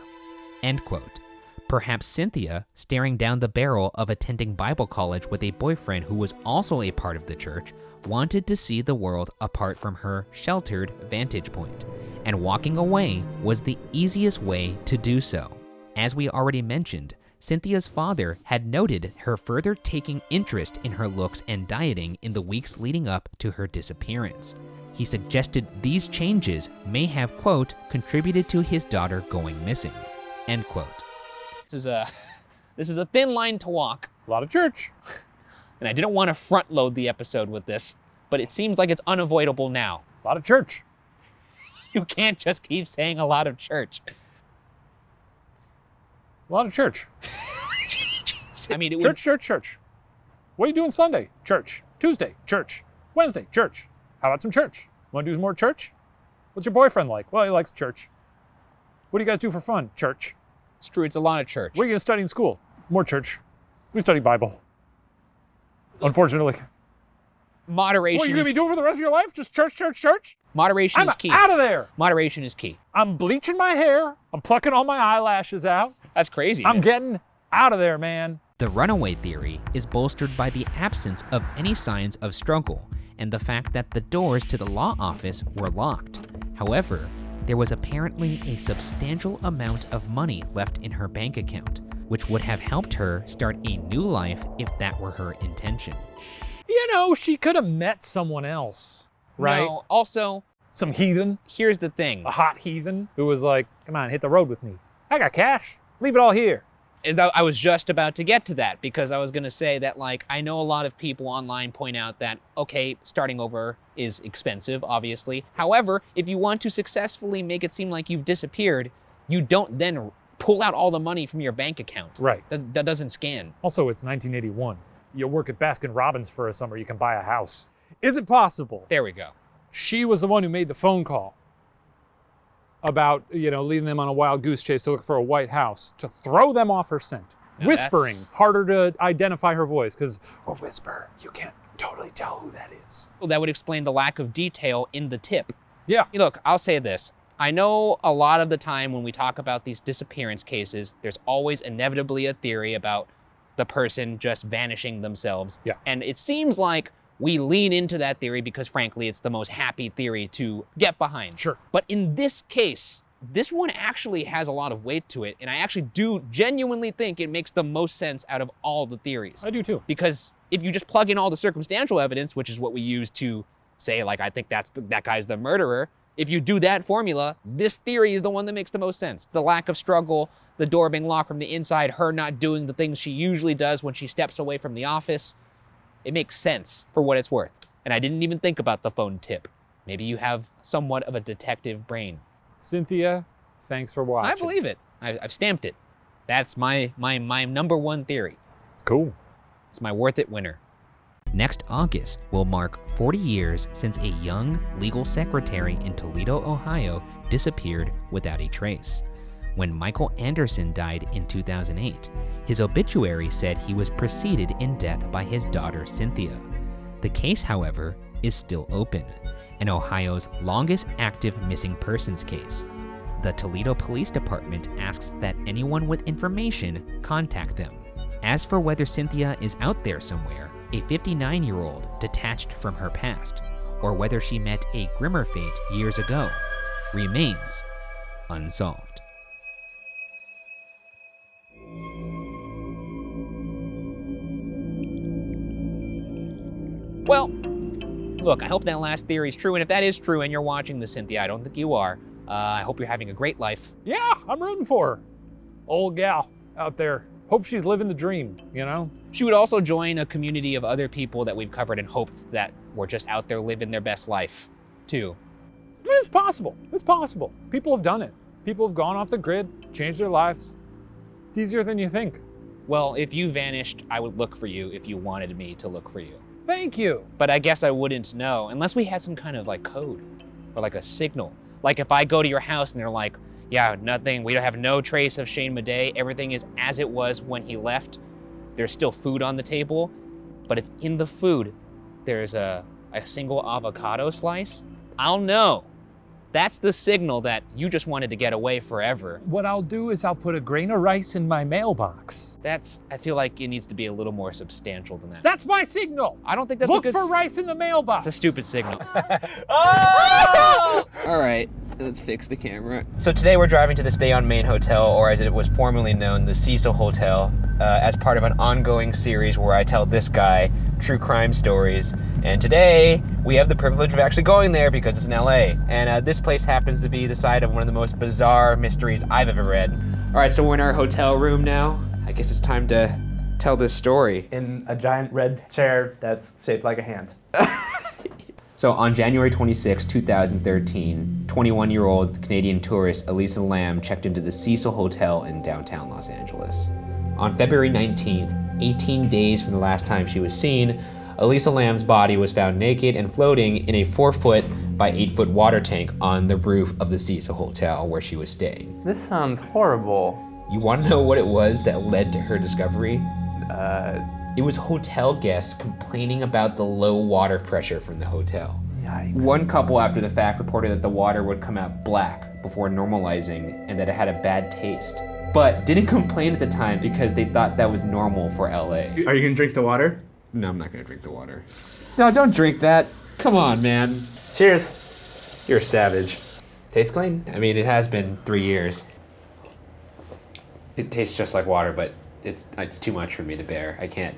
end quote. Perhaps Cynthia, staring down the barrel of attending Bible college with a boyfriend who was also a part of the church, wanted to see the world apart from her sheltered vantage point, and walking away was the easiest way to do so. As we already mentioned, Cynthia's father had noted her further taking interest in her looks and dieting in the weeks leading up to her disappearance. He suggested these changes may have, quote, contributed to his daughter going missing, end quote. This is a thin line to walk. A lot of church. And I didn't want to front load the episode with this, but it seems like it's unavoidable now. A lot of church. You can't just keep saying a lot of church. A lot of church. I mean, it would... Church. What are you doing Sunday? Church. Tuesday, church. Wednesday, church. How about some church? Want to do some more church? What's your boyfriend like? Well, he likes church. What do you guys do for fun? Church. It's true, it's a lot of church. What are you going to study in school? More church. We study Bible. Unfortunately. Moderation. So what are you going to be doing for the rest of your life? Just church? Moderation is key. I'm out of there. Moderation is key. I'm bleaching my hair. I'm plucking all my eyelashes out. That's crazy. I'm getting out of there, man. The runaway theory is bolstered by the absence of any signs of struggle and the fact that the doors to the law office were locked. However, there was apparently a substantial amount of money left in her bank account, which would have helped her start a new life if that were her intention. You know, she could have met someone else, right? No, also, some heathen, here's the thing. a hot heathen who was like, come on, hit the road with me. I got cash. Leave it all here. Is that I was just about to get to that because I was going to say that, like, I know a lot of people online point out that, okay, starting over is expensive, obviously. However, if you want to successfully make it seem like you've disappeared, you don't then pull out all the money from your bank account. Right. That doesn't scan. Also, it's 1981. You work at Baskin Robbins for a summer, you can buy a house. Is it possible There we go. she was the one who made the phone call about, leading them on a wild goose chase to look for a white house to throw them off her scent? Now Whispering, that's- harder to identify her voice, because a whisper, you can't totally tell who that is. Well, that would explain the lack of detail in the tip. Yeah. Look, I'll say this. I know a lot of the time when we talk about these disappearance cases, there's always inevitably a theory about the person just vanishing themselves. Yeah. And it seems like we lean into that theory because, frankly, it's the most happy theory to get behind. Sure. But in this case, this one actually has a lot of weight to it, and I actually do genuinely think it makes the most sense out of all the theories. I do too. Because if you just plug in all the circumstantial evidence, which is what we use to say, like, I think that guy's the murderer, if you do that formula, this theory is the one that makes the most sense. The lack of struggle, the door being locked from the inside, her not doing the things she usually does when she steps away from the office. It makes sense for what it's worth. And I didn't even think about the phone tip. Maybe you have somewhat of a detective brain. Cynthia, thanks for watching. I believe it. I've stamped it. That's my number one theory. Cool. It's my worth it winner. Next August will mark 40 years since a young legal secretary in Toledo, Ohio disappeared without a trace. When Michael Anderson died in 2008, his obituary said he was preceded in death by his daughter Cynthia. The case, however, is still open, and Ohio's longest active missing persons case. The Toledo Police Department asks that anyone with information contact them. As for whether Cynthia is out there somewhere, a 59-year-old detached from her past, or whether she met a grimmer fate years ago, remains unsolved. Well, look, I hope that last theory is true, and if that is true and you're watching this, Cynthia, I don't think you are, I hope you're having a great life. Yeah, I'm rooting for her. Old gal out there. Hope she's living the dream, She would also join a community of other people that we've covered and hoped that were just out there living their best life, too. I mean, it's possible. It's possible. People have done it. People have gone off the grid, changed their lives. It's easier than you think. Well, if you vanished, I would look for you if you wanted me to look for you. Thank you. But I guess I wouldn't know, unless we had some kind of like code or like a signal. Like if I go to your house and they're like, yeah, nothing, we don't have no trace of Shane Madej, everything is as it was when he left. There's still food on the table, but if in the food there's a single avocado slice, I'll know. That's the signal that you just wanted to get away forever. What I'll do is I'll put a grain of rice in my mailbox. I feel like it needs to be a little more substantial than that. That's my signal. I don't think that's Look a good... for rice in the mailbox. It's a stupid signal. All right, let's fix the camera. So today we're driving to the Stay on Main Hotel, or as it was formerly known, the Cecil Hotel, as part of an ongoing series where I tell this guy true crime stories. And today we have the privilege of actually going there because it's in LA. And this place happens to be the site of one of the most bizarre mysteries I've ever read. All right, so we're in our hotel room now. I guess it's time to tell this story. In a giant red chair that's shaped like a hand. So on January 26, 2013, 21-year-old Canadian tourist Elisa Lam checked into the Cecil Hotel in downtown Los Angeles. On February 19th, 18 days from the last time she was seen, Elisa Lam's body was found naked and floating in a 4-foot by 8-foot water tank on the roof of the Cecil Hotel where she was staying. This sounds horrible. You want to know what it was that led to her discovery? It was hotel guests complaining about the low water pressure from the hotel. Yikes. One couple after the fact reported that the water would come out black before normalizing and that it had a bad taste, but didn't complain at the time because they thought that was normal for LA. Are you gonna drink the water? No, I'm not gonna drink the water. No, don't drink that. Come on, man. Cheers. You're a savage. Tastes clean. I mean, it has been 3 years. It tastes just like water, but it's too much for me to bear. I can't.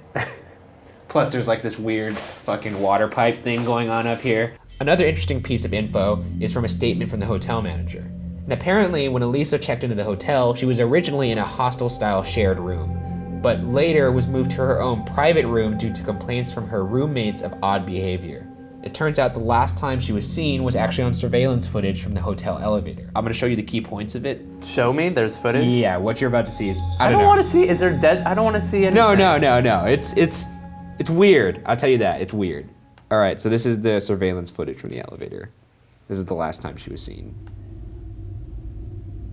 Plus, there's like this weird fucking water pipe thing going on up here. Another interesting piece of info is from a statement from the hotel manager. And apparently, when Elisa checked into the hotel, she was originally in a hostel-style shared room, but later was moved to her own private room due to complaints from her roommates of odd behavior. It turns out the last time she was seen was actually on surveillance footage from the hotel elevator. I'm gonna show you the key points of it. Show me, there's footage? Yeah, what you're about to see is, I don't want to see, is there dead? I don't want to see anything. No. It's weird. I'll tell you that, it's weird. All right, so this is the surveillance footage from the elevator. This is the last time she was seen.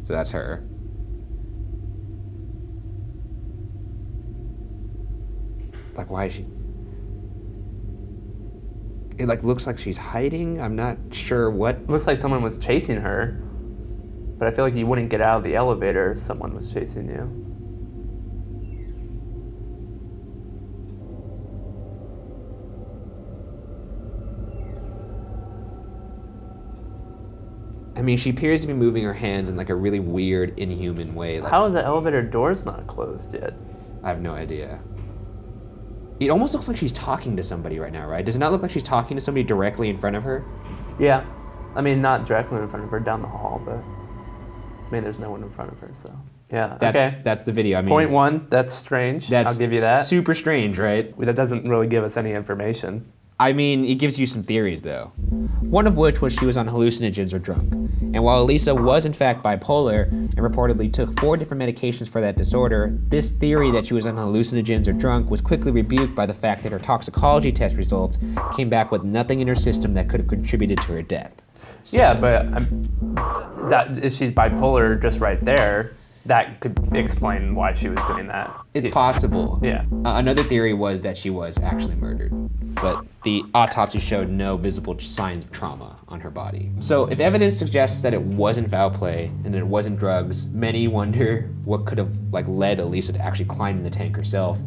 So that's her. Like, why is she? It like looks like she's hiding. I'm not sure what. Looks like someone was chasing her, but I feel like you wouldn't get out of the elevator if someone was chasing you. I mean, she appears to be moving her hands in like a really weird, inhuman way. Like, How is the elevator doors not closed yet? I have no idea. It almost looks like she's talking to somebody right now, right? Does it not look like she's talking to somebody directly in front of her? Yeah. I mean, not directly in front of her, down the hall, but I mean, there's no one in front of her, so. Yeah, okay. That's the video. I mean, Point one, that's strange. I'll give you that. Super strange, right? That doesn't really give us any information. I mean, it gives you some theories, though. One of which was she was on hallucinogens or drunk. And while Elisa was in fact bipolar and reportedly took 4 different medications for that disorder, this theory that she was on hallucinogens or drunk was quickly rebuked by the fact that her toxicology test results came back with nothing in her system that could have contributed to her death. So, yeah, but that if she's bipolar just right there, that could explain why she was doing that. It's possible. Yeah. Another theory was that she was actually murdered, but the autopsy showed no visible signs of trauma on her body. So if evidence suggests that it wasn't foul play and that it wasn't drugs, many wonder what could have led Elisa to actually climb in the tank herself.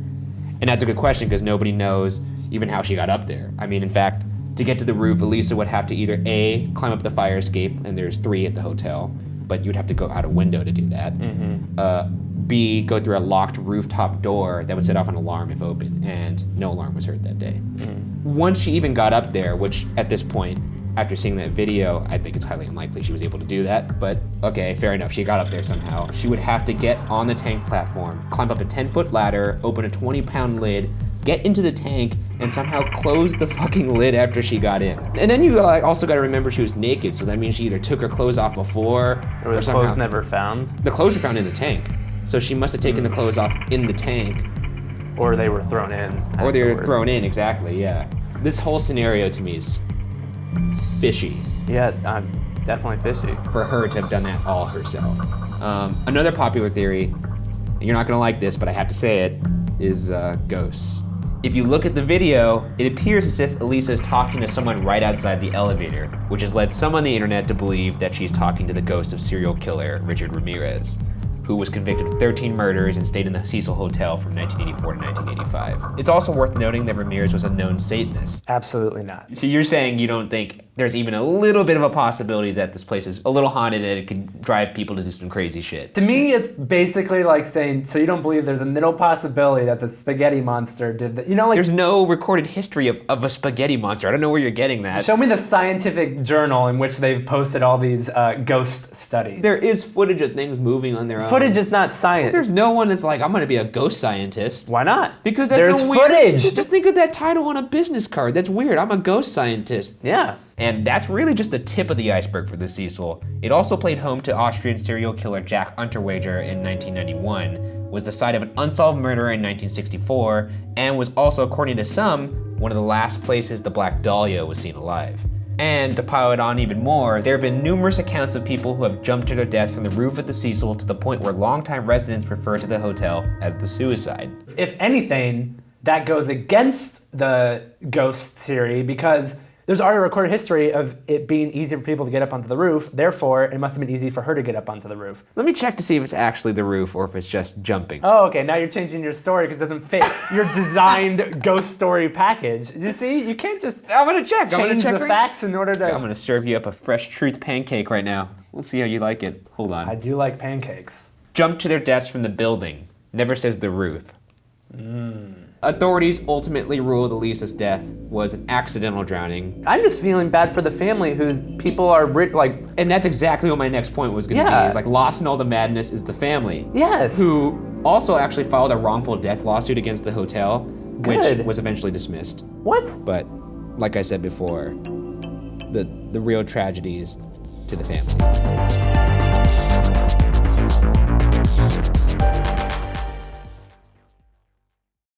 And that's a good question because nobody knows even how she got up there. I mean, in fact, to get to the roof, Elisa would have to either A, climb up the fire escape, and there's 3 at the hotel, but you'd have to go out a window to do that. B, go through a locked rooftop door that would set off an alarm if open, and no alarm was heard that day. Once she even got up there, which at this point, after seeing that video, I think it's highly unlikely she was able to do that, but okay, fair enough, she got up there somehow. She would have to get on the tank platform, climb up a 10-foot ladder, open a 20-pound lid, get into the tank, and somehow close the fucking lid after she got in. And then you also gotta remember she was naked, so that means she either took her clothes off before, Or the somehow, clothes never found. the clothes were found in the tank. So she must have taken the clothes off in the tank. Or they were thrown in. Or they were afterwards. thrown in, exactly, yeah. This whole scenario to me is fishy Yeah, definitely fishy. for her to have done that all herself. Another popular theory, and you're not gonna like this, but I have to say it, is ghosts. If you look at the video, it appears as if Elisa is talking to someone right outside the elevator, which has led some on the internet to believe that she's talking to the ghost of serial killer Richard Ramirez, who was convicted of 13 murders and stayed in the Cecil Hotel from 1984 to 1985. It's also worth noting that Ramirez was a known Satanist. Absolutely not. So you're saying you don't think there's even a little bit of a possibility that this place is a little haunted and it can drive people to do some crazy shit? To me, it's basically like saying, so you don't believe there's a little possibility that the spaghetti monster did that? There's no recorded history of a spaghetti monster. I don't know where you're getting that. Show me the scientific journal in which they've posted all these ghost studies. There is footage of things moving on their own. Footage is not science. There's no one that's like, I'm gonna be a ghost scientist. Why not? Because that's There's a weird footage. Just think of that title on a business card. That's weird. I'm a ghost scientist. Yeah. And that's really just the tip of the iceberg for the Cecil. It also played home to Austrian serial killer Jack Unterweger in 1991, was the site of an unsolved murder in 1964 and was also, according to some, one of the last places the Black Dahlia was seen alive. And to pile it on even more, there have been numerous accounts of people who have jumped to their death from the roof of the Cecil to the point where longtime residents refer to the hotel as the suicide. If anything, that goes against the ghost theory because there's already a recorded history of it being easy for people to get up onto the roof. Therefore, it must have been easy for her to get up onto the roof. Let me check to see if it's actually the roof or if it's just jumping. Oh, okay. Now you're changing your story because it doesn't fit your designed ghost story package. You see, you can't just I'm gonna check. change the facts in order to. I'm gonna serve you up a fresh truth pancake right now. We'll see how you like it. Hold on. I do like pancakes. Jumped to their deaths from the building. Never says the roof. Authorities ultimately ruled Elisa's death was an accidental drowning. I'm just feeling bad for the family whose people are like. And that's exactly what my next point was gonna Yeah. be. Is like lost in all the madness is the family. Yes. Who also actually filed a wrongful death lawsuit against the hotel, which Good. was eventually dismissed. What? But like I said before, the real tragedy is to the family.